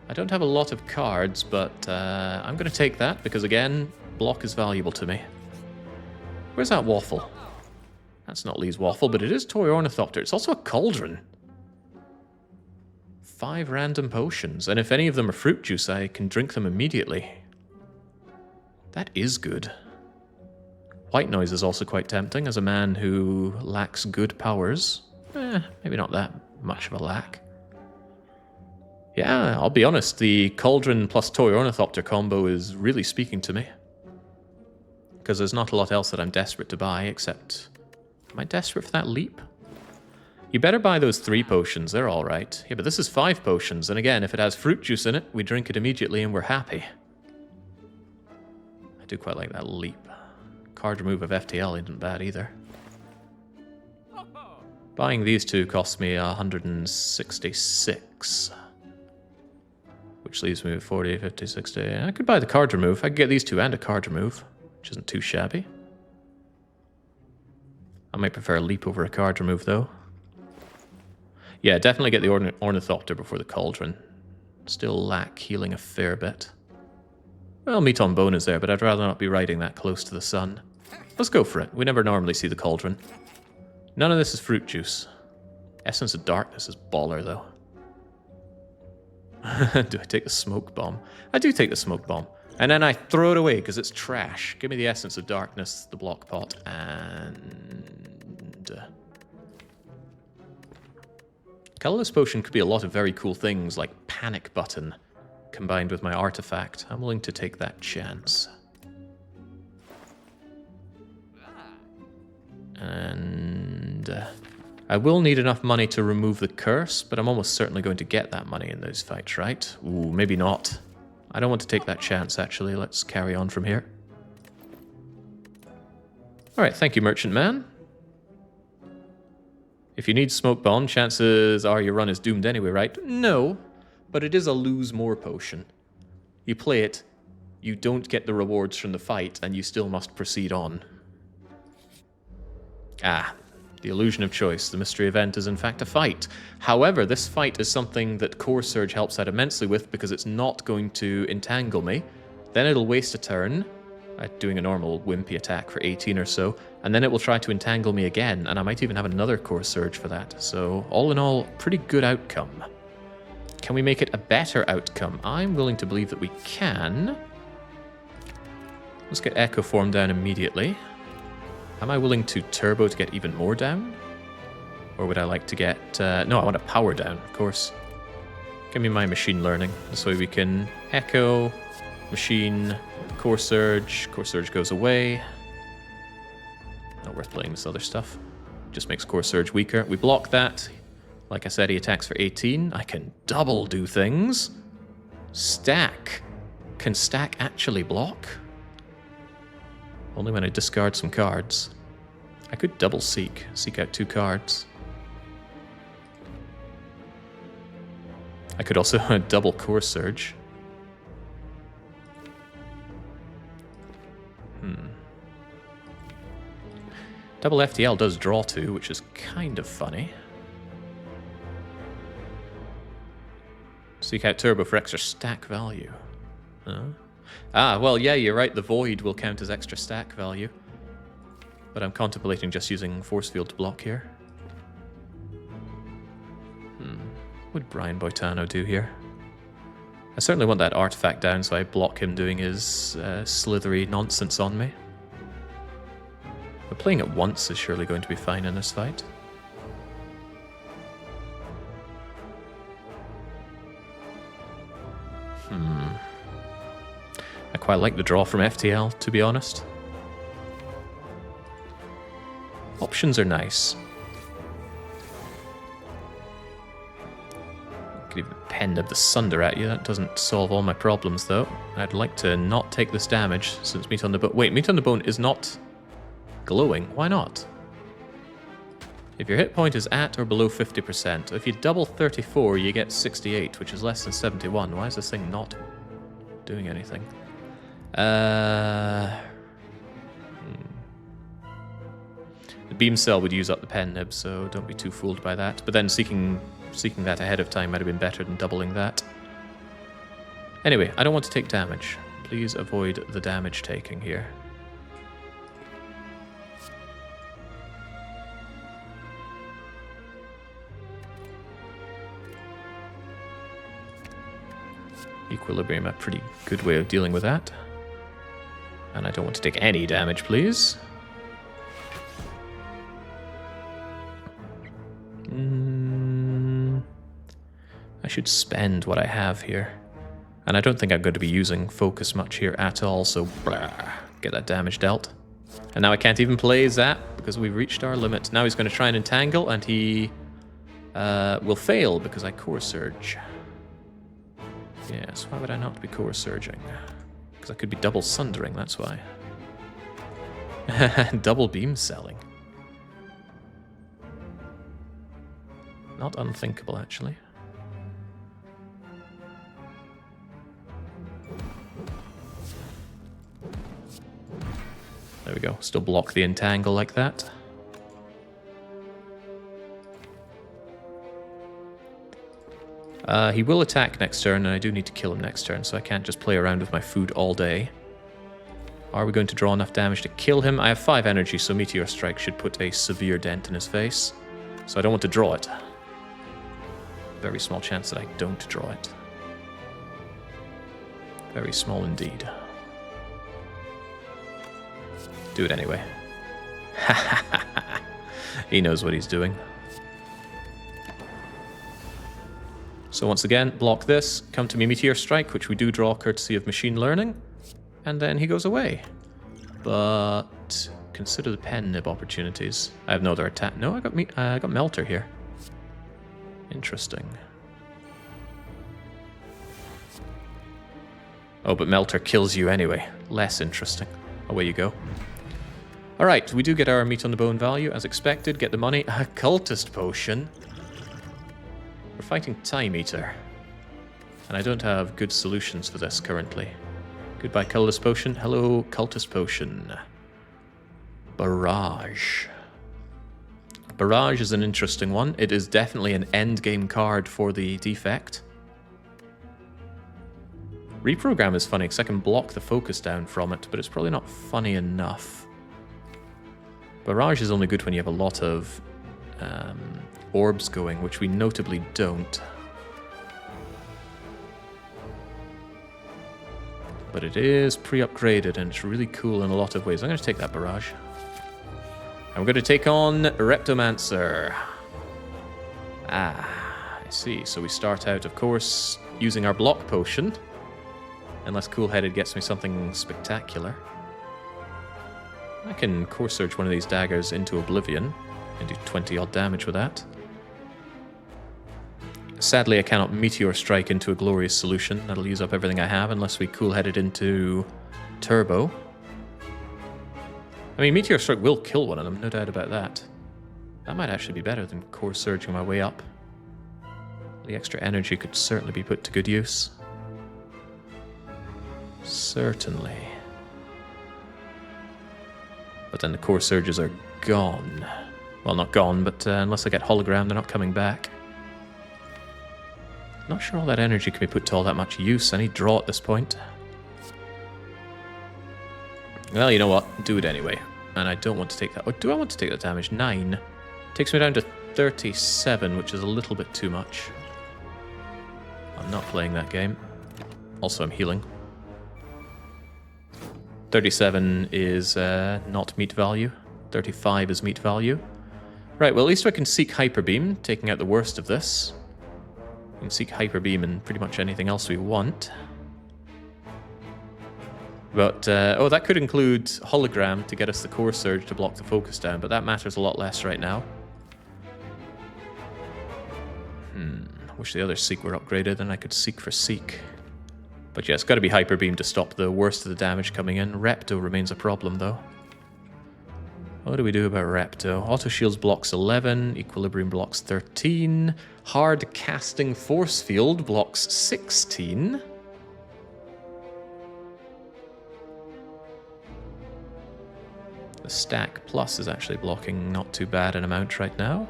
I don't have a lot of cards, but I'm going to take that because, again, block is valuable to me. Where's that waffle? That's not Lee's Waffle, but it is Toy Ornithopter. It's also a cauldron. 5 random potions, and if any of them are fruit juice, I can drink them immediately. That is good. White noise is also quite tempting as a man who lacks good powers. Maybe not that much of a lack. Yeah, I'll be honest, the cauldron plus Toy Ornithopter combo is really speaking to me. Because there's not a lot else that I'm desperate to buy, except... Am I desperate for that leap? You better buy those 3 potions, they're alright. Yeah, but this is 5 potions, and again, if it has fruit juice in it, we drink it immediately and we're happy. I do quite like that leap. Card remove of FTL isn't bad either. Buying these 2 cost me 166. Which which leaves me with 40, 50, 60. I could buy the card remove. I could get these two and a card remove, which isn't too shabby. I might prefer a leap over a card remove, though. Yeah, definitely get the Ornithopter before the Cauldron. Still lack healing a fair bit. Well, meat on bone is there, but I'd rather not be riding that close to the sun. Let's go for it. We never normally see the Cauldron. None of this is fruit juice. Essence of Darkness is baller, though. Do I take the smoke bomb? I do take the smoke bomb. And then I throw it away because it's trash. Give me the Essence of Darkness, the block pot, and... Colorless Potion could be a lot of very cool things, like Panic Button, combined with my artifact. I'm willing to take that chance. And... I will need enough money to remove the curse, but I'm almost certainly going to get that money in those fights, right? Ooh, maybe not. I don't want to take that chance, actually. Let's carry on from here. Alright, thank you, Merchant Man. If you need Smoke Bomb, chances are your run is doomed anyway, right? No, but it is a lose more potion. You play it, you don't get the rewards from the fight, and you still must proceed on. Ah. The illusion of choice. The mystery event is in fact a fight. However, this fight is something that Core Surge helps out immensely with because it's not going to entangle me. Then it'll waste a turn, doing a normal wimpy attack for 18 or so, and then it will try to entangle me again, and I might even have another Core Surge for that. So, all in all, pretty good outcome. Can we make it a better outcome? I'm willing to believe that we can. Let's get Echo Form down immediately. Am I willing to turbo to get even more down? Or would I like to get... no, I want a power down, of course. Give me my machine learning. This way we can echo, machine, core surge. Core surge goes away. Not worth playing this other stuff. Just makes core surge weaker. We block that. Like I said, he attacks for 18. I can double do things. Stack. Can stack actually block? Only when I discard some cards. I could double seek. Seek out 2 cards. I could also double core surge. Double FTL does draw 2, which is kind of funny. Seek out turbo for extra stack value. Huh? Ah, well, yeah, you're right. The Void will count as extra stack value. But I'm contemplating just using Force Field to block here. What would Brian Boitano do here? I certainly want that artifact down, so I block him doing his slithery nonsense on me. But playing it once is surely going to be fine in this fight. I quite like the draw from FTL, to be honest. Options are nice. I could even pen the Sunder at you. That doesn't solve all my problems, though. I'd like to not take this damage, since Meat on the Bone... Wait, Meat on the Bone is not glowing. Why not? If your hit point is at or below 50%, if you double 34, you get 68, which is less than 71. Why is this thing not doing anything? The beam cell would use up the pen nib, so don't be too fooled by that. But then seeking that ahead of time might have been better than doubling that. Anyway, I don't want to take damage. Please avoid the damage taking here. Equilibrium, a pretty good way of dealing with that. And I don't want to take any damage, please. I should spend what I have here. And I don't think I'm going to be using focus much here at all, so get that damage dealt. And now I can't even play Zap because we've reached our limit. Now he's going to try and entangle, and he will fail because I core surge. Yes, why would I not be core surging? Because I could be double sundering, that's why. Double beam selling. Not unthinkable, actually. There we go. Still block the entangle like that. He will attack next turn, and I do need to kill him next turn, so I can't just play around with my food all day. Are we going to draw enough damage to kill him? I have 5 energy, so Meteor Strike should put a severe dent in his face. So I don't want to draw it. Very small chance that I don't draw it. Very small indeed. Do it anyway. He knows what he's doing. So once again, block this, come to me Meteor Strike, which we do draw courtesy of machine learning, and then he goes away. But consider the pen nib opportunities. I have no other attack. No, I got Melter here. Interesting. Oh, but Melter kills you anyway. Less interesting. Away you go. Alright, we do get our meat on the bone value, as expected. Get the money. A cultist potion. We're fighting Time Eater. And I don't have good solutions for this currently. Goodbye, Cultist Potion. Hello, Cultist Potion. Barrage. Barrage is an interesting one. It is definitely an endgame card for the Defect. Reprogram is funny because I can block the focus down from it, but it's probably not funny enough. Barrage is only good when you have a lot of orbs going, which we notably don't. But it is pre-upgraded and it's really cool in a lot of ways. I'm going to take that Barrage. I'm going to take on Reptomancer. Ah, I see. So we start out, of course, using our block potion. Unless Cool-Headed gets me something spectacular. I can Core Surge one of these daggers into Oblivion and do 20 odd damage with that. Sadly, I cannot Meteor Strike into a Glorious Solution. That'll use up everything I have unless we Cool-Headed into Turbo. I mean, Meteor Strike will kill one of them, no doubt about that. That might actually be better than Core Surging my way up. The extra energy could certainly be put to good use. Certainly. But then the Core Surges are gone. Well, not gone, but unless I get Hologram, they're not coming back. Not sure all that energy can be put to all that much use. I need draw at this point. Well, you know what? Do it anyway. And I don't want to take that. Oh, do I want to take that damage? 9. Takes me down to 37, which is a little bit too much. I'm not playing that game. Also, I'm healing. 37 is not meat value. 35 is meat value. Right, well, at least I can seek Hyper Beam, taking out the worst of this. We can seek Hyper Beam and pretty much anything else we want. But, oh, that could include Hologram to get us the Core Surge to block the focus down, but that matters a lot less right now. Wish the other Seek were upgraded, and I could Seek for Seek. But yeah, it's got to be Hyper Beam to stop the worst of the damage coming in. Repto remains a problem, though. What do we do about Repto? Auto Shields blocks 11, Equilibrium blocks 13, Hard Casting Force Field blocks 16. The Stack Plus is actually blocking not too bad an amount right now.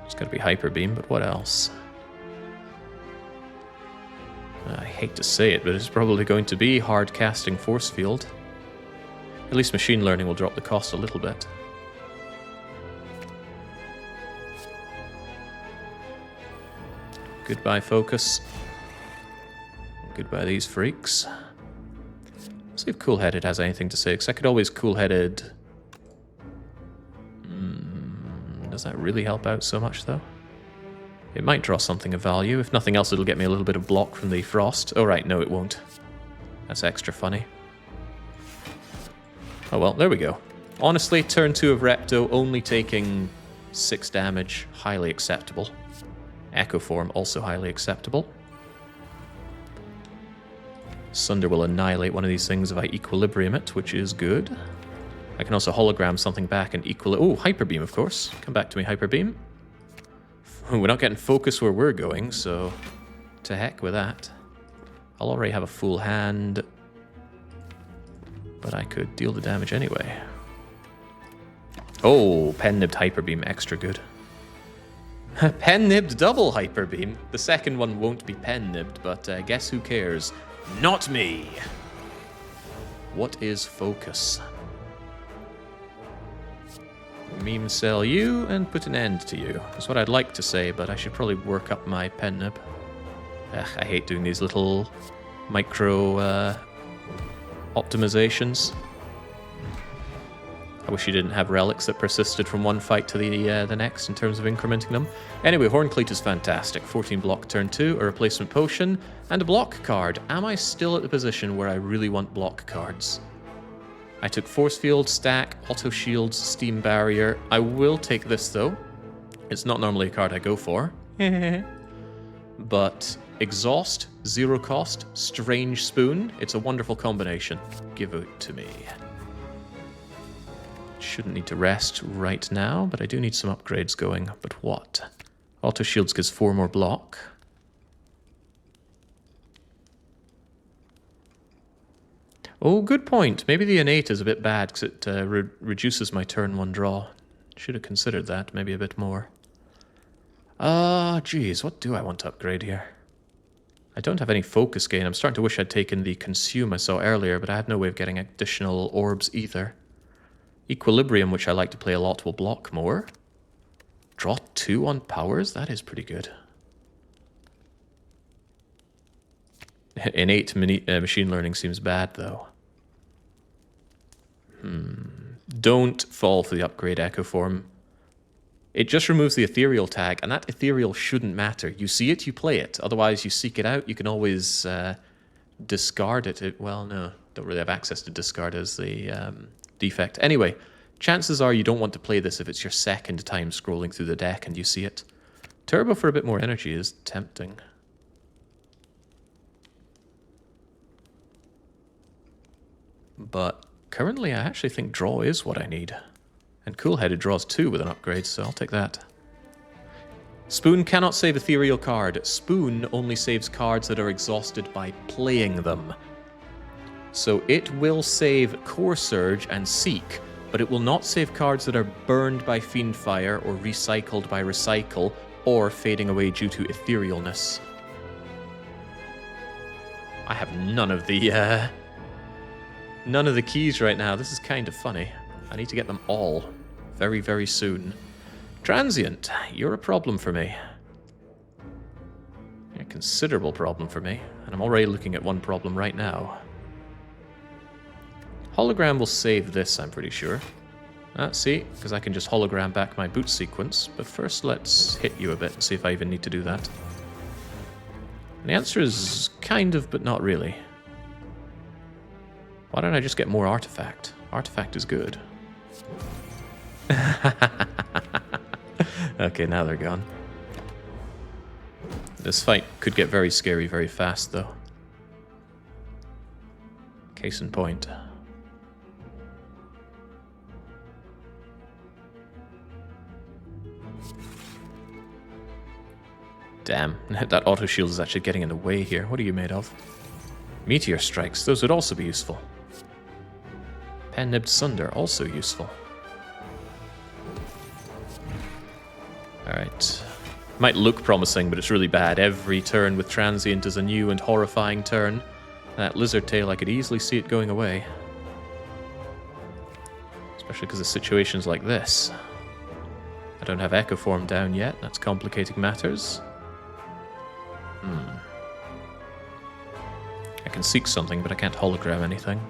It's got to be Hyper Beam, but what else? I hate to say it, but it's probably going to be Hard Casting Force Field. At least Machine Learning will drop the cost a little bit. Goodbye, Focus. Goodbye, these freaks. Let's see if Cool-Headed has anything to say, because I could always Cool-Headed... Does that really help out so much, though? It might draw something of value. If nothing else, it'll get me a little bit of block from the Frost. Oh, right, no, it won't. That's extra funny. Oh, well, there we go. Honestly, turn 2 of Repto, only taking 6 damage. Highly acceptable. Echo Form, also highly acceptable. Sunder will annihilate one of these things if I Equilibrium it, which is good. I can also Hologram something back and Oh, Hyper Beam, of course. Come back to me, Hyper Beam. We're not getting focus where we're going, so to heck with that. I'll already have a full hand. but I could deal the damage anyway. Oh, pen-nibbed Hyper Beam, extra good. Pen-nibbed double Hyper Beam. The second one won't be pen-nibbed, but guess who cares? Not me! What is focus? Meme sell you and put an end to you. That's what I'd like to say, but I should probably work up my pen-nib. I hate doing these little micro optimizations. I wish you didn't have relics that persisted from one fight to the next in terms of incrementing them. Anyway, Horncleat is fantastic. 14 block turn 2, a replacement potion, and a block card. Am I still at the position where I really want block cards? I took Force Field, Stack, Auto Shields, Steam Barrier. I will take this though. It's not normally a card I go for. But Exhaust, 0 cost, Strange Spoon. It's a wonderful combination. Give it to me. Shouldn't need to rest right now, but I do need some upgrades going. But what? Auto Shields gives 4 more block. Oh, good point. Maybe the innate is a bit bad because it reduces my turn 1 draw. Should have considered that, maybe a bit more. Geez, what do I want to upgrade here? I don't have any focus gain. I'm starting to wish I'd taken the Consume I saw earlier, but I have no way of getting additional orbs either. Equilibrium, which I like to play a lot, will block more. Draw 2 on powers? That is pretty good. Innate machine learning seems bad, though. Don't fall for the upgrade Echo Form. It just removes the ethereal tag, and that ethereal shouldn't matter. You see it, you play it. Otherwise, you seek it out. You can always discard it. Well, no, don't really have access to discard as the defect. Anyway, chances are you don't want to play this if it's your second time scrolling through the deck and you see it. Turbo for a bit more energy is tempting. But currently, I actually think draw is what I need. And Cool-Headed draws 2 with an upgrade, so I'll take that. Spoon cannot save ethereal card. Spoon only saves cards that are exhausted by playing them. So it will save Core Surge and Seek, but it will not save cards that are burned by Fiend Fire or recycled by Recycle or fading away due to etherealness. I have none of the keys right now. This is kind of funny. I need to get them all very, very soon. Transient, you're a problem for me. A considerable problem for me, and I'm already looking at one problem right now. Hologram will save this, I'm pretty sure. See, because I can just hologram back my boot sequence. But first, let's hit you a bit and see if I even need to do that. And the answer is kind of, but not really. Why don't I just get more Artifact? Artifact is good. Okay, now they're gone. This fight could get very scary very fast, though. Case in point. Damn, that auto shield is actually getting in the way here. What are you made of? Meteor strikes, those would also be useful. Pen-nibbed Sunder, also useful. Alright. Might look promising, but it's really bad. Every turn with Transient is a new and horrifying turn. That Lizard Tail, I could easily see it going away. Especially because of situations like this. I don't have Echo Form down yet, that's complicating matters. I can seek something, but I can't hologram anything.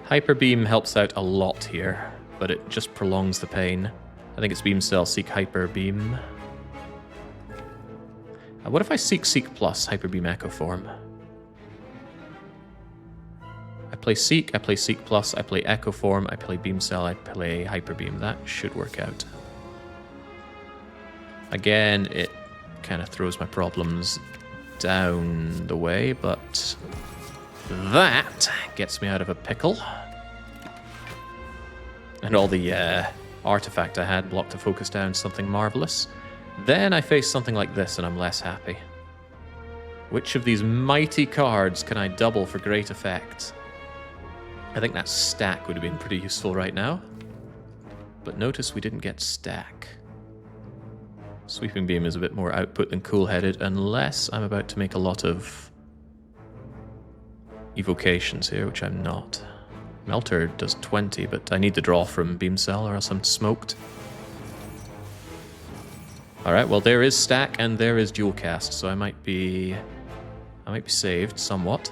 Hyper Beam helps out a lot here, but it just prolongs the pain. I think it's Beam Cell, Seek, Hyper Beam. What if I Seek, Seek plus Hyper Beam Echo Form? I play Seek plus, I play Echo Form, I play Beam Cell, I play Hyper Beam. That should work out. Again, it kind of throws my problems down the way, but that gets me out of a pickle. And all the artifact I had blocked to focus down something marvelous. Then I face something like this and I'm less happy. Which of these mighty cards can I double for great effect? I think that stack would have been pretty useful right now. But notice we didn't get stack. Sweeping Beam is a bit more output than Cool-Headed, unless I'm about to make a lot of evocations here, which I'm not. Melter does 20, but I need the draw from Beam Cell or else I'm smoked. Alright, well there is stack and there is dual cast, so I might be saved somewhat.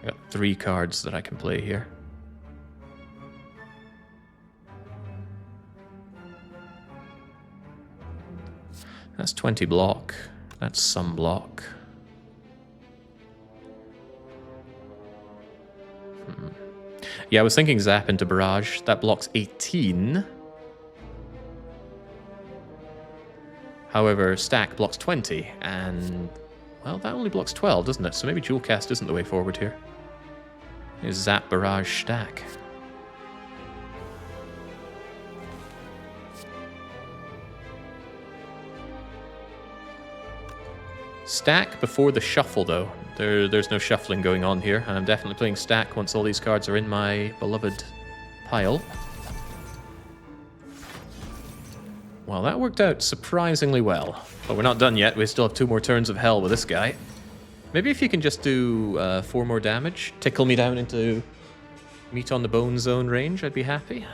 I got 3 cards that I can play here. That's 20 block. That's some block. Yeah, I was thinking Zap into Barrage. That blocks 18. However, Stack blocks 20, and, well, that only blocks 12, doesn't it? So maybe Dual Cast isn't the way forward here. Here's Zap, Barrage, Stack. Stack before the shuffle, though. There's no shuffling going on here, and I'm definitely playing Stack once all these cards are in my beloved pile. Well, that worked out surprisingly well. But we're not done yet. We still have 2 more turns of hell with this guy. Maybe if you can just do 4 more damage, tickle me down into meat on the bone zone range, I'd be happy.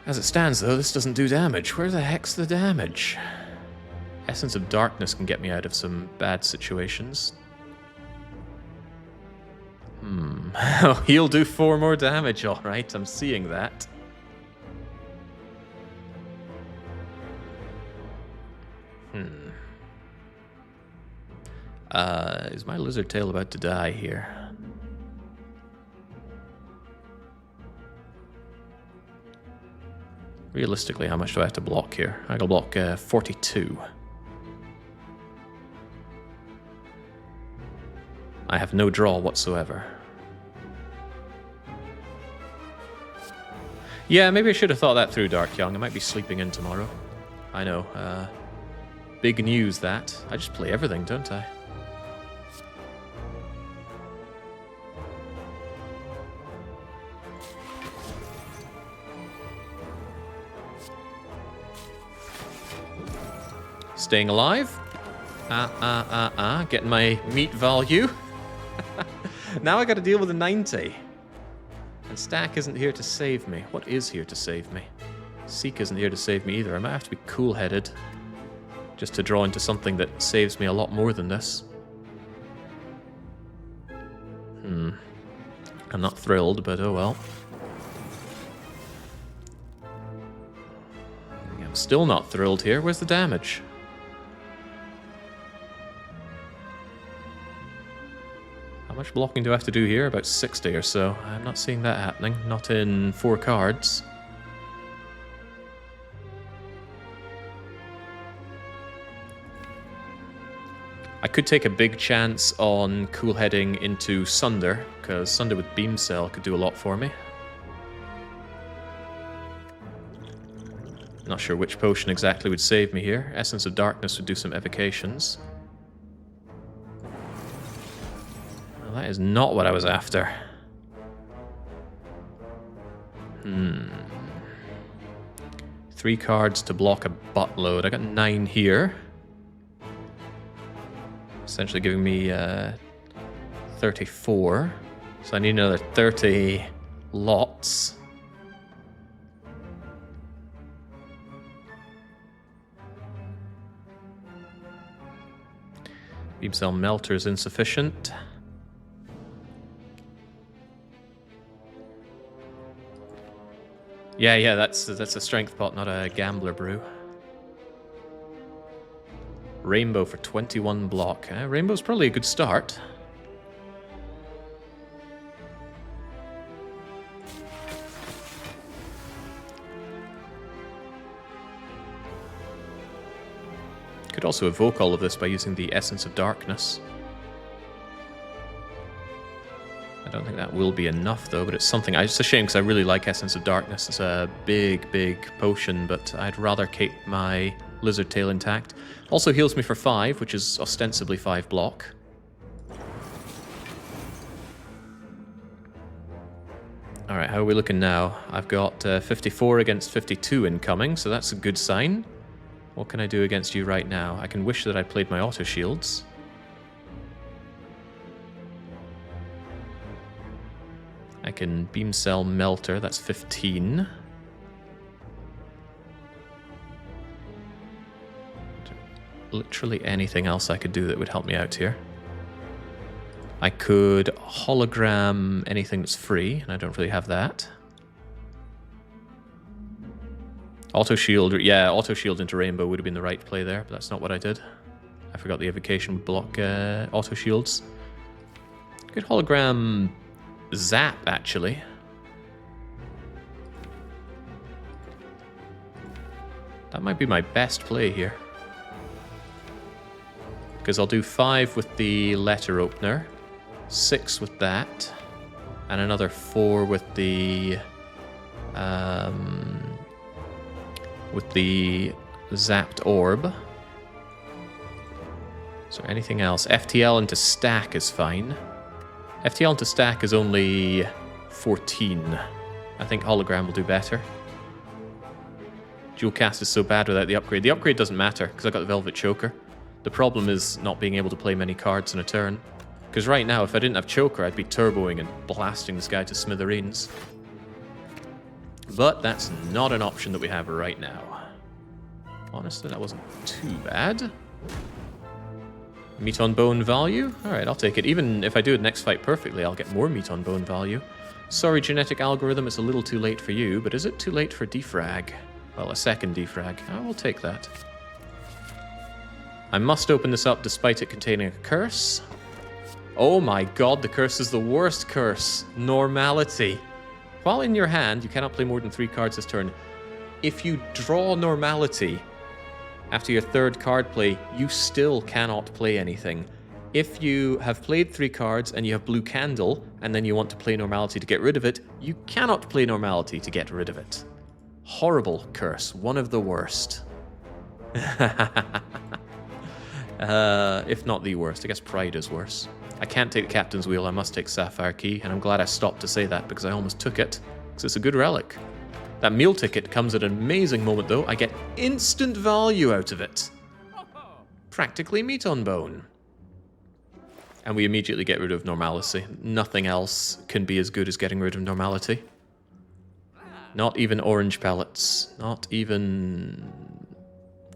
As it stands, though, this doesn't do damage. Where the heck's the damage? Essence of Darkness can get me out of some bad situations. Oh, he'll do 4 more damage, alright. I'm seeing that. Is my Lizard Tail about to die here? Realistically, how much do I have to block here? I gotta block 42. I have no draw whatsoever. Yeah, maybe I should have thought that through, Dark Young. I might be sleeping in tomorrow. I know. Big news, that. I just play everything, don't I? Staying alive. Getting my meat value. Now I gotta deal with a 90. And Stack isn't here to save me. What is here to save me? Seek isn't here to save me either. I might have to be cool-headed just to draw into something that saves me a lot more than this. I'm not thrilled, but oh well. I'm still not thrilled here. Where's the damage? How much blocking do I have to do here? About 60 or so. I'm not seeing that happening. Not in 4 cards. I could take a big chance on cool-heading into Sunder, because Sunder with Beam Cell could do a lot for me. Not sure which potion exactly would save me here. Essence of Darkness would do some evocations. Well, that is not what I was after. 3 cards to block a buttload. I got 9 here. Essentially giving me 34. So I need another 30 lots. Beam Cell Melter is insufficient. Yeah, that's a strength pot, not a gambler brew. Rainbow for 21 block. Rainbow's probably a good start. Could also evoke all of this by using the Essence of Darkness. I don't think that will be enough, though, but it's something. It's a shame, because I really like Essence of Darkness. It's a big, big potion, but I'd rather keep my Lizard Tail intact. Also heals me for 5, which is ostensibly 5 block. Alright, how are we looking now? I've got 54 against 52 incoming, so that's a good sign. What can I do against you right now? I can wish that I played my auto shields. I can Beam Cell Melter, that's 15. Literally anything else I could do that would help me out here. I could hologram anything that's free, and I don't really have that. Auto shield, yeah, auto shield into rainbow would have been the right play there, but that's not what I did. I forgot the evocation would block auto shields. Good hologram zap, actually. That might be my best play here. Because I'll do 5 with the letter opener, 6 with that, and another 4 with the zapped orb. Is there anything else? FTL into stack is fine. FTL into stack is only 14. I think hologram will do better. Dual cast is so bad without the upgrade. The upgrade doesn't matter because I got the Velvet Choker. The problem is not being able to play many cards in a turn. Because right now, if I didn't have Choker, I'd be turboing and blasting this guy to smithereens. But that's not an option that we have right now. Honestly, that wasn't too bad. Meat on bone value? Alright, I'll take it. Even if I do it next fight perfectly, I'll get more meat on bone value. Sorry, genetic algorithm, it's a little too late for you, but is it too late for defrag? Well, a second defrag. I will take that. I must open this up despite it containing a curse. Oh my god, the curse is the worst curse. Normality. While in your hand, you cannot play more than 3 cards this turn. If you draw Normality after your 3rd card play, you still cannot play anything. If you have played 3 cards and you have Blue Candle, and then you want to play Normality to get rid of it, you cannot play Normality to get rid of it. Horrible curse. One of the worst. If not the worst. I guess Pride is worse. I can't take the Captain's Wheel, I must take Sapphire Key, and I'm glad I stopped to say that because I almost took it, because it's a good relic. That meal ticket comes at an amazing moment though. I get instant value out of it. Practically meat on bone. And we immediately get rid of Normality. Nothing else can be as good as getting rid of Normality. Not even orange pellets. Not even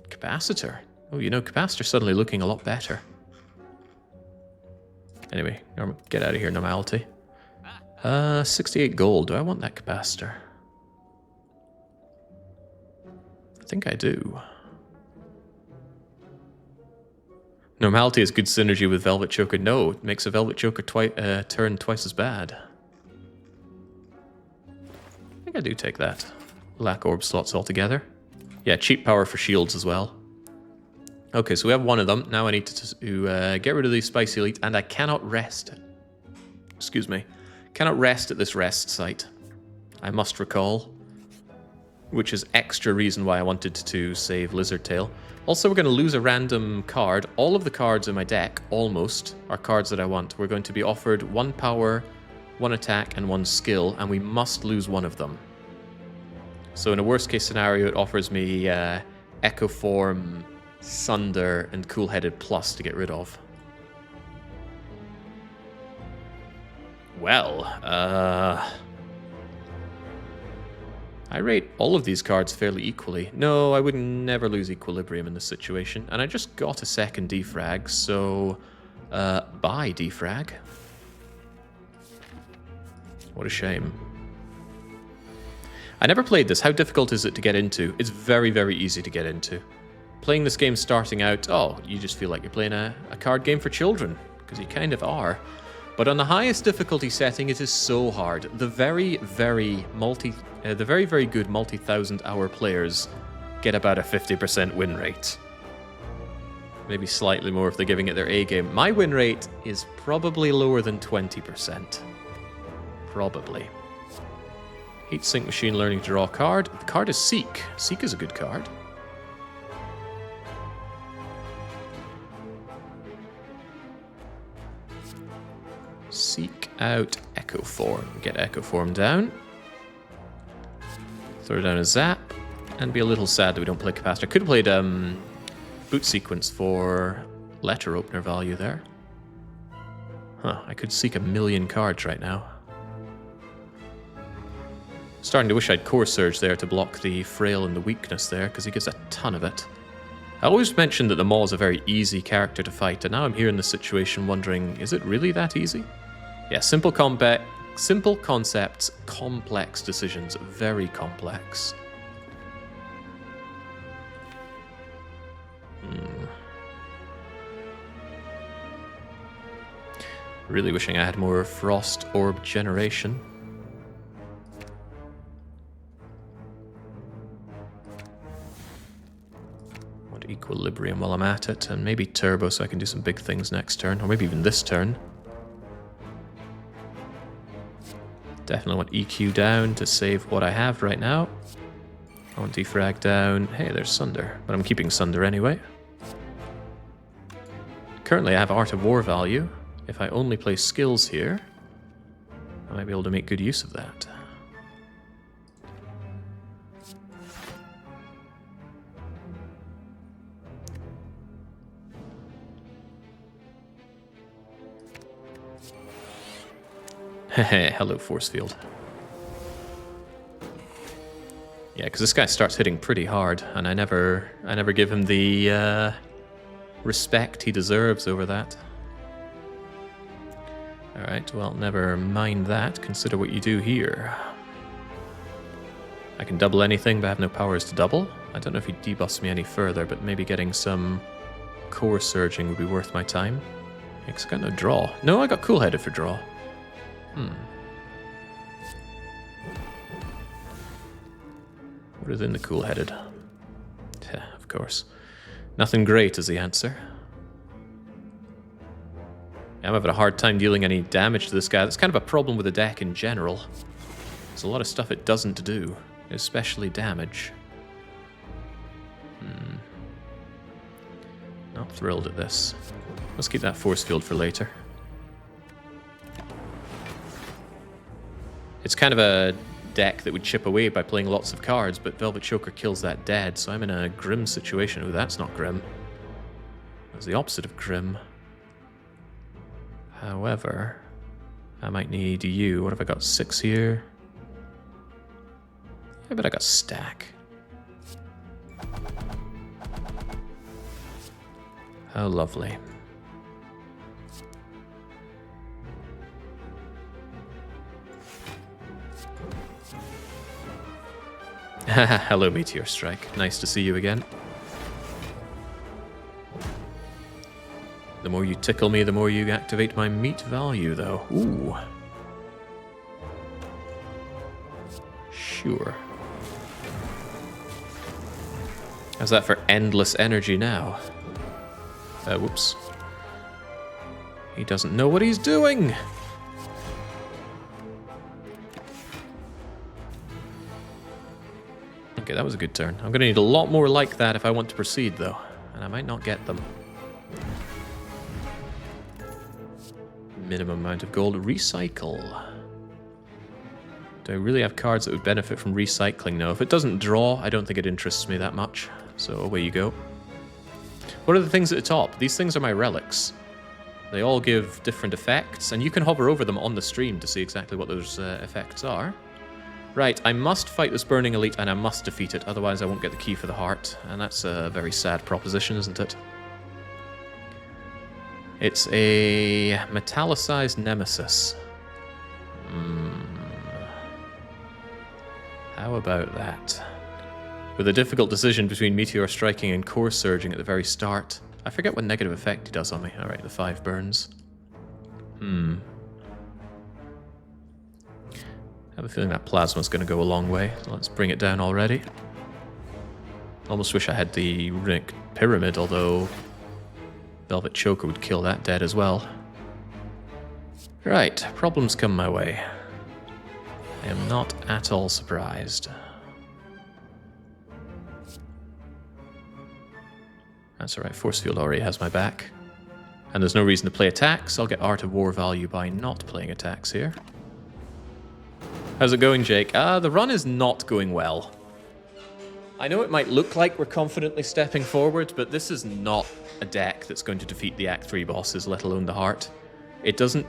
Capacitor. Oh, you know, Capacitor's suddenly looking a lot better. Anyway, get out of here, Normality. 68 gold. Do I want that Capacitor? I think I do. Normality is good synergy with Velvet Choker. No, it makes a Velvet Choker turn twice as bad. I think I do take that. Lack orb slots altogether. Yeah, cheap power for shields as well. Okay, so we have one of them. Now I need to get rid of the Spicy Elite, and I cannot rest. Excuse me. Cannot rest at this rest site. I must recall. Which is extra reason why I wanted to save Lizard Tail. Also, we're going to lose a random card. All of the cards in my deck, almost, are cards that I want. We're going to be offered 1 power, 1 attack, and 1 skill, and we must lose one of them. So in a worst case scenario, it offers me Echo Form, Sunder, and Cool-Headed Plus to get rid of. Well, I rate all of these cards fairly equally. No, I would never lose Equilibrium in this situation. And I just got a second defrag, so bye defrag. What a shame. I never played this. How difficult is it to get into? It's very, very easy to get into. Playing this game starting out, oh, you just feel like you're playing a card game for children, because you kind of are. But on the highest difficulty setting, it is so hard. The very, very good multi-thousand-hour players get about a 50% win rate. Maybe slightly more if they're giving it their A game. My win rate is probably lower than 20%. Probably. Heat Sink Machine learning to draw a card. The card is Seek. Seek is a good card. Seek out Echo Form. Get Echo Form down. Throw down a Zap. And be a little sad that we don't play Capacitor. Could have played Boot Sequence for Letter Opener value there. Huh, I could seek 1,000,000 cards right now. Starting to wish I'd Core Surge there to block the Frail and the Weakness there, because he gives a ton of it. I always mentioned that the Maw is a very easy character to fight, and now I'm here in this situation wondering, is it really that easy? Yeah, simple concepts, complex decisions, very complex. Really wishing I had more Frost Orb generation. Want Equilibrium while I'm at it, and maybe Turbo so I can do some big things next turn, or maybe even this turn. Definitely want EQ down to save what I have right now. I want Defrag down. Hey, there's Sunder, but I'm keeping Sunder anyway. Currently I have Art of War value. If I only play skills here, I might be able to make good use of that. Hello, Force Field. Yeah, because this guy starts hitting pretty hard, and I never give him the respect he deserves over that. Alright, well, never mind that. Consider what you do here. I can double anything, but I have no powers to double. I don't know if he debuffs me any further, but maybe getting some Core Surging would be worth my time. Yeah, 'cause I got no draw. No, I got Cool-Headed for draw. What is in the Cool-Headed? Yeah, of course. Nothing great is the answer. I'm having a hard time dealing any damage to this guy. That's kind of a problem with the deck in general. There's a lot of stuff it doesn't do, especially damage. Not thrilled at this. Let's keep that Force Field for later. It's kind of a deck that would chip away by playing lots of cards, but Velvet Choker kills that dead, so I'm in a grim situation. Oh, that's not grim. That's the opposite of grim. However, I might need you. What have I got? 6 here? I bet I got stack. How lovely. Hello, Meteor Strike. Nice to see you again. The more you tickle me, the more you activate my meat value, though. Ooh. Sure. How's that for endless energy now? Whoops. He doesn't know what he's doing! Okay, that was a good turn. I'm gonna need a lot more like that if I want to proceed, though. And I might not get them. Minimum amount of gold. Recycle. Do I really have cards that would benefit from recycling? No. If it doesn't draw, I don't think it interests me that much. So away you go. What are the things at the top? These things are my relics. They all give different effects, and you can hover over them on the stream to see exactly what those effects are. Right, I must fight this Burning Elite, and I must defeat it, otherwise I won't get the key for the heart. And that's a very sad proposition, isn't it? It's a metallicized nemesis. How about that? With a difficult decision between Meteor Striking and Core Surging at the very start. I forget what negative effect he does on me. Alright, the 5 burns. I have a feeling that plasma's going to go a long way. Let's bring it down already. Almost wish I had the Runic Pyramid, although Velvet Choker would kill that dead as well. Right, problems come my way. I am not at all surprised. That's alright, Force Field already has my back. And there's no reason to play attacks. I'll get Art of War value by not playing attacks here. How's it going, Jake? The run is not going well. I know it might look like we're confidently stepping forward, but this is not a deck that's going to defeat the Act 3 bosses, let alone the Heart. It doesn't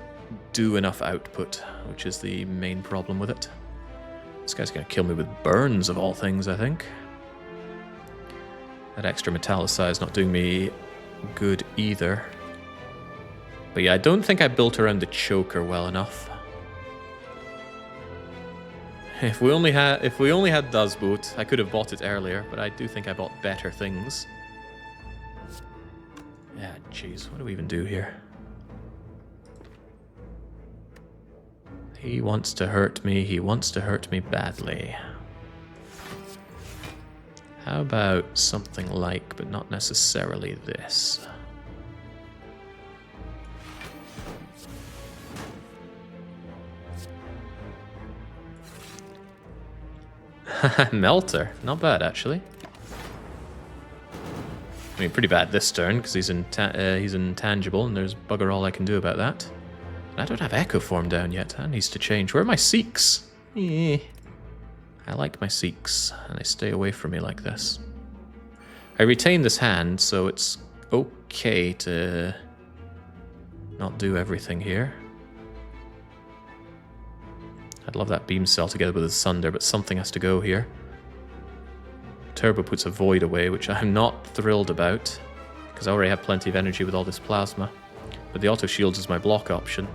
do enough output, which is the main problem with it. This guy's going to kill me with burns, of all things, I think. That extra Metallicize not doing me good either. But yeah, I don't think I built around the choker well enough. If we only had Dazboot, I could have bought it earlier, but I do think I bought better things. Yeah, jeez, what do we even do here? He wants to hurt me. He wants to hurt me badly. How about something like, but not necessarily this? Melter. Not bad, actually. I mean, pretty bad this turn, because he's intangible, and there's bugger all I can do about that. And I don't have Echo Form down yet. That needs to change. Where are my Seeks? I like my Seeks, and they stay away from me like this. I retain this hand, so it's okay to not do everything here. I'd love that Beam Cell together with the Sunder, but something has to go here. Turbo puts a Void away, which I'm not thrilled about, because I already have plenty of energy with all this Plasma. But the Auto Shields is my block option.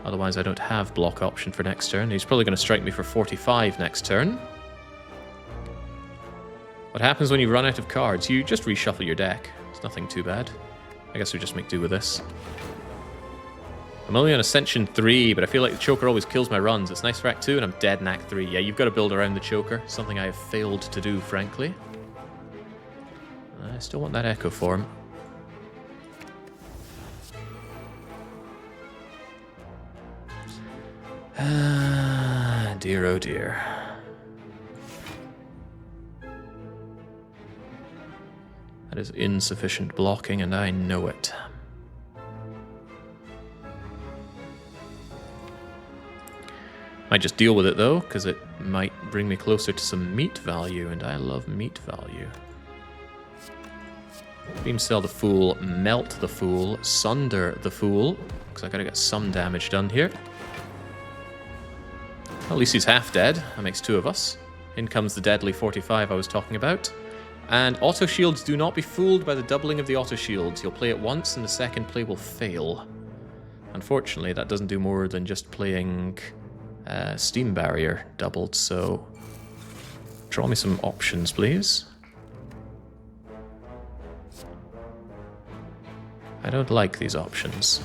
Otherwise, I don't have block option for next turn. He's probably going to strike me for 45 next turn. What happens when you run out of cards? You just reshuffle your deck. It's nothing too bad. I guess we just make do with this. I'm only on Ascension 3, but I feel like the Choker always kills my runs. It's nice for Act 2, and I'm dead in Act 3. Yeah, you've got to build around the Choker. Something I have failed to do, frankly. I still want that Echo Form. Dear, oh dear. That is insufficient blocking, and I know it. Might just deal with it, though, because it might bring me closer to some meat value, and I love meat value. Beam Cell the Fool, Melt the Fool, Sunder the Fool, because I gotta get some damage done here. At least he's half dead. That makes two of us. In comes the deadly 45 I was talking about. And auto shields, do not be fooled by the doubling of the auto shields. You'll play it once and the second play will fail. Unfortunately, that doesn't do more than just playing Steam Barrier doubled, so draw me some options, please. I don't like these options.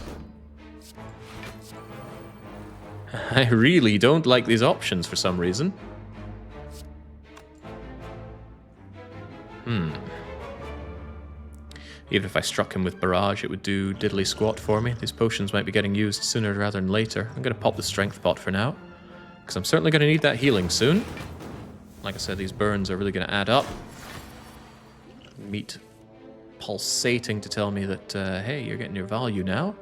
I really don't like these options for some reason. Even if I struck him with Barrage, it would do diddly squat for me. These potions might be getting used sooner rather than later. I'm going to pop the Strength Pot for now, because I'm certainly going to need that healing soon. Like I said, these burns are really going to add up. Meat pulsating to tell me that, hey, you're getting your value now.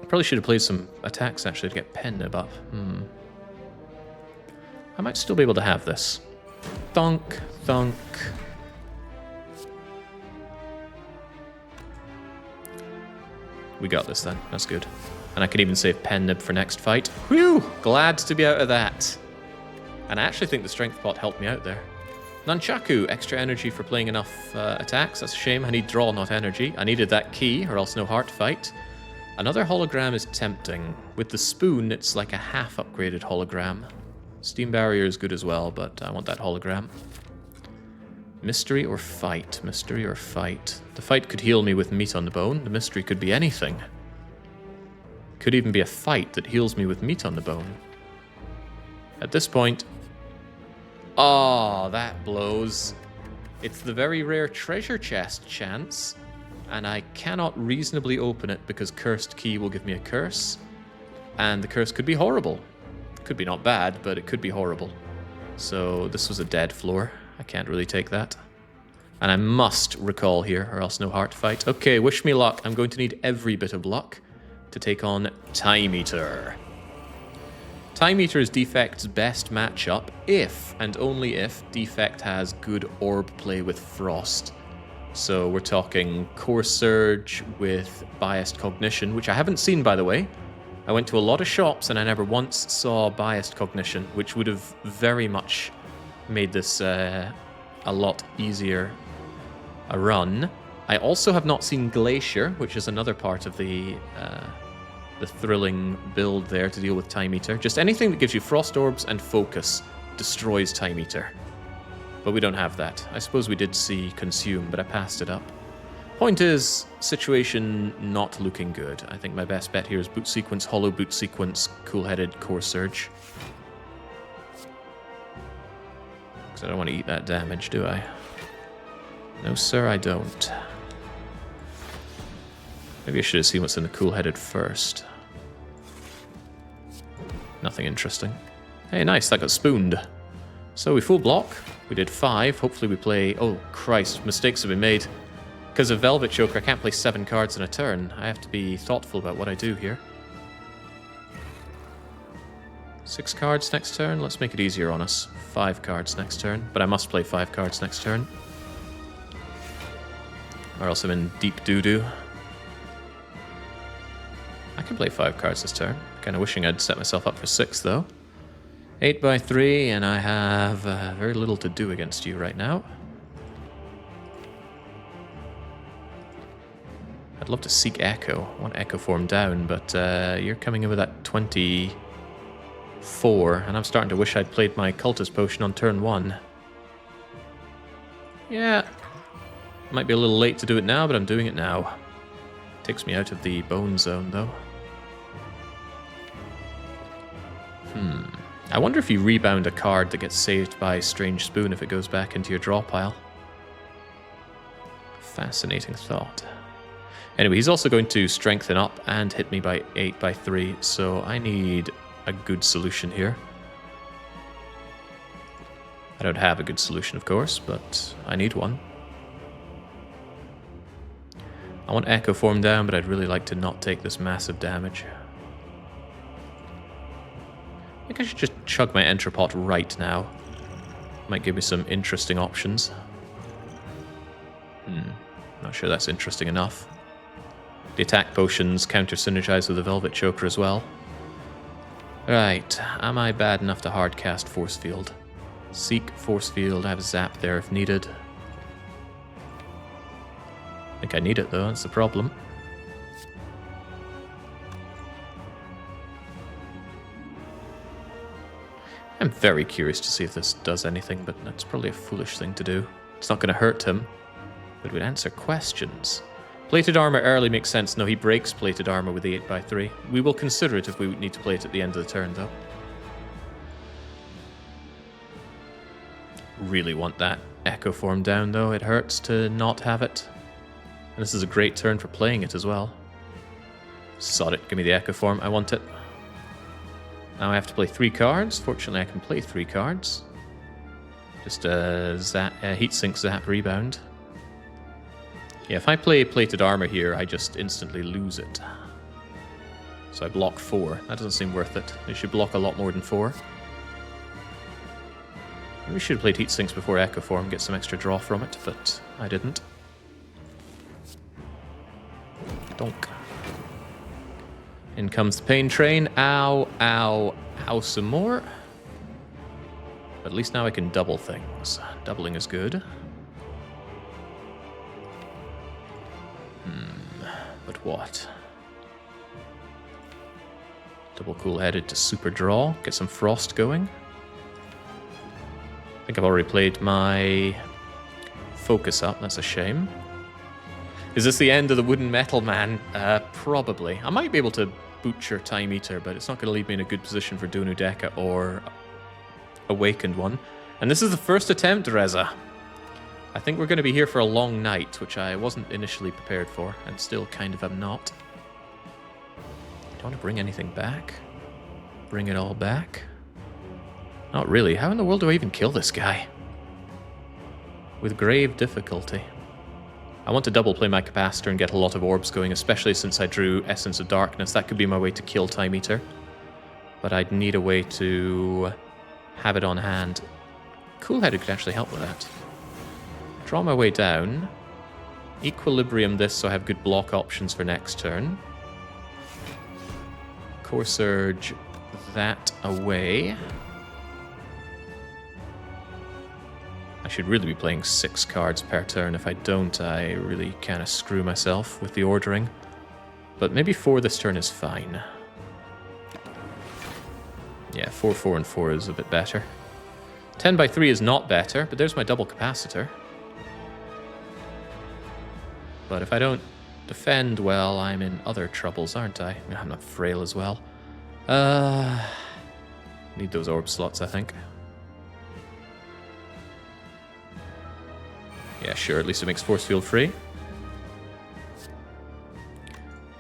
Probably should have played some attacks, actually, to get Pen-Nib up. I might still be able to have this. Thunk, thunk. We got this then. That's good. And I can even save Pen-Nib for next fight. Whew! Glad to be out of that. And I actually think the Strength Pot helped me out there. Nunchaku, extra energy for playing enough attacks. That's a shame. I need draw, not energy. I needed that key, or else no heart fight. Another hologram is tempting. With the spoon, it's like a half upgraded hologram. Steam Barrier is good as well, but I want that hologram. Mystery or fight? Mystery or fight? The fight could heal me with meat on the bone. The mystery could be anything. Could even be a fight that heals me with meat on the bone. At this point... Oh, that blows. It's the very rare treasure chest chance, and I cannot reasonably open it because Cursed Key will give me a curse, and the curse could be horrible. Could be not bad, but it could be horrible. So this was a dead floor. I can't really take that. And I must recall here, or else no heart fight. Okay, wish me luck. I'm going to need every bit of luck to take on Time Eater. Time Eater is Defect's best matchup if, and only if, Defect has good orb play with Frost. So we're talking Core Surge with Biased Cognition, which I haven't seen, by the way. I went to a lot of shops and I never once saw Biased Cognition, which would have very much made this a lot easier a run. I also have not seen Glacier, which is another part of the thrilling build there to deal with Time Eater. Just anything that gives you Frost Orbs and Focus destroys Time Eater. But we don't have that. I suppose we did see Consume, but I passed it up. Point is, situation not looking good. I think my best bet here is Boot Sequence, Hollow Boot Sequence, Cool-Headed Core Surge. Because I don't want to eat that damage, do I? No, sir, I don't. Maybe I should have seen what's in the Cool-Headed first. Nothing interesting. Hey, nice, that got spooned. So we full block. We did 5. Hopefully we play... Oh, Christ, mistakes have been made. Because of Velvet Choker, I can't play 7 cards in a turn. I have to be thoughtful about what I do here. 6 cards next turn. Let's make it easier on us. 5 cards next turn. But I must play 5 cards next turn. Or else I'm in deep doo-doo. I can play 5 cards this turn. Kind of wishing I'd set myself up for 6, though. 8 by 3, and I have very little to do against you right now. I'd love to seek Echo. I want Echo Form down, but you're coming in with that 24, and I'm starting to wish I'd played my Cultist Potion on turn 1. Yeah, might be a little late to do it now, but I'm doing it now. Takes me out of the bone zone, though. I wonder if you rebound a card that gets saved by Strange Spoon if it goes back into your draw pile. Fascinating thought. Anyway, he's also going to strengthen up and hit me by 8 by 3, so I need a good solution here. I don't have a good solution, of course, but I need one. I want Echo Form down, but I'd really like to not take this massive damage. I think I should just chug my Entropot right now. Might give me some interesting options. Not sure that's interesting enough. The attack potions counter-synergize with the Velvet Choker as well. Right, am I bad enough to hard-cast Force Field? Seek Force Field, I have a Zap there if needed. I think I need it though, that's the problem. I'm very curious to see if this does anything, but that's probably a foolish thing to do. It's not going to hurt him, but it would answer questions. Plated Armor early makes sense. No, he breaks Plated Armor with the 8 by 3. We will consider it if we need to play it at the end of the turn, though. Really want that Echo Form down, though. It hurts to not have it. And this is a great turn for playing it as well. Sod it, give me the Echo Form. I want it. Now I have to play 3 cards. Fortunately, I can play 3 cards. Just a Heatsink Zap Rebound. Yeah, if I play Plated Armor here, I just instantly lose it. So I block 4. That doesn't seem worth it. I should block a lot more than 4. Maybe we should have played Heatsinks before Echo Form, get some extra draw from it, but I didn't. Donk. In comes the Pain Train. Ow, ow, ow some more. But at least now I can double things. Doubling is good. But what? Double Cool-Headed to super draw. Get some Frost going. I think I've already played my Focus up. That's a shame. Is this the end of the Wooden Metal Man? Probably. I might be able to butcher Time Eater, but it's not going to leave me in a good position for Donu Deka or Awakened one. And this is the first attempt, Reza. I think we're going to be here for a long night, which I wasn't initially prepared for, and still kind of am not. Do I want to bring anything back? Bring it all back? Not really. How in the world do I even kill this guy? with grave difficulty. I want to double play my capacitor and get a lot of orbs going, especially since I drew Essence of Darkness. That could be my way to kill Time Eater. But I'd need a way to have it on hand. Cool-Headed could actually help with that. Draw my way down. Equilibrium this so I have good block options for next turn. Core Surge that away. I should really be playing 6 cards per turn. If I don't, I really kind of screw myself with the ordering. But maybe 4 this turn is fine. Yeah, 4, 4, and 4 is a bit better. 10 by 3 is not better, but there's my double capacitor. But if I don't defend well, I'm in other troubles, aren't I? I'm not frail as well. Need those orb slots, I think. Yeah, sure, at least it makes Force Field free.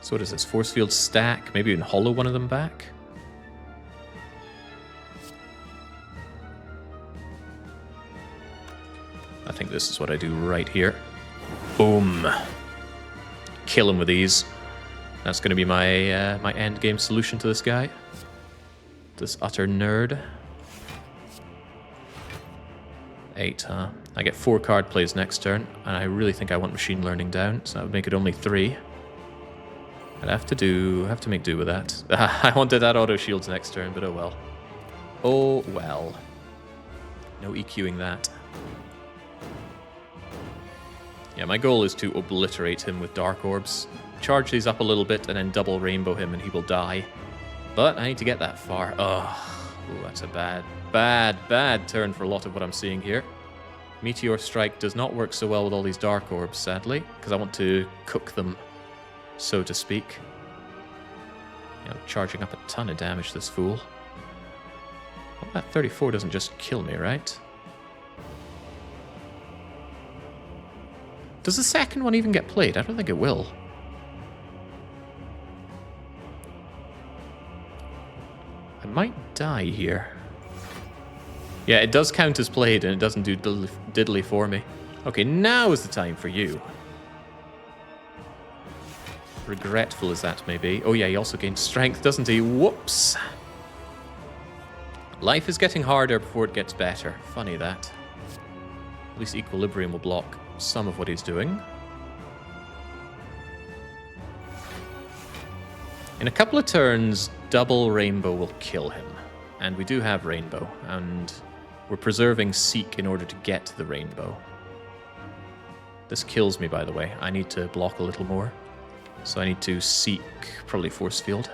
So what is this? Force Field stack? Maybe even hollow one of them back? I think this is what I do right here. Boom. Kill him with these. That's going to be my my end game solution to this guy. This utter nerd. 8, huh? I get 4 card plays next turn, and I really think I want Machine Learning down, so that would make it only 3. I'd have to make do with that. I wanted that auto shields next turn, but oh well. Oh well. No EQing that. Yeah, my goal is to obliterate him with Dark Orbs. Charge these up a little bit and then double rainbow him and he will die. But I need to get that far. Oh, that's a bad turn for a lot of what I'm seeing here. Meteor Strike does not work so well with all these Dark Orbs, sadly, because I want to cook them, so to speak. Yeah, I'm charging up a ton of damage, this fool. Well, that 34 doesn't just kill me, right? Does the second one even get played? I don't think it will. I might die here. Yeah, it does count as played, and it doesn't do diddly for me. Okay, now is the time for you. Regretful as that may be. Oh yeah, he also gains strength, doesn't he? Whoops. Life is getting harder before it gets better. Funny that. At least Equilibrium will block some of what he's doing. In a couple of turns, double Rainbow will kill him. And we do have Rainbow, and we're preserving Seek in order to get the Rainbow. This kills me, by the way. I need to block a little more. So I need to Seek, probably Force Field.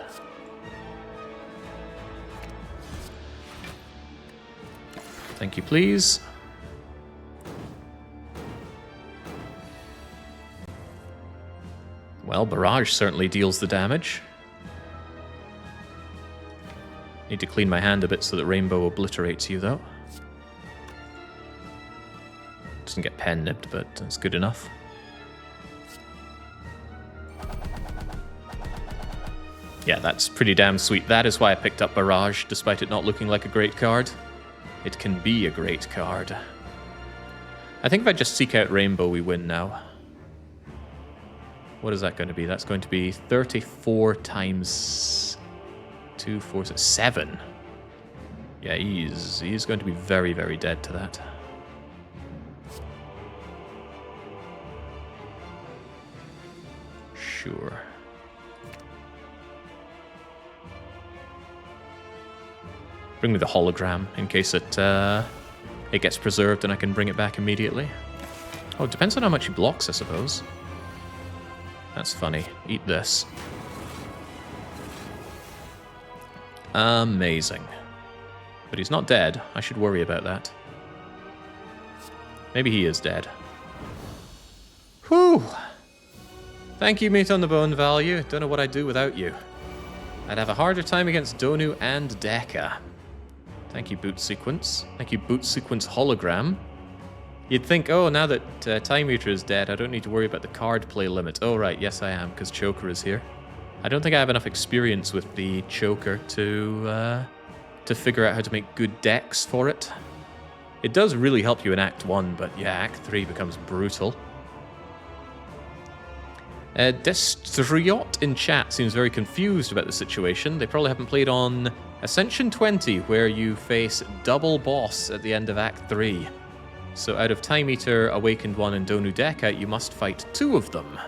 Thank you, please. Well, Barrage certainly deals the damage. Need to clean my hand a bit so that Rainbow obliterates you, though. Doesn't get pen nipped, but it's good enough. Yeah, that's pretty damn sweet. That is why I picked up Barrage, despite it not looking like a great card. It can be a great card. I think if I just Seek out Rainbow, we win now. What is that going to be? That's going to be 34 times 2, 4, 6, 7. Yeah, he's going to be very, very dead to that. Sure. Bring me the hologram in case it gets preserved and I can bring it back immediately. Oh, it depends on how much he blocks, I suppose. That's funny. Eat this. Amazing. But he's not dead. I should worry about that. Maybe he is dead. Whew! Thank you, Meat on the Bone value. Don't know what I'd do without you. I'd have a harder time against Donu and Dekka. Thank you, Boot Sequence. Thank you, Boot Sequence Hologram. You'd think, oh, now that Time Eater is dead, I don't need to worry about the card play limit. Oh, right, yes I am, because Choker is here. I don't think I have enough experience with the Choker to figure out how to make good decks for it. It does really help you in Act 1, but yeah, Act 3 becomes brutal. Destriot in chat seems very confused about the situation. They probably haven't played on Ascension 20, where you face double boss at the end of Act 3. So out of Time Eater, Awakened 1, and Donu Deka, you must fight 2 of them.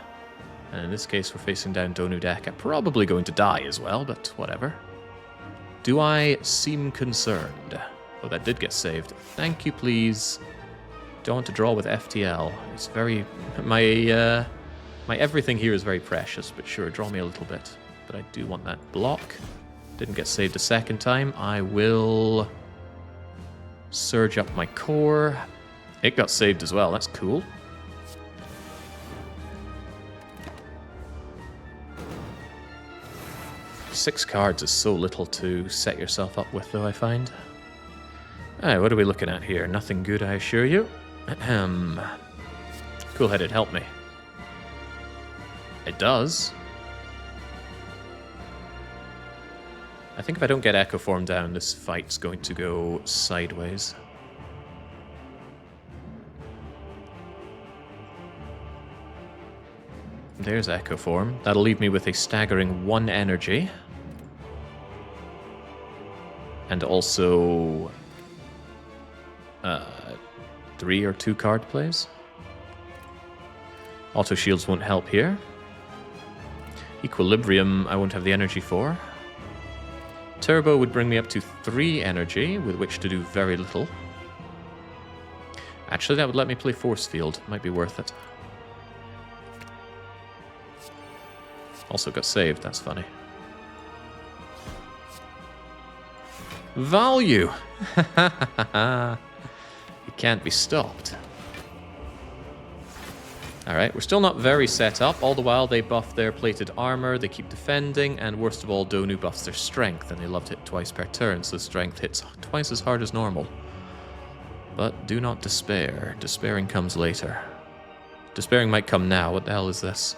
And in this case, we're facing down Donu Deka. Probably going to die as well, but whatever. Do I seem concerned? Oh, that did get saved. Thank you, please. Don't want to draw with FTL. It's very... My everything here is very precious, but sure, draw me a little bit. But I do want that block. Didn't get saved a second time. I will surge up my core. It got saved as well. That's cool. Six cards is so little to set yourself up with, though, I find. Alright, what are we looking at here? Nothing good, I assure you. Cool-headed, help me. It does. I think if I don't get Echo Form down, this fight's going to go sideways. There's Echo Form. That'll leave me with a staggering 1 energy. And also... 3 or 2 card plays. Auto shields won't help here. Equilibrium, I won't have the energy for. Turbo would bring me up to 3 energy, with which to do very little. Actually, that would let me play Force Field. Might be worth it. Also got saved, that's funny. Value! It can't be stopped. Alright, we're still not very set up. All the while, they buff their plated armor, they keep defending, and worst of all, Donu buffs their strength, and they love to hit twice per turn, so strength hits twice as hard as normal. But do not despair. Despairing comes later. Despairing might come now. What the hell is this?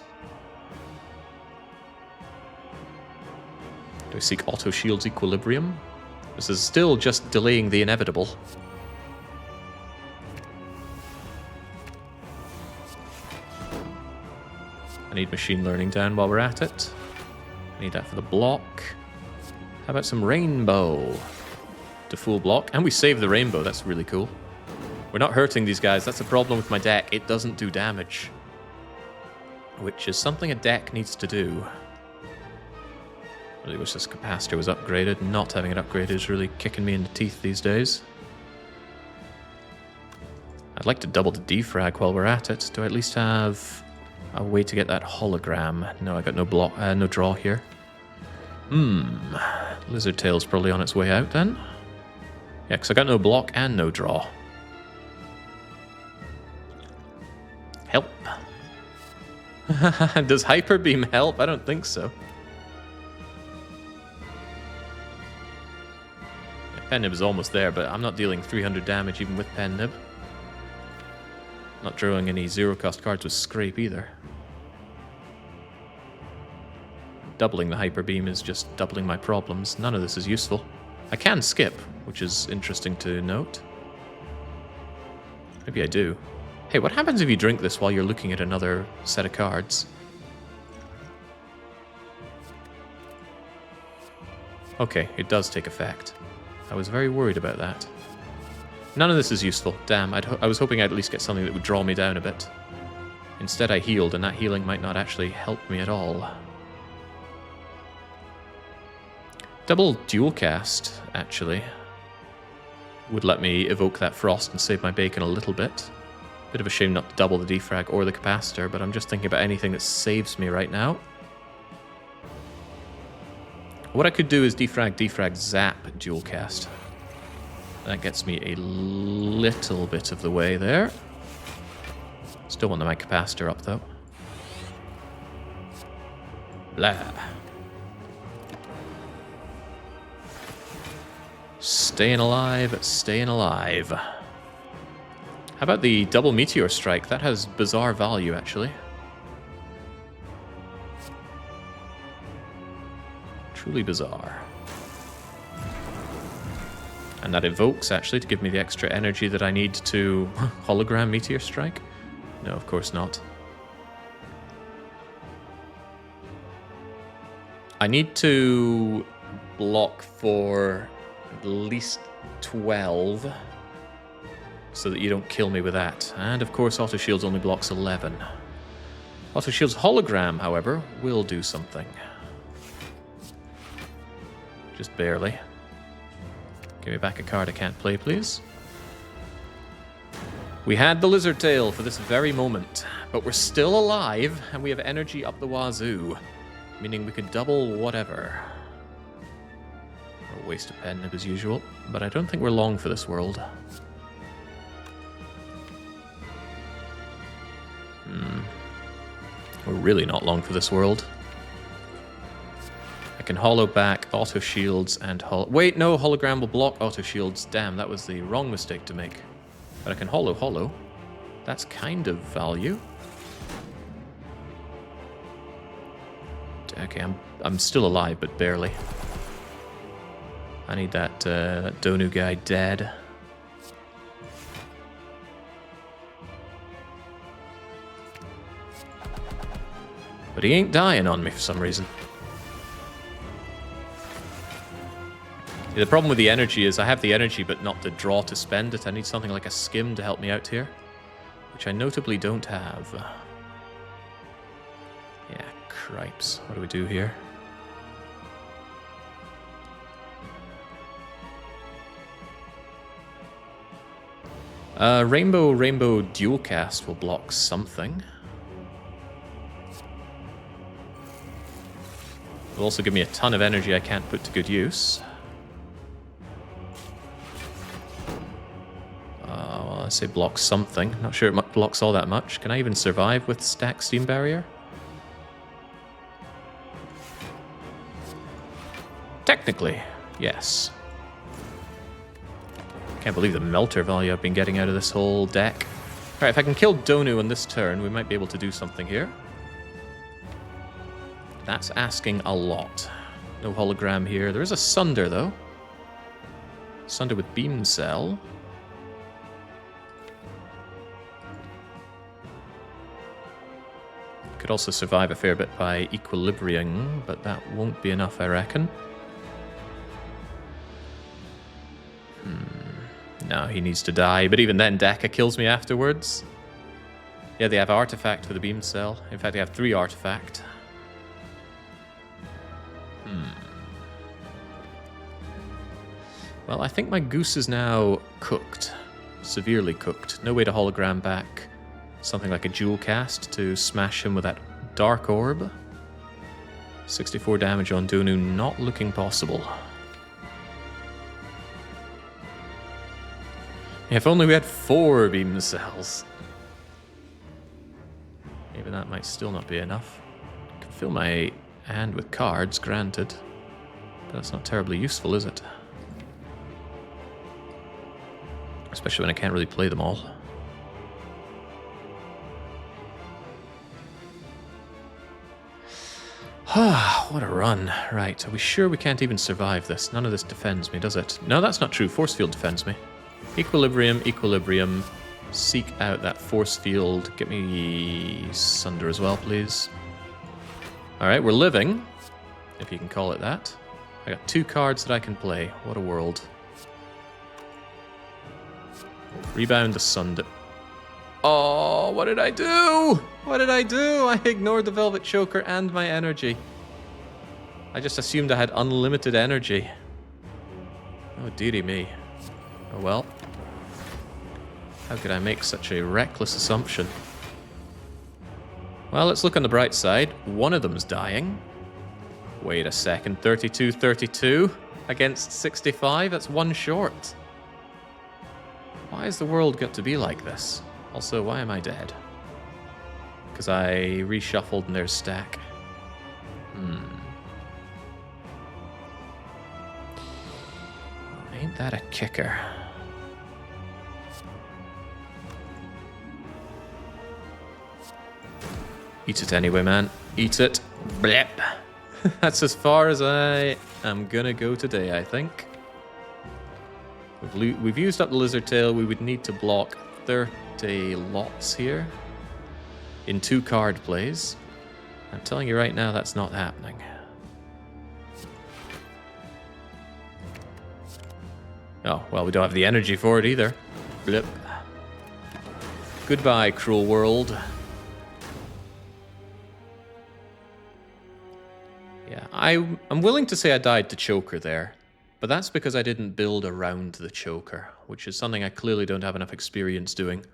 Do I seek Auto Shield's Equilibrium? This is still just delaying the inevitable. I need Machine Learning down while we're at it. I need that for the block. How about some Rainbow? To full block. And we save the Rainbow, that's really cool. We're not hurting these guys, that's the problem with my deck. It doesn't do damage. Which is something a deck needs to do. Really wish this capacitor was upgraded. Not having it upgraded is really kicking me in the teeth these days. I'd like to double the defrag while we're at it. Do I at least have a way to get that hologram? No, I got no block, no draw here. Lizard Tail's probably on its way out then. Yeah, because I got no block and no draw. Help. Does Hyper Beam help? I don't think so. Pen Nib is almost there, but I'm not dealing 300 damage even with Pen Nib. Not drawing any zero-cost cards with Scrape either. Doubling the Hyper Beam is just doubling my problems. None of this is useful. I can skip, which is interesting to note. Maybe I do. Hey, what happens if you drink this while you're looking at another set of cards? Okay, it does take effect. I was very worried about that. None of this is useful. Damn, I was hoping I'd at least get something that would draw me down a bit. Instead I healed, and that healing might not actually help me at all. Double dual cast, actually, would let me evoke that frost and save my bacon a little bit. Bit of a shame not to double the defrag or the capacitor, but I'm just thinking about anything that saves me right now. What I could do is defrag, zap, dual cast. That gets me a little bit of the way there. Still want my capacitor up though. Blah. Staying alive, staying alive. How about the double meteor strike? That has bizarre value, actually. Truly bizarre. And that evokes, actually, to give me the extra energy that I need to hologram Meteor Strike? No, of course not. I need to block for at least 12 so that you don't kill me with that. And, of course, Auto Shields only blocks 11. Auto Shield's hologram, however, will do something. Just barely. Give me back a card I can't play, please. We had the Lizard Tail for this very moment, but we're still alive, and we have energy up the wazoo, meaning we could double whatever. A waste of pen nib as usual, but I don't think we're long for this world. We're really not long for this world. I can hollow back auto shields and wait, no, hologram will block auto shields. Damn, that was the wrong mistake to make. But I can hollow. That's kind of value. Okay, I'm still alive, but barely. I need that Donu guy dead. But he ain't dying on me for some reason. Yeah, the problem with the energy is I have the energy, but not the draw to spend it. I need something like a skim to help me out here, which I notably don't have. Yeah, cripes. What do we do here? Rainbow dual cast will block something. It'll also give me a ton of energy I can't put to good use. Well, I say block something. Not sure it blocks all that much. Can I even survive with stack Steam Barrier? Technically, yes. Can't believe the melter value I've been getting out of this whole deck. Alright, if I can kill Donu on this turn, we might be able to do something here. That's asking a lot. No hologram here. There is a Sunder, though. Sunder with Beam Cell. Could also survive a fair bit by Equilibrium, but that won't be enough, I reckon. No, he needs to die, but even then, Deka kills me afterwards. Yeah, they have Artifact for the Beam Cell. In fact, they have 3 Artifact. Well, I think my goose is now cooked. Severely cooked. No way to hologram back something like a Jewel Cast to smash him with that Dark Orb. 64 damage on Donu, not looking possible. If only we had 4 Beam Cells. Even that might still not be enough. I can fill my hand with cards, granted. But that's not terribly useful, is it? Especially when I can't really play them all. What a run. Right, are we sure we can't even survive this? None of this defends me, does it? No, that's not true. Force Field defends me. Equilibrium. Seek out that Force Field. Get me Sunder as well, please. Alright, we're living, if you can call it that. I got 2 cards that I can play. What a world. Rebound the Sunder. Oh, what did I do? What did I do? I ignored the Velvet Choker and my energy. I just assumed I had unlimited energy. Oh, dearie me. Oh well. How could I make such a reckless assumption? Well, let's look on the bright side. One of them's dying. Wait a second. 32-32 against 65? That's 1 short. Why has the world got to be like this? Also, why am I dead? Because I reshuffled in their stack. Ain't that a kicker? Eat it anyway, man. Eat it. Blep. That's as far as I am gonna go today, I think. We've used up the lizard tail. We would need to block 30 lots here in 2 card plays. I'm telling you right now, that's not happening. Oh, well, we don't have the energy for it either. Blip. Goodbye, cruel world. Yeah, I'm willing to say I died to Choker there, but that's because I didn't build around the Choker, which is something I clearly don't have enough experience doing.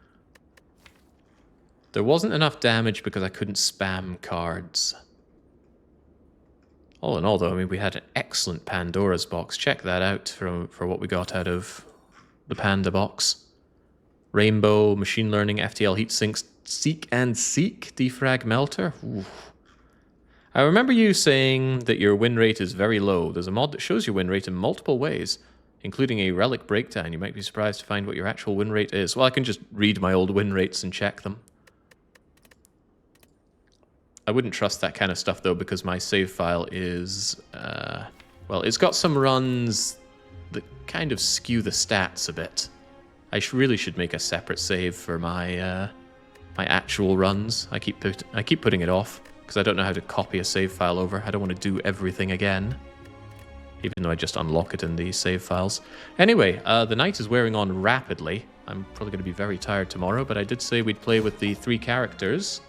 There wasn't enough damage because I couldn't spam cards. All in all, though, I mean, we had an excellent Pandora's box. Check that out for what we got out of the Panda box. Rainbow, Machine Learning, FTL Heatsinks, Seek and Seek, Defrag Melter. Ooh. I remember you saying that your win rate is very low. There's a mod that shows your win rate in multiple ways, including a relic breakdown. You might be surprised to find what your actual win rate is. Well, I can just read my old win rates and check them. I wouldn't trust that kind of stuff, though, because my save file is... well, it's got some runs that kind of skew the stats a bit. I really should make a separate save for my my actual runs. I keep putting it off, because I don't know how to copy a save file over. I don't want to do everything again, even though I just unlock it in the save files. Anyway, the night is wearing on rapidly. I'm probably going to be very tired tomorrow, but I did say we'd play with the 3 characters.